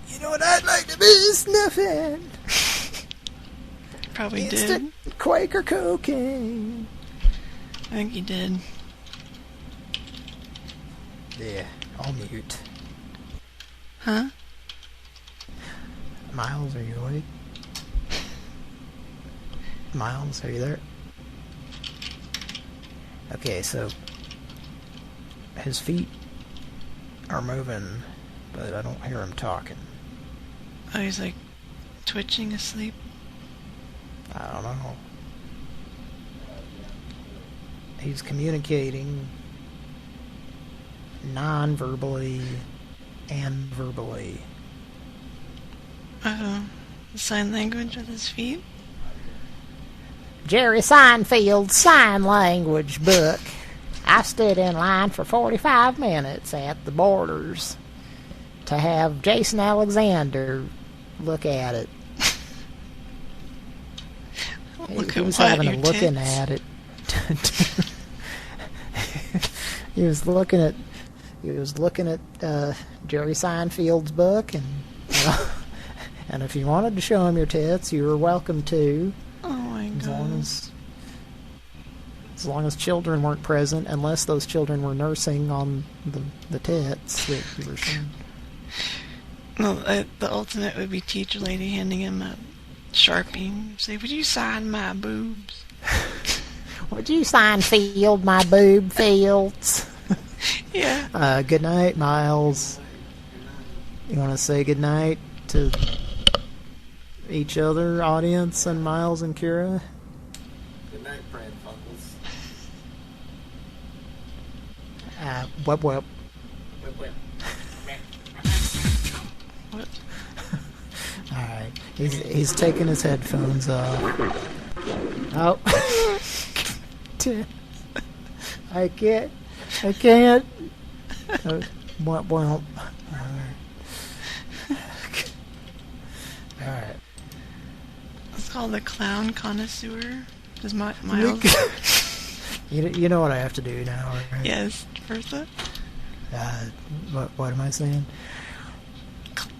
You know what I'd like to be sniffing? Probably Instant did. Quaker cocaine. I think you did. Yeah, I'll mute. Huh? Miles, are you awake? Miles, are you there? Okay, so his feet are moving, but I don't hear him talking. Oh, he's like twitching asleep? I don't know. He's communicating non-verbally and verbally. Sign language with his feet? Jerry Seinfeld's sign language book. I stood in line for 45 minutes at the Borders to have Jason Alexander look at it. He was having a looking at it. He was looking at Jerry Seinfeld's book, and if you wanted to show him your tits, you were welcome to. Oh my God. As long as children weren't present, unless those children were nursing on the tits that you were showing. No, the ultimate would be teacher lady handing him a Sharpie. Say, would you sign my boobs? Would you Seinfeld my boob fields? Yeah. Good night, Miles. You want to say good night to each other, audience, and Miles and Kira? Good night, Pran Funkels. Web. Whip. What? Alright. He's taking his headphones off. Oh. I can't. Well. Alright. It's called the Clown Connoisseur. Does Miles... You know what I have to do now, right? Yes, Bertha? What am I saying?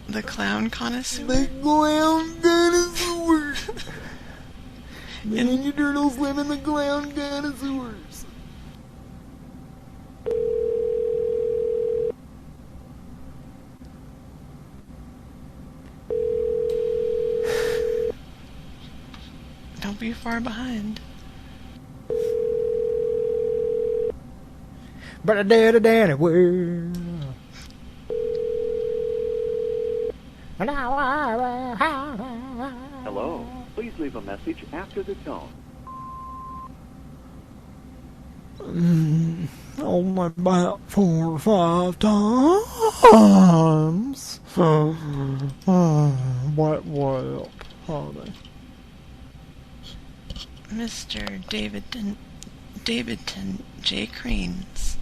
The Clown Connoisseur? The Clown Connoisseur! Me and Ninja Turtles live in the Clown Connoisseurs. Don't be far behind. But I did it anyway. Hello. Please leave a message after the tone. Only about 4 or 5 times. What, honey? Mr. Davidton J. Cranes,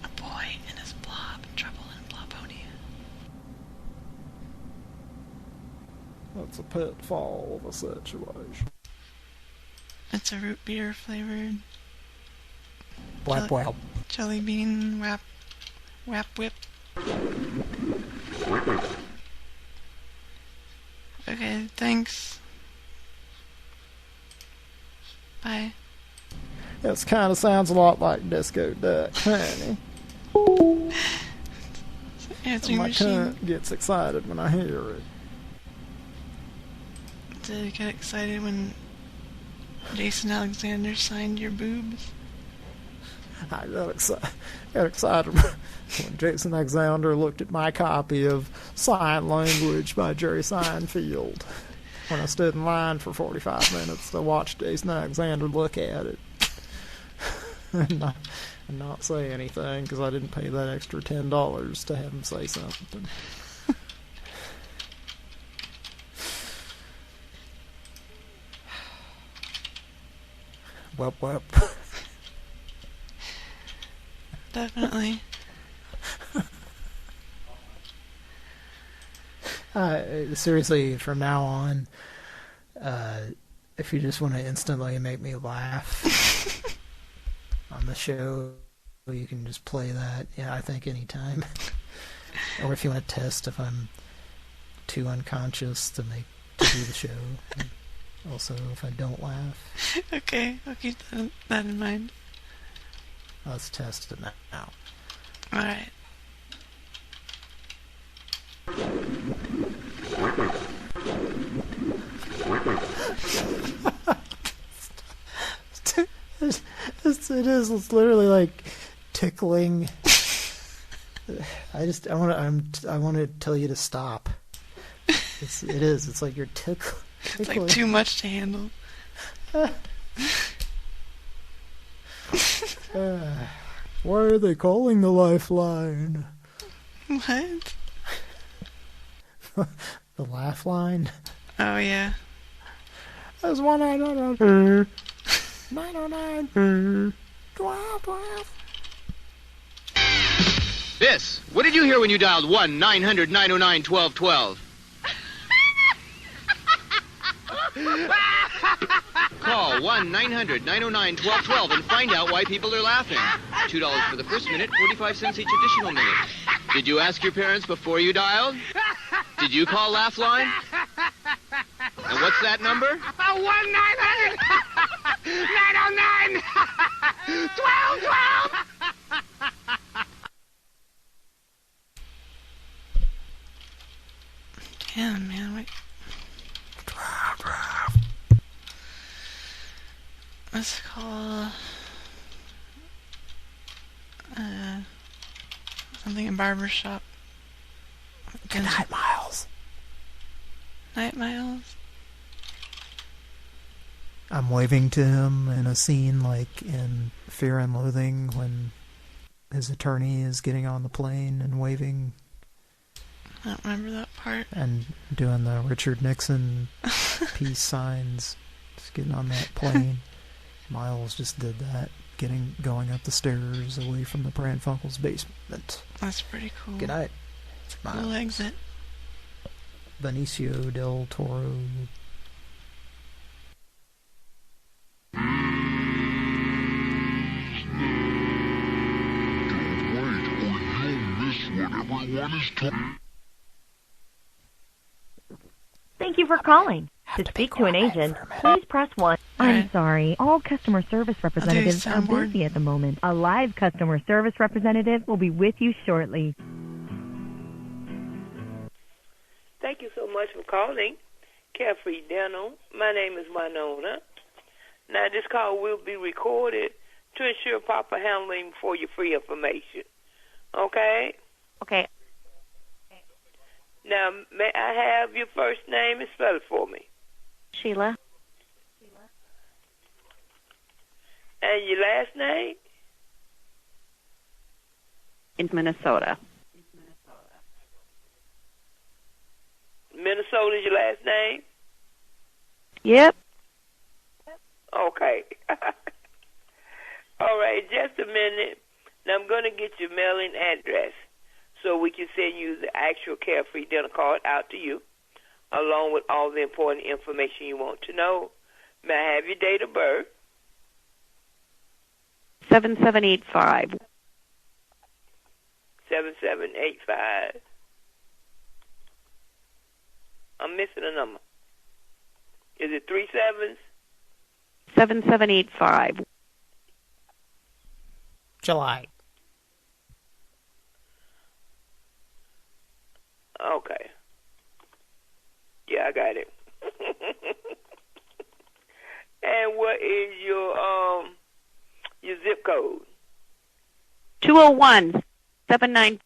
a boy and his blob, trouble in Blobonia. That's a pitfall of a situation. It's a root beer flavored Wap. jelly bean wap whip. Okay, thanks. Bye. This kind of sounds a lot like Disco Duck, honey. Answering My machine. cunt gets excited when I hear it. Did you get excited when Jason Alexander signed your boobs? I got excited when Jason Alexander looked at my copy of Sign Language by Jerry Seinfeld when I stood in line for 45 minutes to watch Jason Alexander look at it and not say anything because I didn't pay that extra $10 to have him say something. Wep wep. Definitely. Seriously, from now on, if you just want to instantly make me laugh on the show, you can just play that. Yeah, I think anytime. Or if you want to test if I'm too unconscious to do the show. Also, if I don't laugh. Okay, I'll keep that in mind. Let's test it now. Alright. It's literally like tickling. I want to tell you to stop. It's like you're tickling. It's like too much to handle. Why are they calling the lifeline? What? The laugh line? Oh, yeah. There's 1-900 909 1212. This. What did you hear when you dialed 1-900-909-1212? Call 1-900-909-1212 and find out why people are laughing. $2 for the first minute, 45 cents each additional minute. Did you ask your parents before you dialed? Did you call Laugh Line? And what's that number? 1-900-909-1212. Damn, man. Wait. Let's call something in barbershop. Good night, Miles. Night, Miles. I'm waving to him in a scene like in Fear and Loathing when his attorney is getting on the plane and waving. I don't remember that part. And doing the Richard Nixon peace signs, just getting on that plane. Miles just did that, going up the stairs away from the Pran Funkels basement. That's pretty cool. Good night. Cool exit. Benicio del Toro. Thank you for calling. To speak to an agent, please press 1. I'm sorry. All customer service representatives are busy at the moment. A live customer service representative will be with you shortly. Thank you so much for calling Carefree Dental. My name is Winona. Now, this call will be recorded to ensure proper handling for your free information. Okay? Okay. Now, may I have your first name and spell it for me? Sheila. And your last name? In Minnesota. Minnesota is your last name? Yep. Okay. All right, just a minute. Now, I'm going to get your mailing address so we can send you the actual Carefree Dental card out to you, along with all the important information you want to know. May I have your date of birth? 7785. 7785. I'm missing a number. Is it 3 7s? 7785. July. Okay. Yeah, I got it. And what is your zip code? 201 79.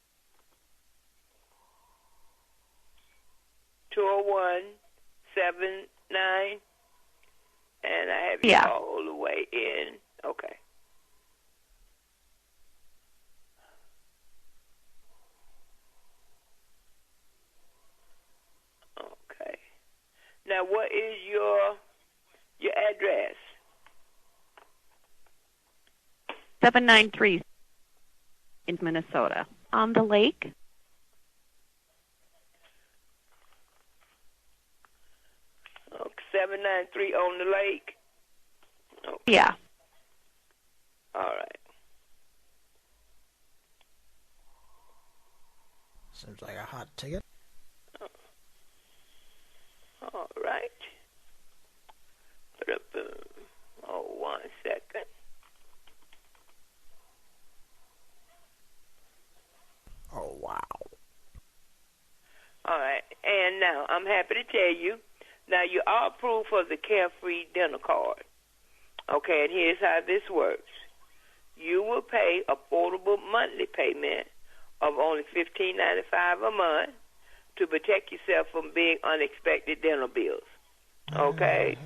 201-79, and I have you all the way in. Okay. Okay. Now, what is your address? 793 in Minnesota. On the lake? 793 on the lake? Okay. Yeah. All right. Seems like a hot ticket. All right. Oh, 1 second. Oh, wow. All right. And now, I'm happy to tell you, now you are approved for the Carefree Dinner Card. Okay, and here's how this works. You will pay a affordable monthly payment of only $15.95 a month to protect yourself from big unexpected dinner bills. Okay?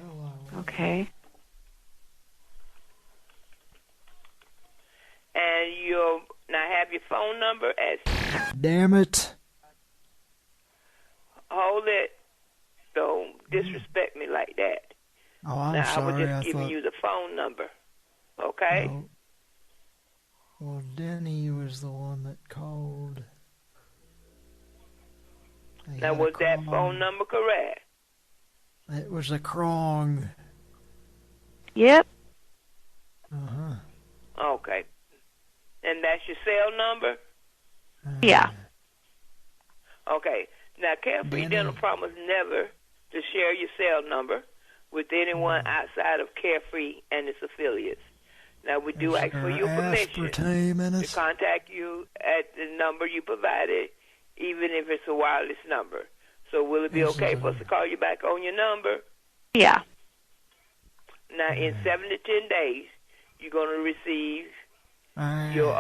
Okay. And you'll now have your phone number as... Damn it. Hold it. Don't disrespect me like that. Oh, I'm now, sorry. I was just giving you the phone number. Okay? No. Well, Denny was the one that called. Now, was that phone number correct? It was a Krong. Yep. Uh-huh. Okay. And that's your cell number? Yeah. Okay. Now, Carefree Dental promise never to share your cell number with anyone outside of Carefree and its affiliates. Now, we do ask for your permission to contact you at the number you provided, even if it's a wireless number. So will it be okay for us to call you back on your number? Yeah. Now, in 7 to 10 days, you're going to receive your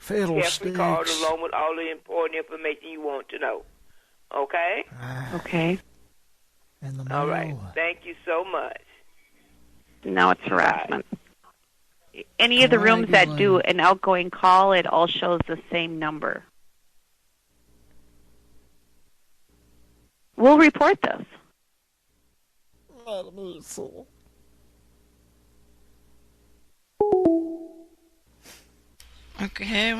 Carefree card along with all the important information you want to know. Okay? Okay. All right. Thank you so much. Now it's harassment. Any of the rooms that do an outgoing call, it all shows the same number. We'll report this. Okay, I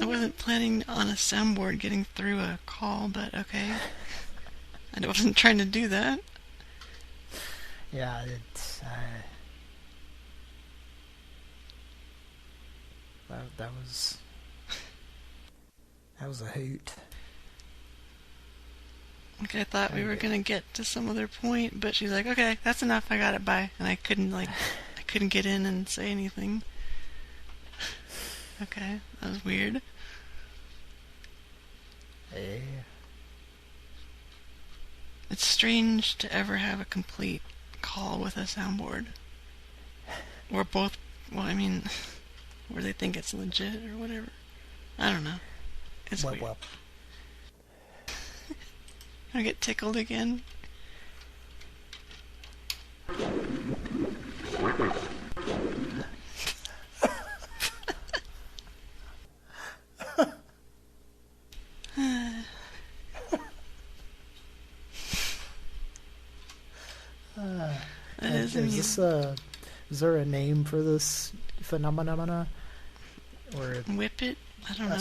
wasn't planning on a soundboard getting through a call, but okay. I wasn't trying to do that. Yeah, it's that was a hoot. Okay, I thought we were gonna get to some other point, but she's like, "Okay, that's enough. I got it. Bye." And I couldn't get in and say anything. Okay, that was weird. Yeah. It's strange to ever have a complete call with a soundboard. Or both, well, I mean, where they think it's legit or whatever. I don't know. It's weird. I get tickled again. Is there a name for this phenomena? Or Whippet? I don't know.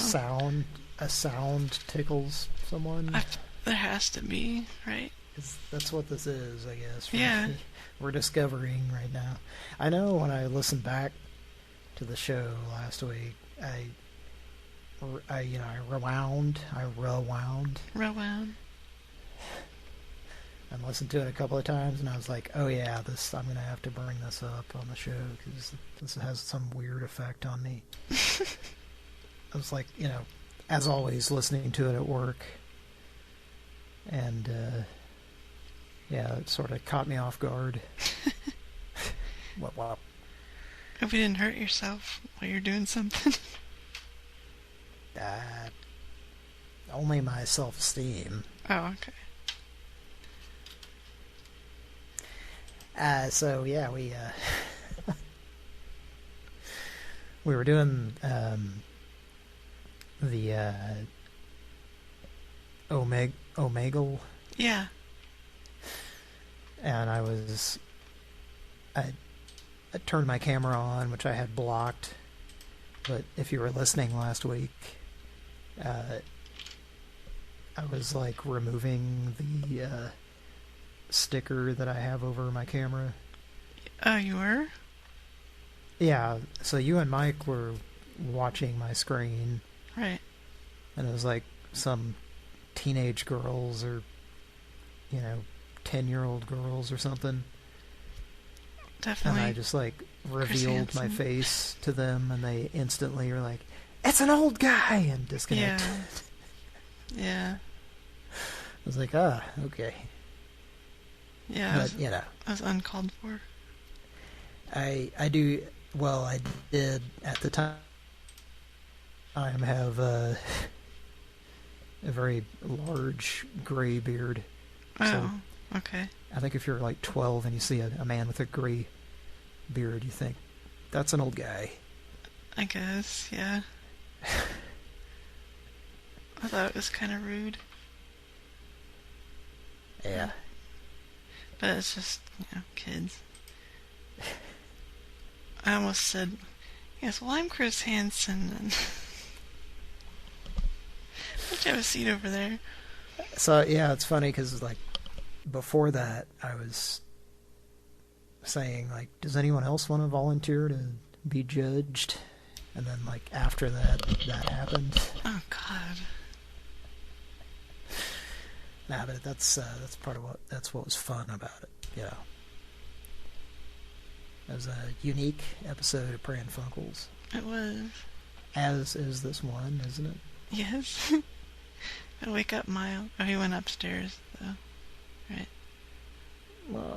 A sound tickles someone? There has to be, right? That's what this is, I guess. Yeah. We're discovering right now. I know when I listened back to the show last week, I rewound. And listened to it a couple of times, and I was like, oh yeah, I'm going to have to bring this up on the show, because this has some weird effect on me. I was like, as always, listening to it at work, and it sort of caught me off guard. What? Hope you didn't hurt yourself while you're doing something. Only my self-esteem. Oh, okay. So yeah, we were doing the Omegle. Yeah. And I turned my camera on, which I had blocked. But if you were listening last week, I was like removing the sticker that I have over my camera. Oh, you were? Yeah, so you and Mike were watching my screen. Right. And it was like some teenage girls or, 10-year-old girls or something. Definitely. And I just like revealed my face to them, and they instantly were like, "It's an old guy!" and disconnected. Yeah. I was like, okay. Yeah, but, I was uncalled for. I did at the time have a very large gray beard. Oh, okay. I think if you're like 12 and you see a man with a gray beard, you think, that's an old guy. I guess, yeah. I thought it was kind of rude. Yeah. But it's just, kids. I almost said, yes, well, I'm Chris Hansen, and I have a seat over there. So, yeah, it's funny, because, like, before that, I was saying, like, does anyone else want to volunteer to be judged? And then, like, after that happened. Oh, God. Nah, but that's part of what was fun about it, It was a unique episode of Pran Funkels. It was. As is this one, isn't it? Yes. I wake up Miles. Oh, he went upstairs, though. Right.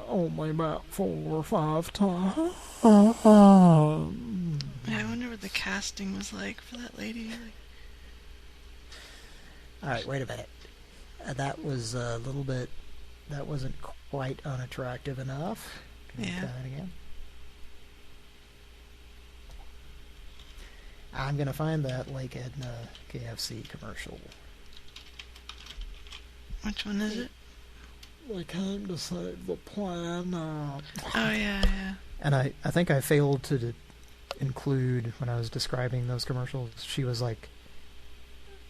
Only about 4 or 5 times. Yeah, I wonder what the casting was like for that lady. Alright, wait a minute. That was a little bit... That wasn't quite unattractive enough. Can you try that again? I'm going to find that Lake Edna KFC commercial. Which one is it? They came to save the planet. Oh, yeah. And I think I failed to include, when I was describing those commercials, she was like,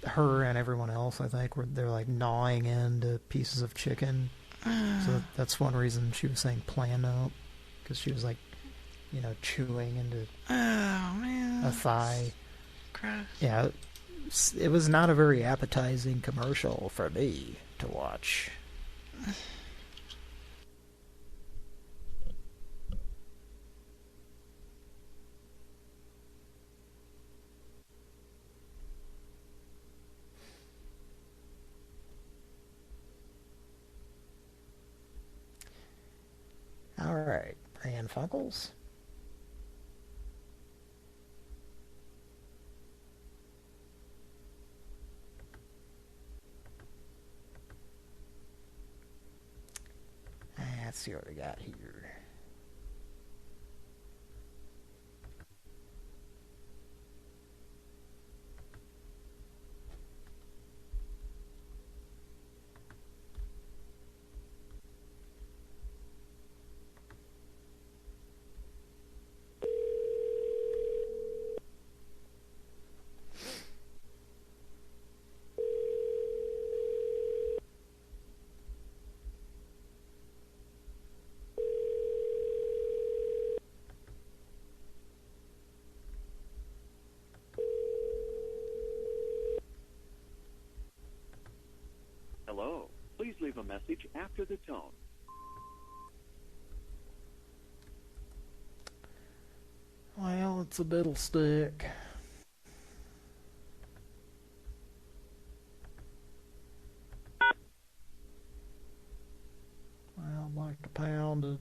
her and everyone else, I think, they're like gnawing into pieces of chicken. So that's one reason she was saying plan up, because she was like, chewing into a thigh. Gross. Yeah, it was not a very appetizing commercial for me to watch. All right, Pran Funkels. Let's see what we got here. Hello. Please leave a message after the tone. Well, it's a fiddlestick. Well, I'd like to pound a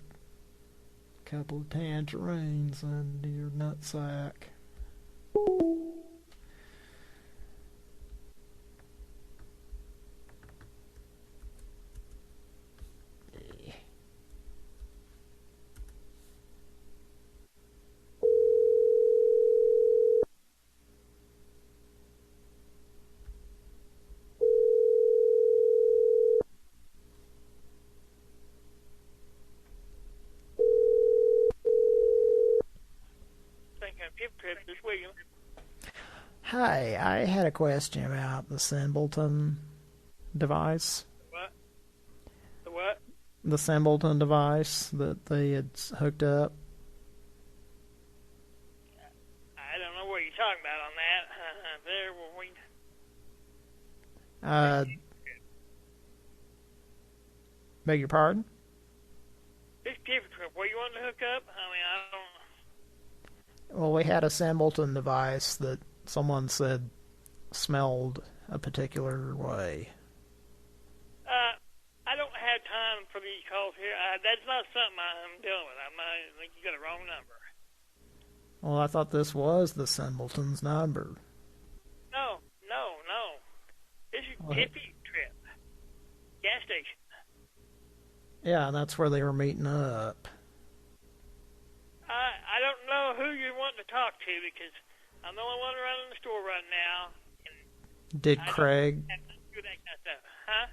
couple of tangerines into your nutsack. Skip Trip. This William. Hi, I had a question about the Simbleton device. What? The what? The Simbleton device that they had hooked up. I don't know what you're talking about on that. There, well, we. Beg your pardon? This Skip Trip. What you want to hook up? I mean, I don't. Well, we had a Simbleton device that someone said smelled a particular way. I don't have time for these calls here. That's not something I'm dealing with. I think you got a wrong number. Well, I thought this was the Simbleton's number. No. This is Tippy Trip. Gas station. Yeah, and that's where they were meeting up. I don't know who you're wanting to talk to because I'm the only one around in the store right now. Did Craig? I don't do that kind of stuff. Huh?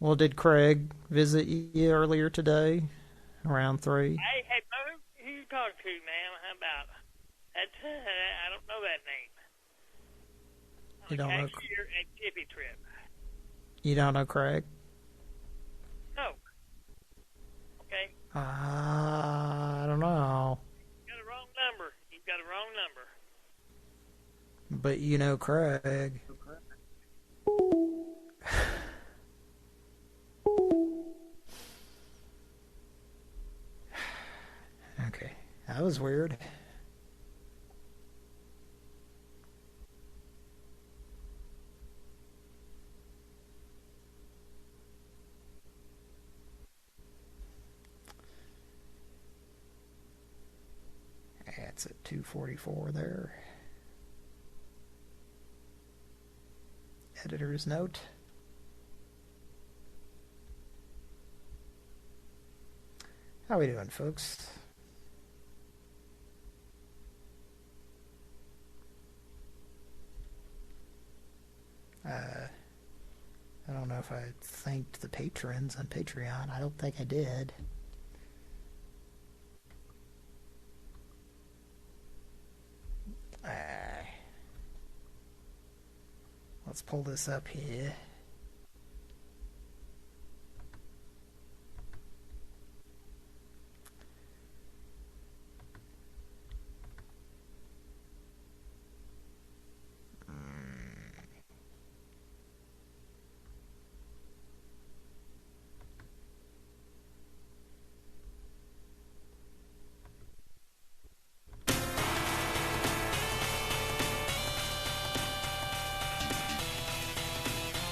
Well, did Craig visit you earlier today, around 3? Hey, who you talking to, man? How about that? I don't know that name. You don't know? Cashier at Tippy Trip. You don't know Craig? No. Okay. I don't know. You got a wrong number. You've got a wrong number. But you know Craig. Okay, that was weird. That's at 2:44 there. Editor's note. How we doing, folks? I don't know if I thanked the patrons on Patreon. I don't think I did. Let's pull this up here.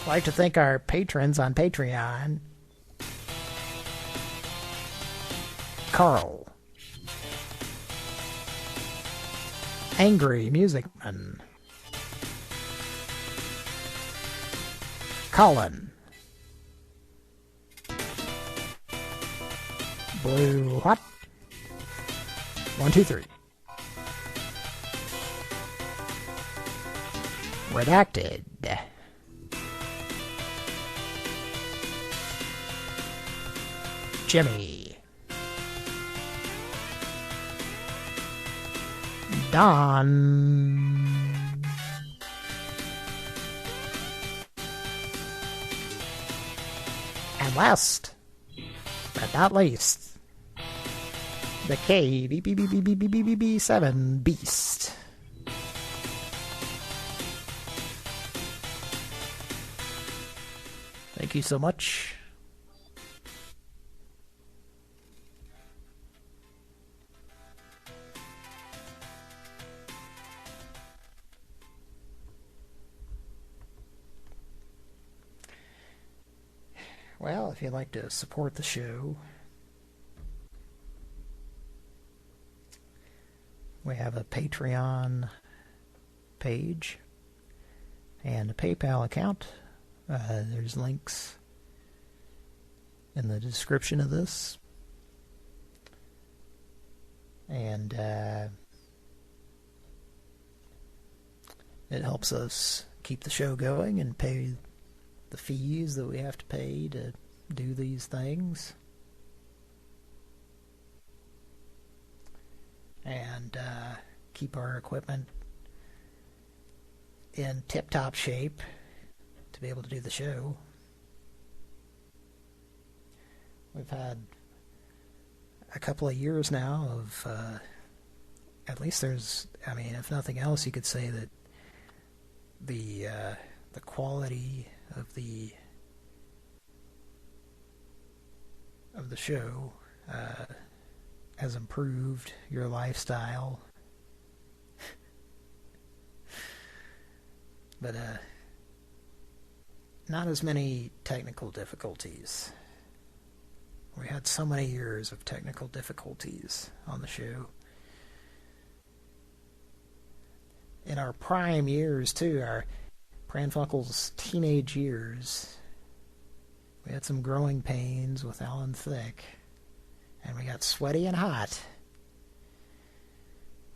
I'd like to thank our patrons on Patreon. Carl. Angry Musicman. Colin. Blue Hot. 1, 2, 3. Redacted. Jimmy. Don. And last, but not least, the KBBBBBBB7 Beast. Thank you so much. Well, if you'd like to support the show, we have a Patreon page and a PayPal account. There's links in the description of this. And it helps us keep the show going and pay the fees that we have to pay to do these things. And keep our equipment in tip-top shape to be able to do the show. We've had a couple of years now of, at least there's, I mean, if nothing else, you could say that the quality of the show has improved, your lifestyle. But not as many technical difficulties. We had so many years of technical difficulties on the show. In our prime years, too, our Pran Funkels' teenage years, we had some growing pains with Alan Thicke, and we got sweaty and hot.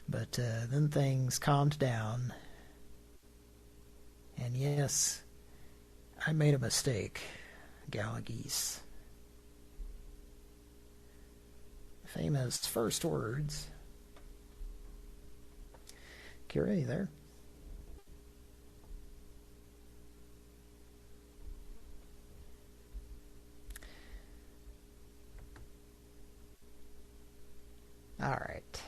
But then things calmed down, and yes, I made a mistake, Gallagheese. Famous first words. Kira, you there? All right.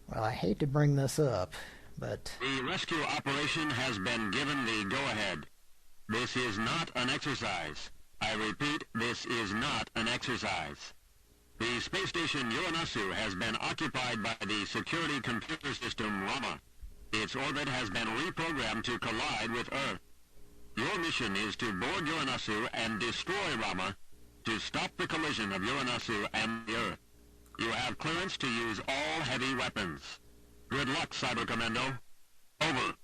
Well, I hate to bring this up, but the rescue operation has been given the go-ahead. This is not an exercise. I repeat, this is not an exercise. The space station Uranosu has been occupied by the security computer system Rama. Its orbit has been reprogrammed to collide with Earth. Your mission is to board Uranosu and destroy Rama to stop the collision of Uranosu and the Earth. You have clearance to use all heavy weapons. Good luck, Cyber Commando. Over.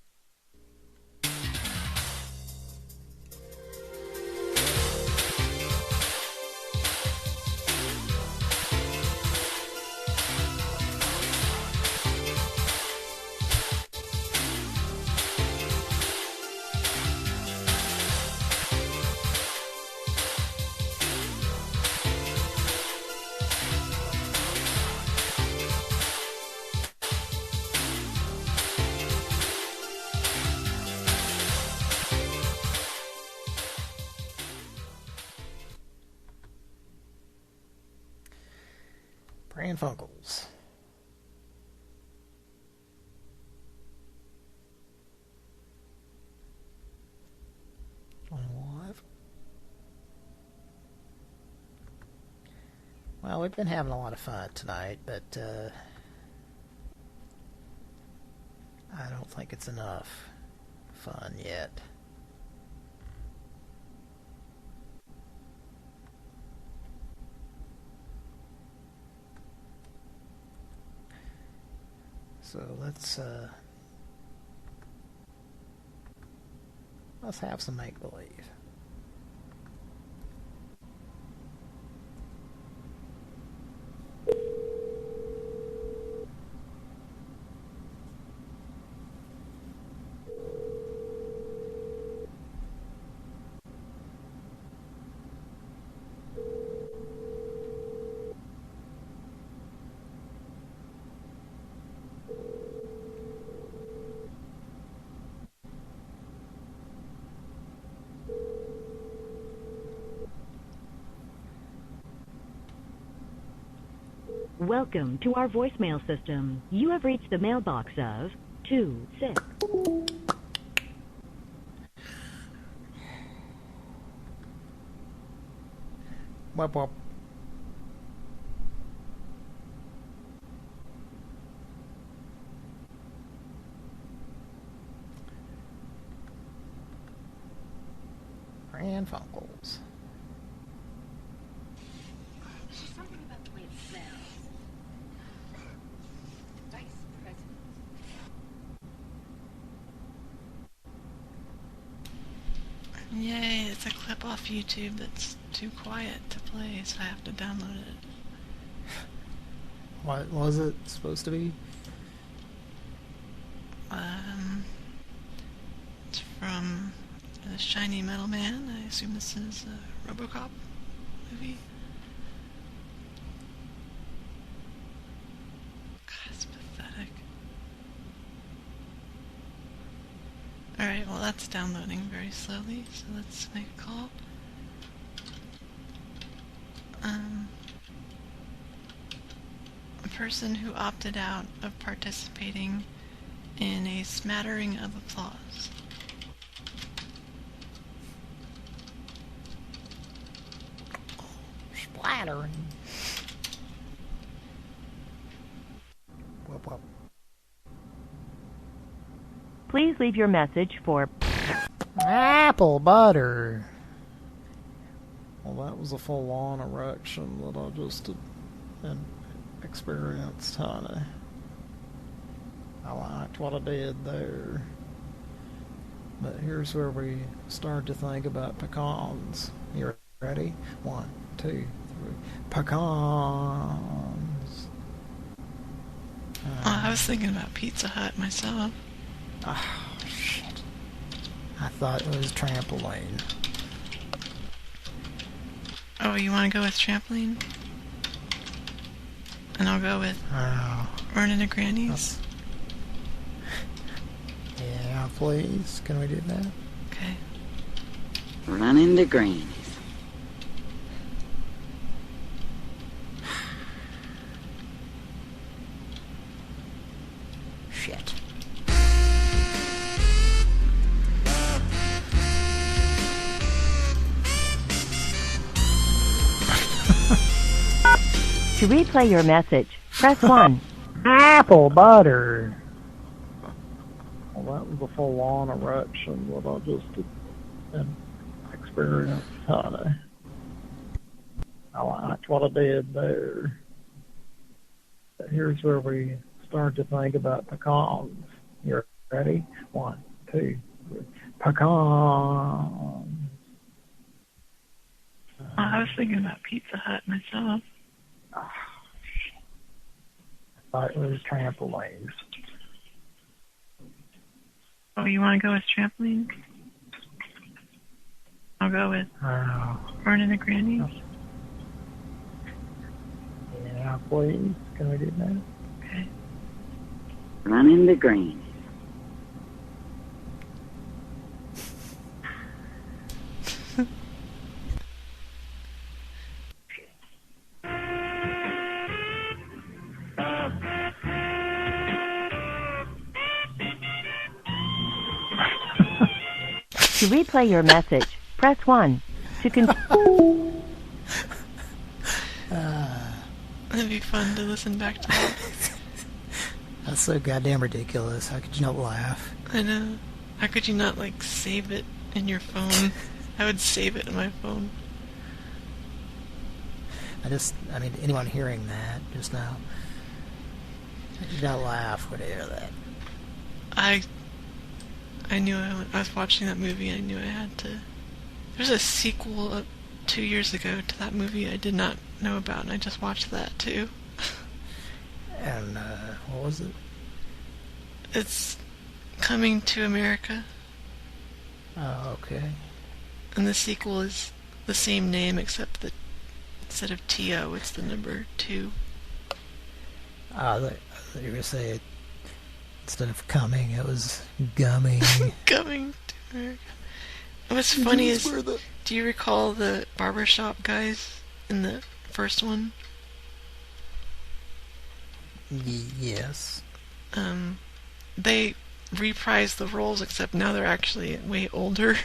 Pran Funkels. Live. Well, we've been having a lot of fun tonight, but I don't think it's enough fun yet. So let's have some make-believe. Welcome to our voicemail system. You have reached the mailbox of 26. Wop wop. Pran Funkels. Yay, it's a clip off YouTube that's too quiet to play, so I have to download it. What was it supposed to be? It's from a Shiny Metal Man. I assume this is a RoboCop movie. Alright, well that's downloading very slowly, so let's make a call. A person who opted out of participating in a smattering of applause. Splattering. Whoop, whoop. Please leave your message for apple butter. Well, that was a full-on erection that I just experienced, honey. I liked what I did there. But here's where we start to think about pecans. You ready? 1, 2, 3. Pecans. I was thinking about Pizza Hut myself. Oh, shit. I thought it was trampoline. Oh, you want to go with trampoline? And I'll go with running to Granny's. Yeah, please. Can we do that? Okay. Running to Granny's. Shit. To replay your message, press 1. Apple butter. Well, that was a full-on erection that I just experienced, honey. I liked what I did there. But here's where we start to think about pecans. You ready? 1, 2, 3. Pecans. I was thinking about Pizza Hut myself. Oh, shit. I thought it was trampolines. Oh, you want to go with trampoline? I'll go with running to Granny's. Yeah, please. Can we do that? Okay. Running to Granny's. To replay your message, press 1. To That'd be fun to listen back to that. That's so goddamn ridiculous. How could you not laugh? I know. How could you not, like, save it in your phone? I would save it in my phone. I mean, anyone hearing that just now, how could you not laugh when they hear that? I knew I was watching that movie. I knew I had to. There's a sequel 2 years ago to that movie I did not know about, and I just watched that too. And what was it? It's Coming to America. Oh, okay. And the sequel is the same name, except that instead of T-O, it's the number 2. I thought you were going to say instead of coming, it was gumming. Coming to America. What's funny is, do you recall the barbershop guys in the first one? Yes. They reprised the roles, except now they're actually way older.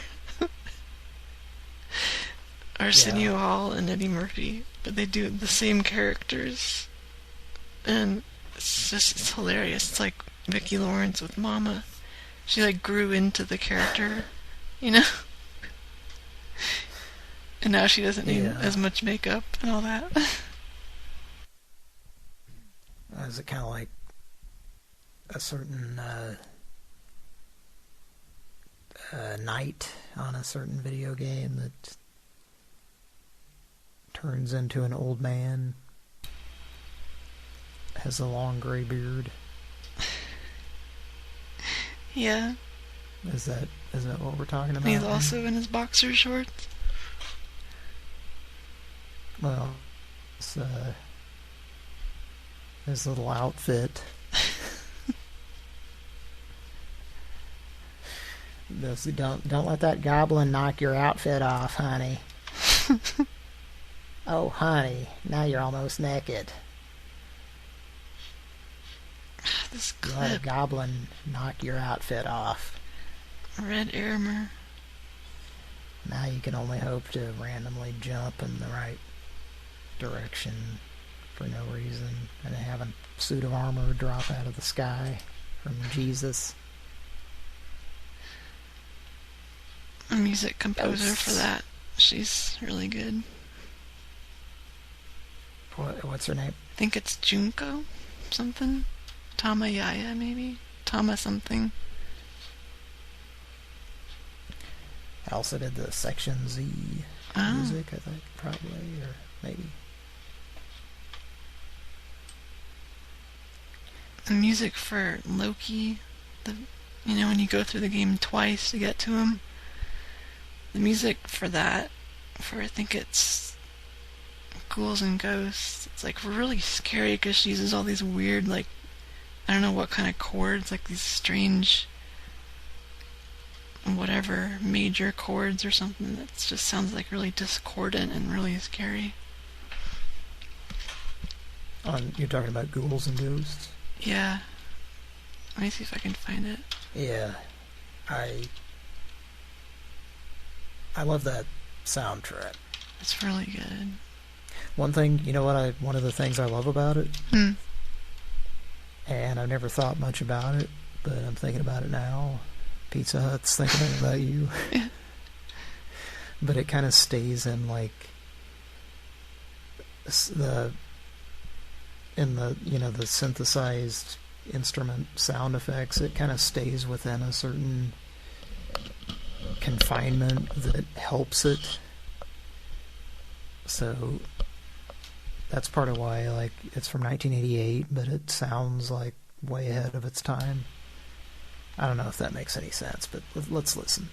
Arsenio Hall and Eddie Murphy, but they do the same characters, and it's hilarious. It's like Vicki Lawrence with Mama. She like grew into the character, you know. And now she doesn't need as much makeup and all that. Is it kind of like a certain knight on a certain video game that turns into an old man, has a long gray beard? Yeah. Is that what we're talking about? He's also in his boxer shorts. Well, it's his little outfit. Don't let that goblin knock your outfit off, honey. Oh, honey, now you're almost naked. This You let a clip. goblin knock your outfit off. Red armor. Now you can only hope to randomly jump in the right direction for no reason and have a suit of armor drop out of the sky from Jesus. A music composer for that. She's really good. What's her name? I think it's Junko something. Tama Yaya, maybe? Tama something. I also did the Section Z music, I think, probably, or maybe. The music for Loki, when you go through the game twice to get to him, the music for that, I think it's Ghouls and Ghosts, it's like really scary because she uses all these weird, like, I don't know what kind of chords, like these strange, whatever, major chords or something that just sounds like really discordant and really scary. You're talking about Ghouls and Ghosts? Yeah. Let me see if I can find it. Yeah. I love that soundtrack. It's really good. One thing, one of the things I love about it, and I've never thought much about it, but I'm thinking about it now. Pizza Hut's thinking about you. But it kind of stays in, like, the synthesized instrument sound effects. It kind of stays within a certain confinement that helps it. So that's part of why, like, it's from 1988, but it sounds like way ahead of its time. I don't know if that makes any sense, but let's listen.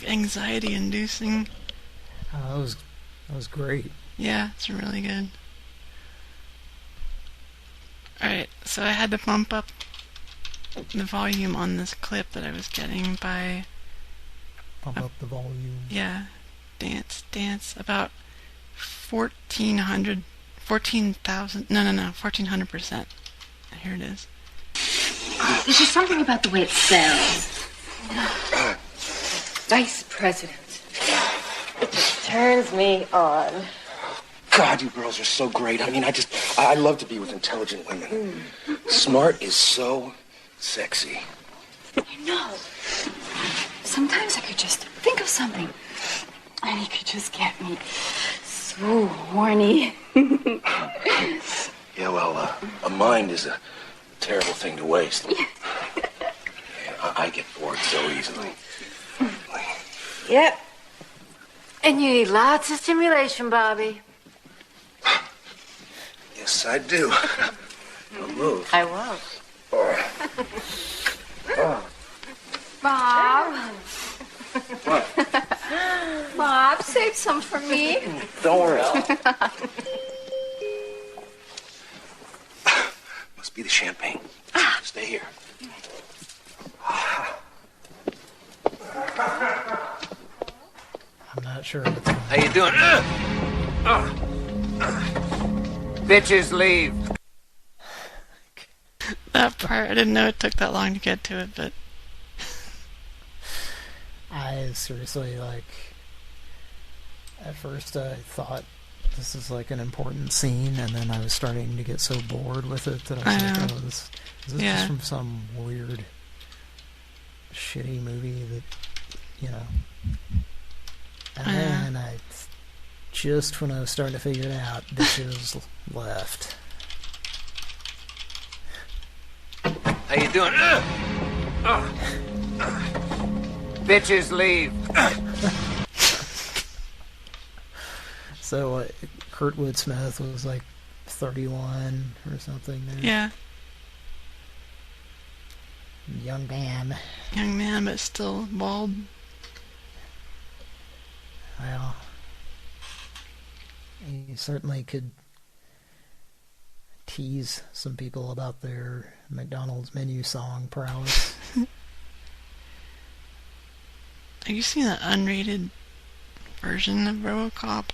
Anxiety-inducing. Oh, that was great. Yeah, it's really good. Alright, so I had to bump up the volume on this clip that I was getting by... Bump up the volume. Yeah. Dance. About 14,000... 1400%. Here it is. There's just something about the way it sounds. Vice President. It just turns me on. God, you girls are so great. I mean, I love to be with intelligent women. Smart is so sexy. You know, sometimes I could just think of something, and he could just get me so horny. Yeah, well, a mind is a terrible thing to waste. I get bored so easily. Yep. And you need lots of stimulation, Bobby. Yes, I do. Don't move. I won't. Oh. Bob. Bob, save some for me. Don't worry. Must be the champagne. Stay here. I'm not sure. How you doing? Bitches leave. That part, I didn't know it took that long to get to it, but I seriously, like, at first I thought this is like an important scene, and then I was starting to get so bored with it that I was like, oh, is this just from some weird, shitty movie that, you know. And then just when I was starting to figure it out, bitches left. How you doing? Bitches leave. So Kurtwood Smith was like 31 or something there. yeah, Young man. young man, but still bald. Well, he certainly could tease some people about their McDonald's menu song prowess. Have you seen the unrated version of RoboCop?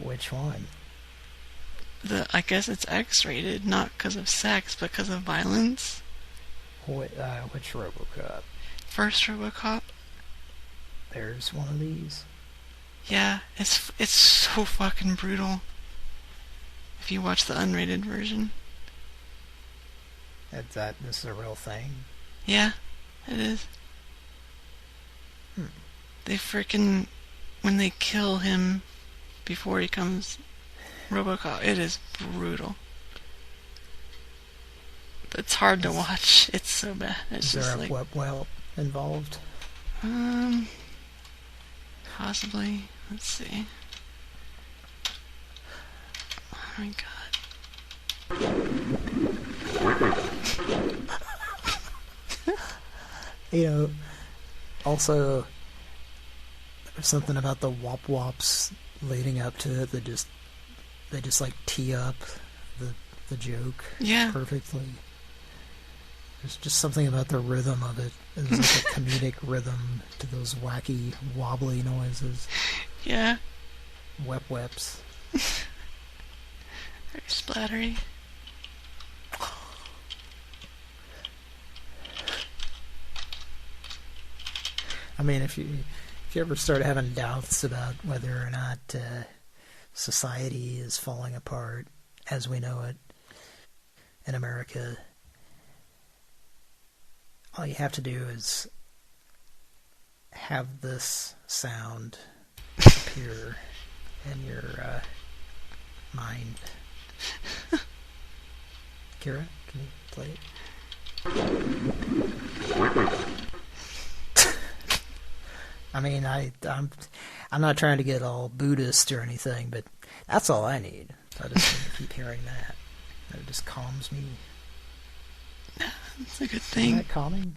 Which one? I guess it's X-rated, not because of sex, but because of violence. Which RoboCop? First RoboCop. There's one of these. Yeah, it's so fucking brutal. If you watch the unrated version. This is a real thing? Yeah, it is. They frickin' when they kill him before he becomes RoboCop, it is brutal. It's hard to watch. It's so bad. It's is just there a like whelp involved? Possibly. Let's see. Oh my god. You know, also, there's something about the wop wops leading up to it that they just like tee up the joke perfectly. There's just something about the rhythm of it. There's like a comedic rhythm to those wacky, wobbly noises. Yeah. Weps. Very splattery. I mean, if you ever start having doubts about whether or not society is falling apart as we know it in America, all you have to do is have this sound appear in your mind. Kira, can you play it? I mean, I'm not trying to get all Buddhist or anything, but that's all I need. I just need to keep hearing that. It just calms me. It's a good thing. Isn't that calming?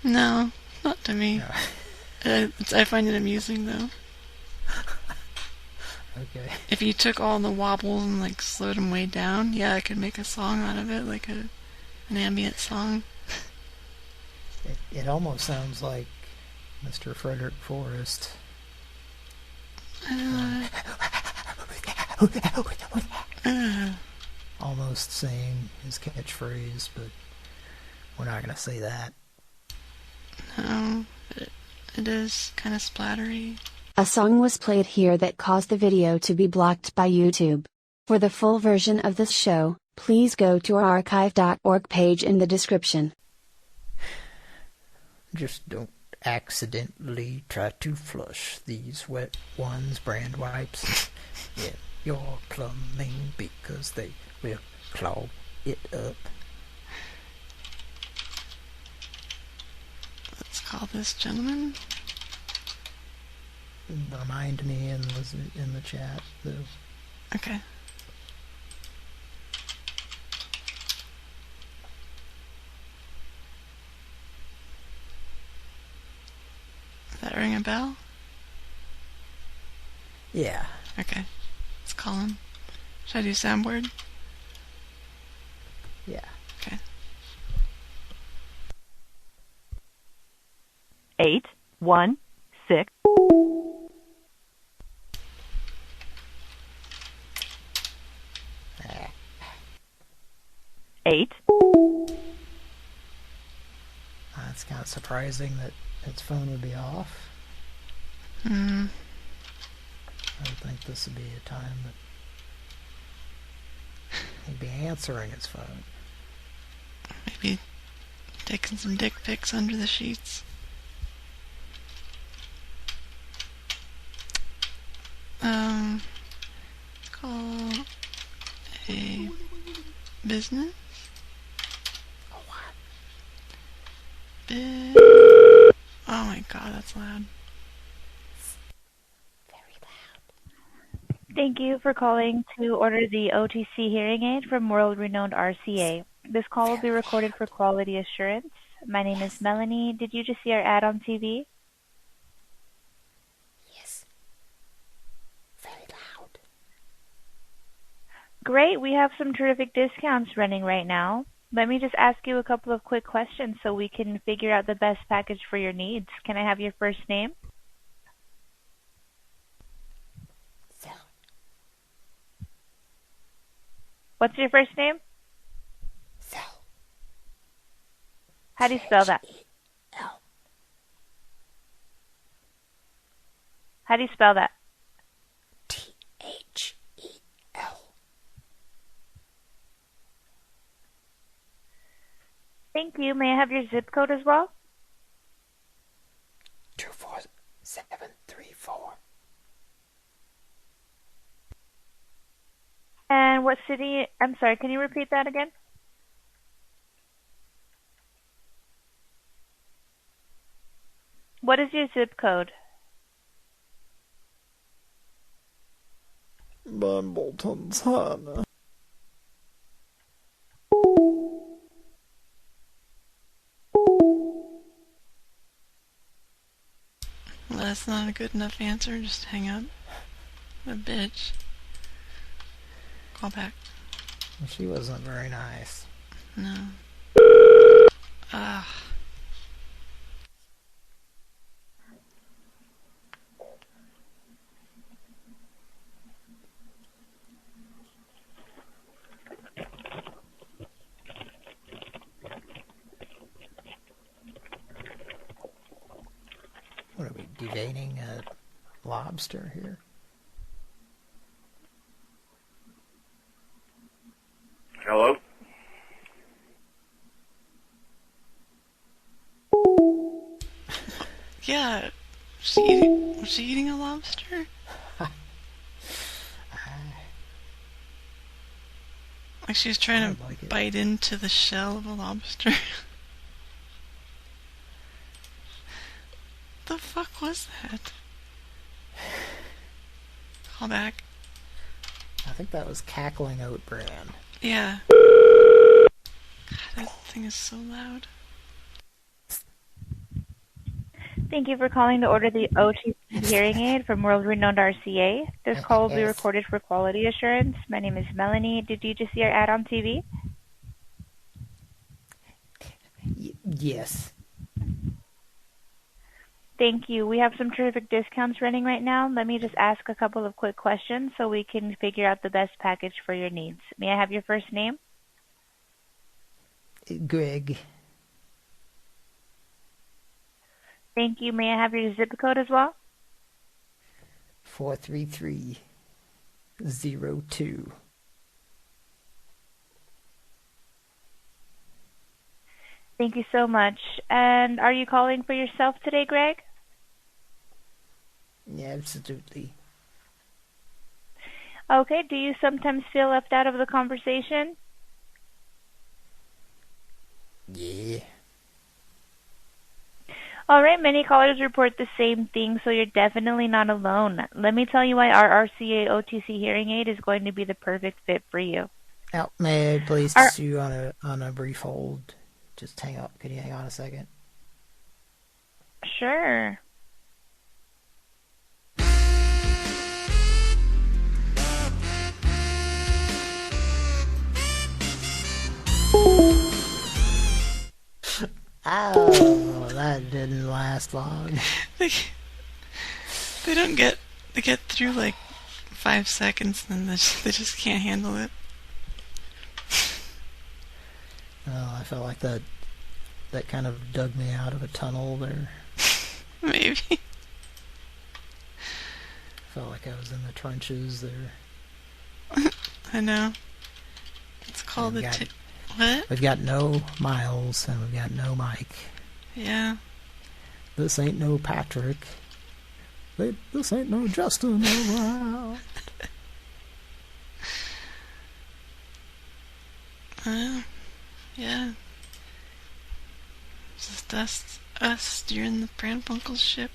No, not to me. No. I find it amusing though. Okay. If you took all the wobbles and like slowed them way down, yeah, I could make a song out of it, like an ambient song. It almost sounds like Mr. Frederick Forrest. Almost saying his catchphrase, but we're not going to say that. No, it is kind of splattery. A song was played here that caused the video to be blocked by YouTube. For the full version of this show, please go to our archive.org page in the description. Just don't accidentally try to flush these wet ones brand wipes in your plumbing because they will clog it up. Let's call this gentleman. Remind me and was in the chat though. ring a bell? Yeah. Okay. Let's call him. Should I do soundboard? Yeah. Okay. 816. Eight. It's kind of surprising that its phone would be off. Hmm. I would think this would be a time that he'd be answering his phone. Maybe taking some dick pics under the sheets. Call a business. Oh my god, that's loud. Thank you for calling to order the OTC hearing aid from world-renowned RCA. This call will be recorded for quality assurance. My name is Melanie. Did you just see our ad on TV? Yes. Very loud. Great. We have some terrific discounts running right now. Let me just ask you a couple of quick questions so we can figure out the best package for your needs. Can I have your first name? What's your first name? Sal. How do you spell that? L. How do you spell that? T-H-E-L. Thank you. May I have your zip code as well? 24734. And what city? I'm sorry, can you repeat that again? What is your zip code? Bumbleton's Hana. Well, that's not a good enough answer. Just hang up. What a bitch. Call back. Well, she wasn't very nice. No. Ugh. What are we, deveining a lobster here? Hello? Yeah. Was she eating a lobster? Like she was trying to bite into the shell of a lobster. The fuck was that? Call back. I think that was cackling oat bran. Yeah. God, that thing is so loud. Thank you for calling to order the OTC hearing aid from world-renowned RCA. This call will be recorded for quality assurance. My name is Melanie. Did you just see our ad on TV? Yes. Thank you. We have some terrific discounts running right now. Let me just ask a couple of quick questions so we can figure out the best package for your needs. May I have your first name? Greg. Thank you. May I have your zip code as well? 43302. Thank you so much. And are you calling for yourself today, Greg? Yeah, absolutely. Okay. Do you sometimes feel left out of the conversation? Yeah. All right. Many callers report the same thing, so you're definitely not alone. Let me tell you why our RCA OTC hearing aid is going to be the perfect fit for you. Now, may I place you on a brief hold? Just hang up. Could you hang on a second? Sure. Oh, that didn't last long. They don't get... They get through like 5 seconds and then they just can't handle it. Oh, I felt like that kind of dug me out of a tunnel there. Maybe. Felt like I was in the trenches there. I know. It's called what? We've got no Miles and we've got no Mike. Yeah. This ain't no Patrick. This ain't no Justin around. Yeah. It's just us steering the Pran Funkels ship.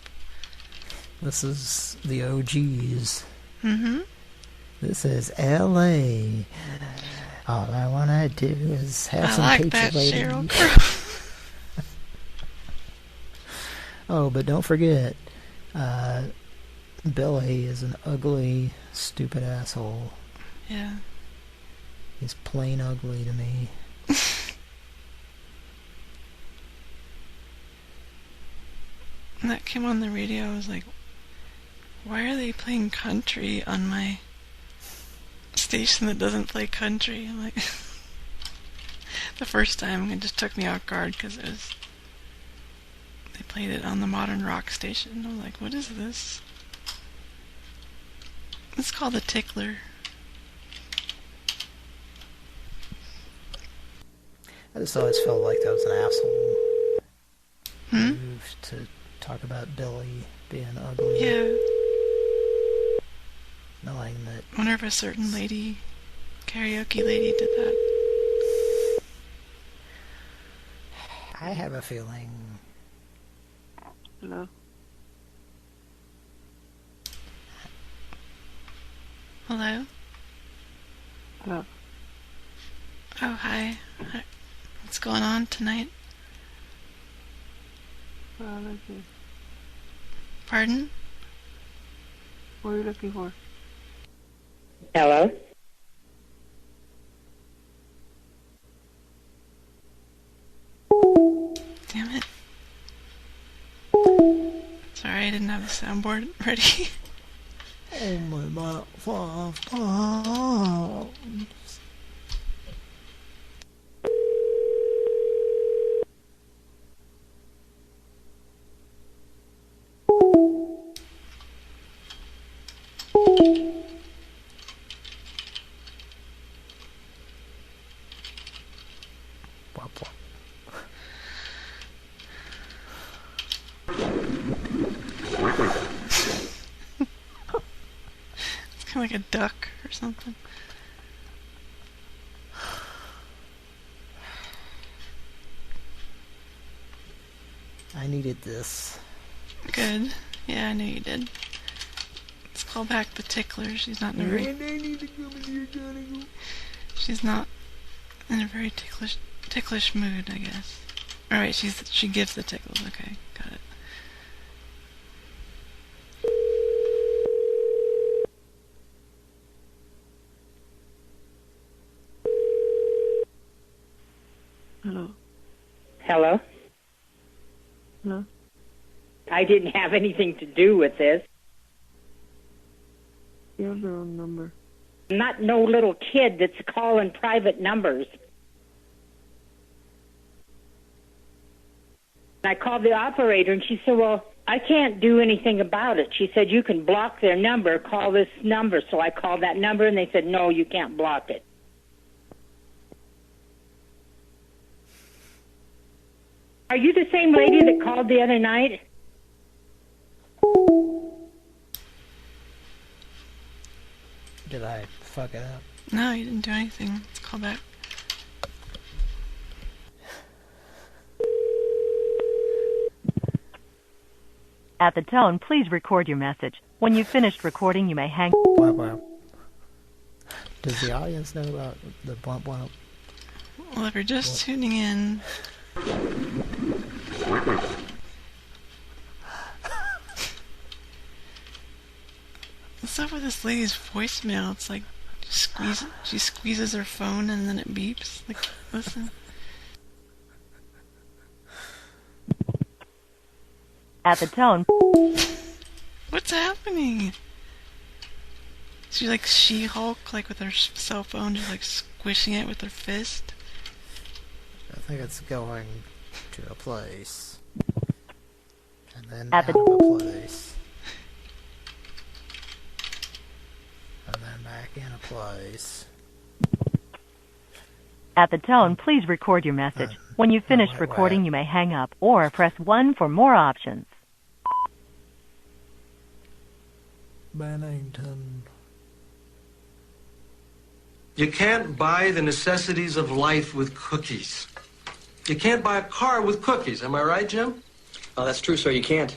This is the OGs. Mm-hmm. This is L.A. All I wanna do is have some like pizza that, lady. Sheryl Crow. Oh, but don't forget, Billy is an ugly, stupid asshole. Yeah. He's plain ugly to me. When that came on the radio, I was like, why are they playing country on my station that doesn't play country? I'm like, the first time it just took me off guard because they played it on the modern rock station. I was like, what is this? It's called The Tickler. I just always felt like that was an asshole move to talk about Billy being ugly. Yeah. Knowing that... I wonder if a certain lady, karaoke lady, did that. I have a feeling... Hello? Hello? Hello. Oh, hi. What's going on tonight? Pardon? What are you looking for? Hello? Damn it. Sorry, I didn't have the soundboard ready. Oh my God. It's kind of like a duck or something. I needed this. Good. Yeah, I knew you did. Let's call back the tickler. She's not in a very... She's not in a very ticklish mood, I guess. Alright, she gives the tickles. Okay, got it. Hello. Hello? Hello. I didn't have anything to do with this. You have the wrong number. I'm not no little kid that's calling private numbers. I called the operator and she said, well, I can't do anything about it. She said, you can block their number, call this number. So I called that number and they said, no, you can't block it. Are you the same lady that called the other night? Did I fuck it up? No, you didn't do anything. Let's call back. At the tone, please record your message. When you've finished recording, you may hang... Wow. Does the audience know about the bump bump? Well, if you're just tuning in... What's up with this lady's voicemail? It's like she squeezes her phone and then it beeps. Like, listen. At the tone... What's happening? She's like She-Hulk, like with her cell phone, just like squishing it with her fist. I think it's going to a place. And then At out the of a place. And then back in a place. At the tone, please record your message. When you've finished recording, you may hang up or press 1 for more options. Bennington. You can't buy the necessities of life with cookies. You can't buy a car with cookies. Am I right, Jim? Oh, that's true, sir. You can't.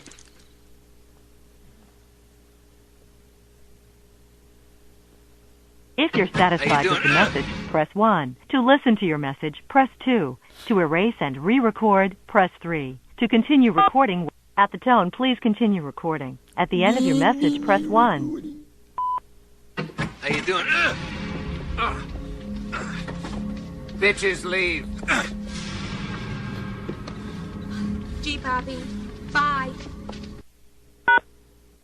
If you're satisfied with the message, press 1. To listen to your message, press 2. To erase and re-record, press 3. To continue recording, at the tone, please continue recording. At the end of your message, press 1. How you doing? Bitches leave. Gee, Poppy. Bye.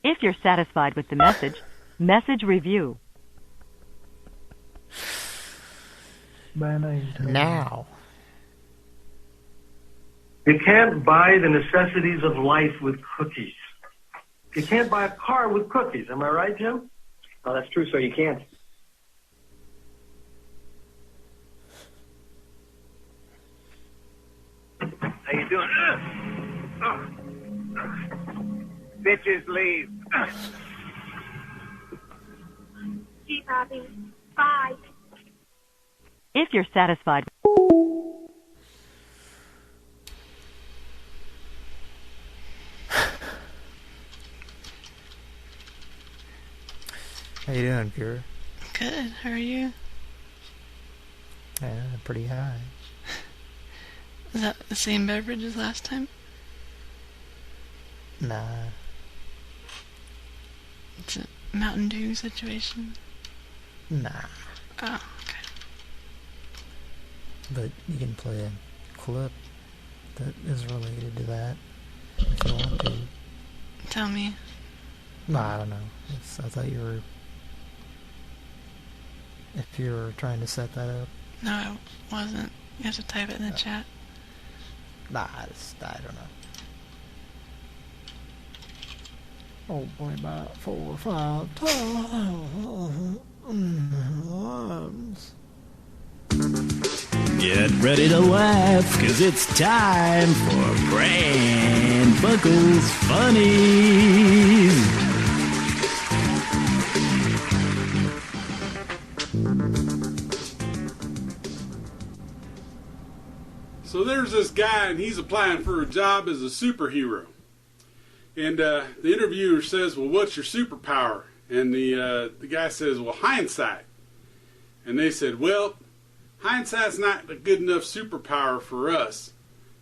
If you're satisfied with the message, message review. Bennington. Now. You can't buy the necessities of life with cookies. You can't buy a car with cookies. Am I right, Jim? Oh, that's true, sir. You can't. How you doing? Bitches leave. Gee, Poppy. Bye. If you're satisfied... How you doing, Pure? Good. How are you? Yeah, pretty high. Is that the same beverage as last time? Nah. It's a Mountain Dew situation? Nah. Oh, okay. But you can play a clip that is related to that if you want to. Tell me. No, I don't know. I thought you were... If you were trying to set that up. No, I wasn't. You have to type it in the chat. Nah, I don't know. Oh boy, about 4 or 5 times. Get ready to laugh, cause it's time for Pran Funkels Funnies. So there's this guy, and he's applying for a job as a superhero. And the interviewer says, well, what's your superpower? And the guy says, well, hindsight. And they said, well, hindsight's not a good enough superpower for us.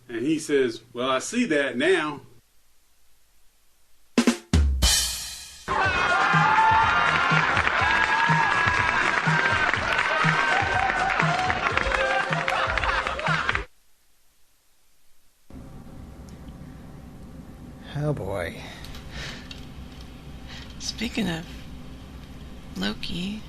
And he says, well, I see that now. Oh boy. Speaking of Loki...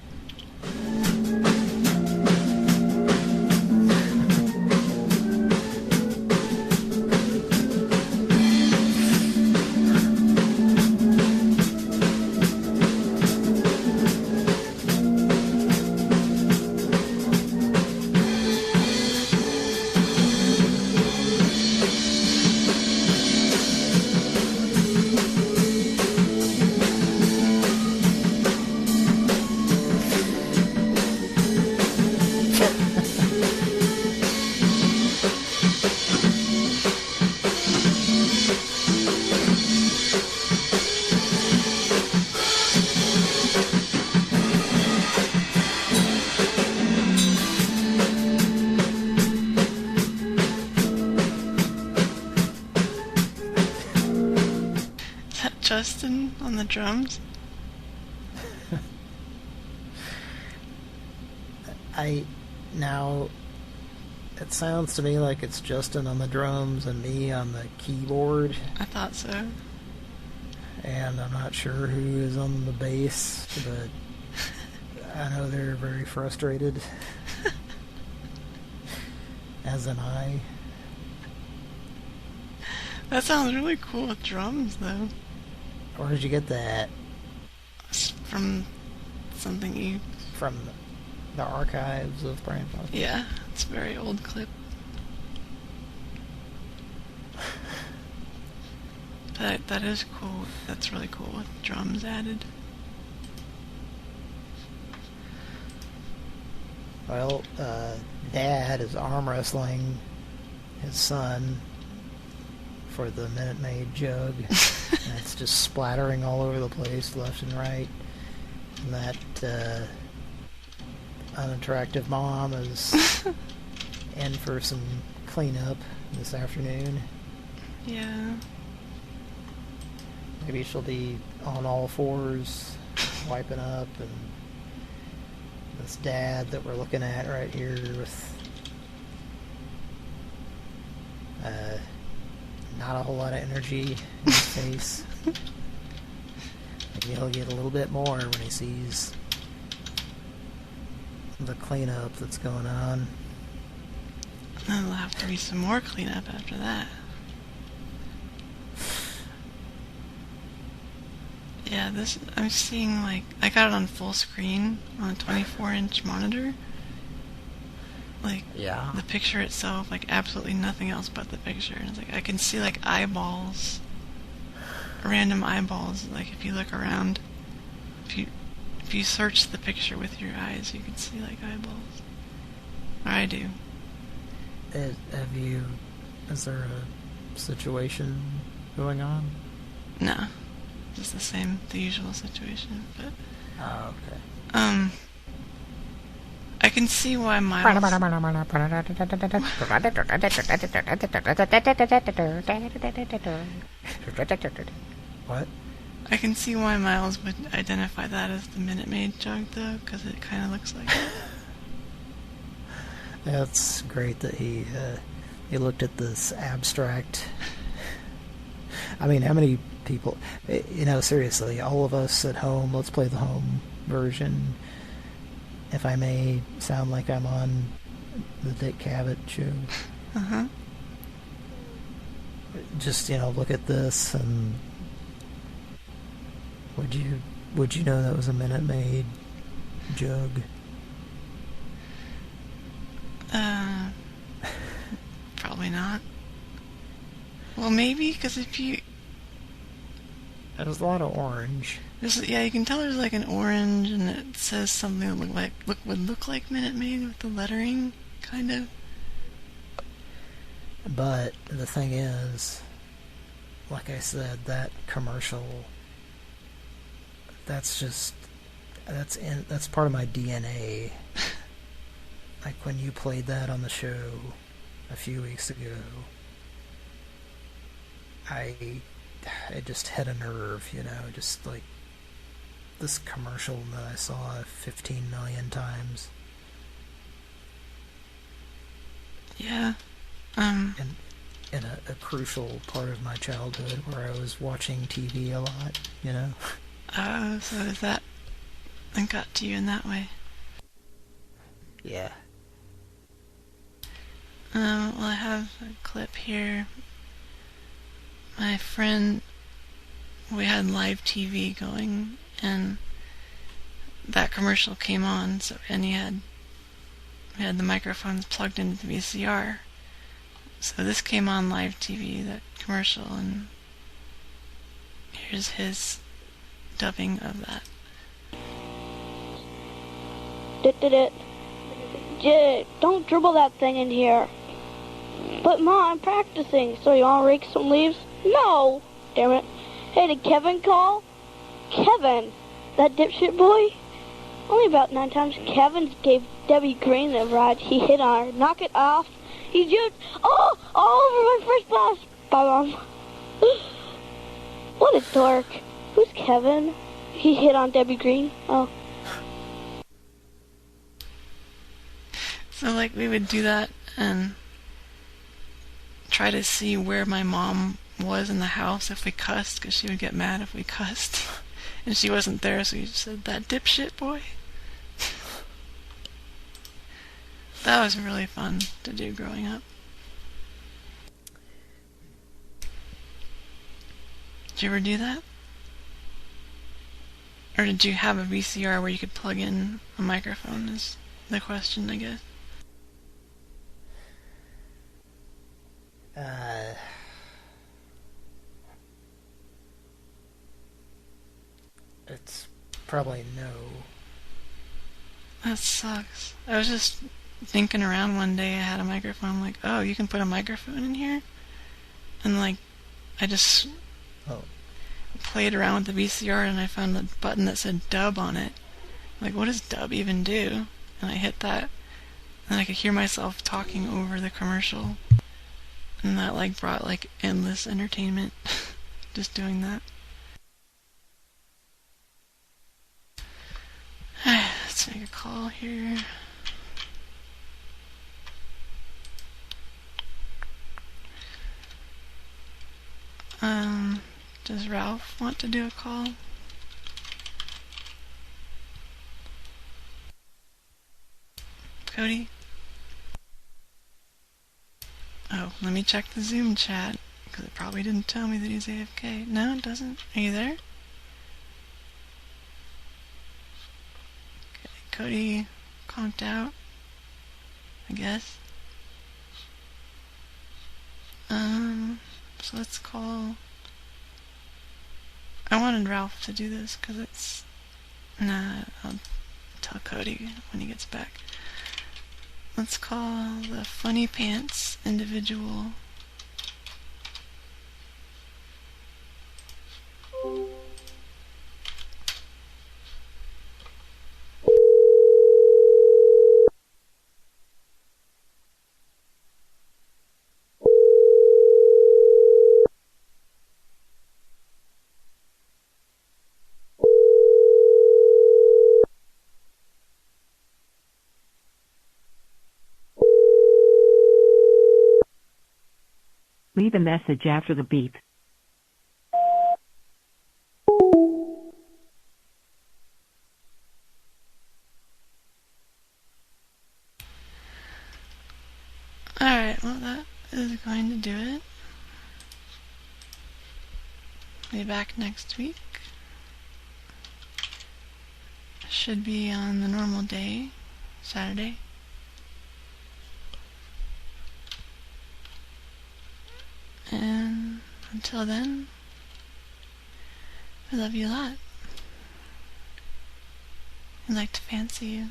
Justin on the drums? It sounds to me like it's Justin on the drums and me on the keyboard. I thought so. And I'm not sure who is on the bass, but I know they're very frustrated. As am I. That sounds really cool with drums, though. Where did you get that? From something you... From the archives of Pran Funkels? Yeah, it's a very old clip. That is cool. That's really cool with drums added. Well, Dad is arm wrestling his son for the Minute Maid jug. And it's just splattering all over the place, left and right. And that unattractive mom is in for some cleanup this afternoon. Yeah. Maybe she'll be on all fours, wiping up, and this dad that we're looking at right here with not a whole lot of energy in his face. Maybe he'll get a little bit more when he sees the cleanup that's going on. There'll have to be some more cleanup after that. Yeah, I'm seeing, like, I got it on full screen on a 24-inch monitor. Like, yeah. The picture itself, like, absolutely nothing else but the picture. And it's like, I can see, like, eyeballs, random eyeballs. Like, if you look around, if you search the picture with your eyes, you can see, like, eyeballs. Or I do. Is there a situation going on? No. Just the usual situation, but... Oh, okay. I can see why Miles... What? I can see why Miles would identify that as the Minute Maid jug, though, because it kind of looks like it. Yeah, it's great that he looked at this abstract... I mean, how many people... You know, seriously, all of us at home, let's play the home version. If I may sound like I'm on the Dick Cavett show. Uh-huh. Just, look at this and... Would you know that was a Minute Maid jug? Probably not. Well, maybe, because if you... There's a lot of orange. Yeah, you can tell there's like an orange, and it says something that would look like Minute Maid with the lettering, kind of. But the thing is, like I said, that commercial, that's part of my DNA. Like when you played that on the show a few weeks ago, it just hit a nerve, just like this commercial that I saw 15 million times. Yeah. In a crucial part of my childhood where I was watching TV a lot, Oh, so is that... it got to you in that way? Yeah. Well, I have a clip here. My friend, we had live TV going, and that commercial came on, and we had the microphones plugged into the VCR. So this came on live TV, that commercial, and here's his dubbing of that. Don't dribble that thing in here. But Ma, I'm practicing, so you want to rake some leaves? No! Damn it. Hey, did Kevin call? Kevin? That dipshit boy? Only about 9 times Kevin gave Debbie Green a ride. He hit on her. Knock it off. He juked all over my first class. Bye, Mom. What a dork. Who's Kevin? He hit on Debbie Green. Oh. So, like, we would do that, and try to see where my mom was in the house if we cussed, because she would get mad if we cussed. And she wasn't there, so we said, "That dipshit boy." That was really fun to do growing up. Did you ever do that? Or did you have a VCR where you could plug in a microphone is the question, I guess. It's probably no. That sucks. I was just thinking around one day, I had a microphone, I'm like, oh, you can put a microphone in here? And like, I just played around with the VCR and I found a button that said dub on it. Like, what does dub even do? And I hit that, and I could hear myself talking over the commercial. And that like brought like endless entertainment, just doing that. Let's make a call here. Does Ralph want to do a call? Cody? Oh, let me check the Zoom chat, because it probably didn't tell me that he's AFK. No, it doesn't. Are you there? Okay, Cody conked out, I guess. So let's call... I wanted Ralph to do this, because it's... Nah, I'll tell Cody when he gets back. Let's call the Funny Pants individual. Leave a message after the beep. Alright, well that is going to do it. Be back next week. Should be on the normal day, Saturday. And until then, I love you a lot. I'd like to fancy you.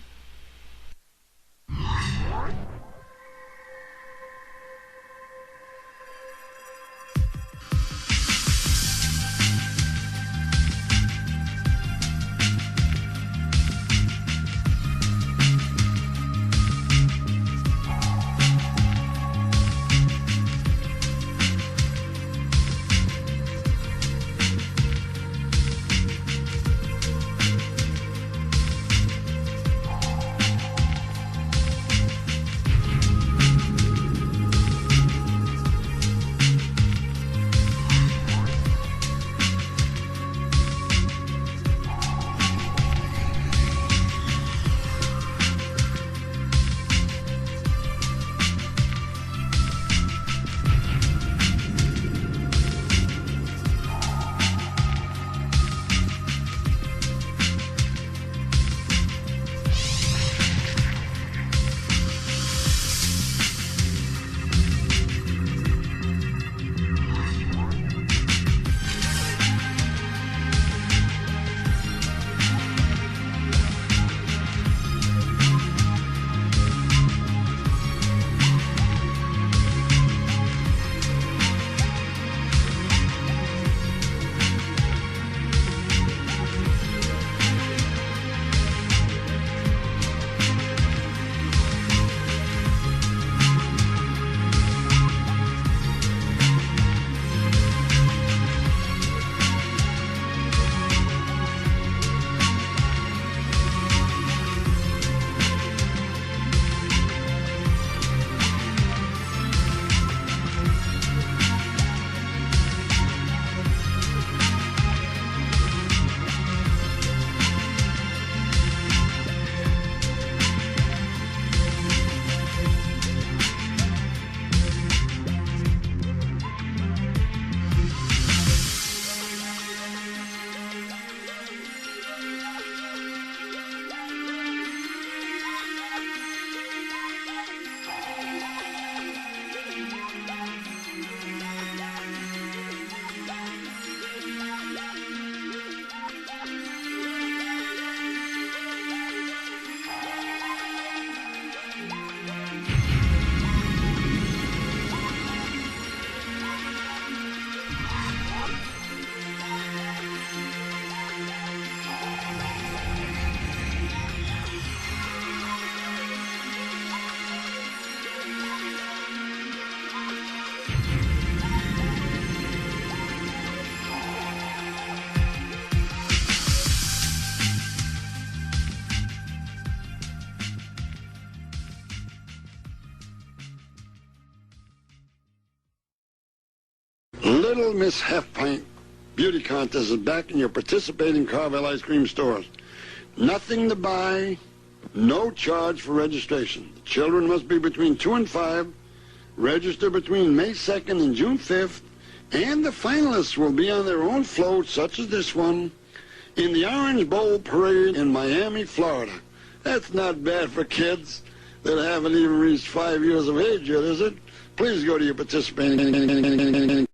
Little Miss Half Pint Beauty Contest is back in your participating Carvel ice cream stores. Nothing to buy, no charge for registration. The children must be between 2 and 5, register between May 2nd and June 5th, and the finalists will be on their own float, such as this one, in the Orange Bowl Parade in Miami, Florida. That's not bad for kids that haven't even reached 5 years of age yet, is it? Please go to your participating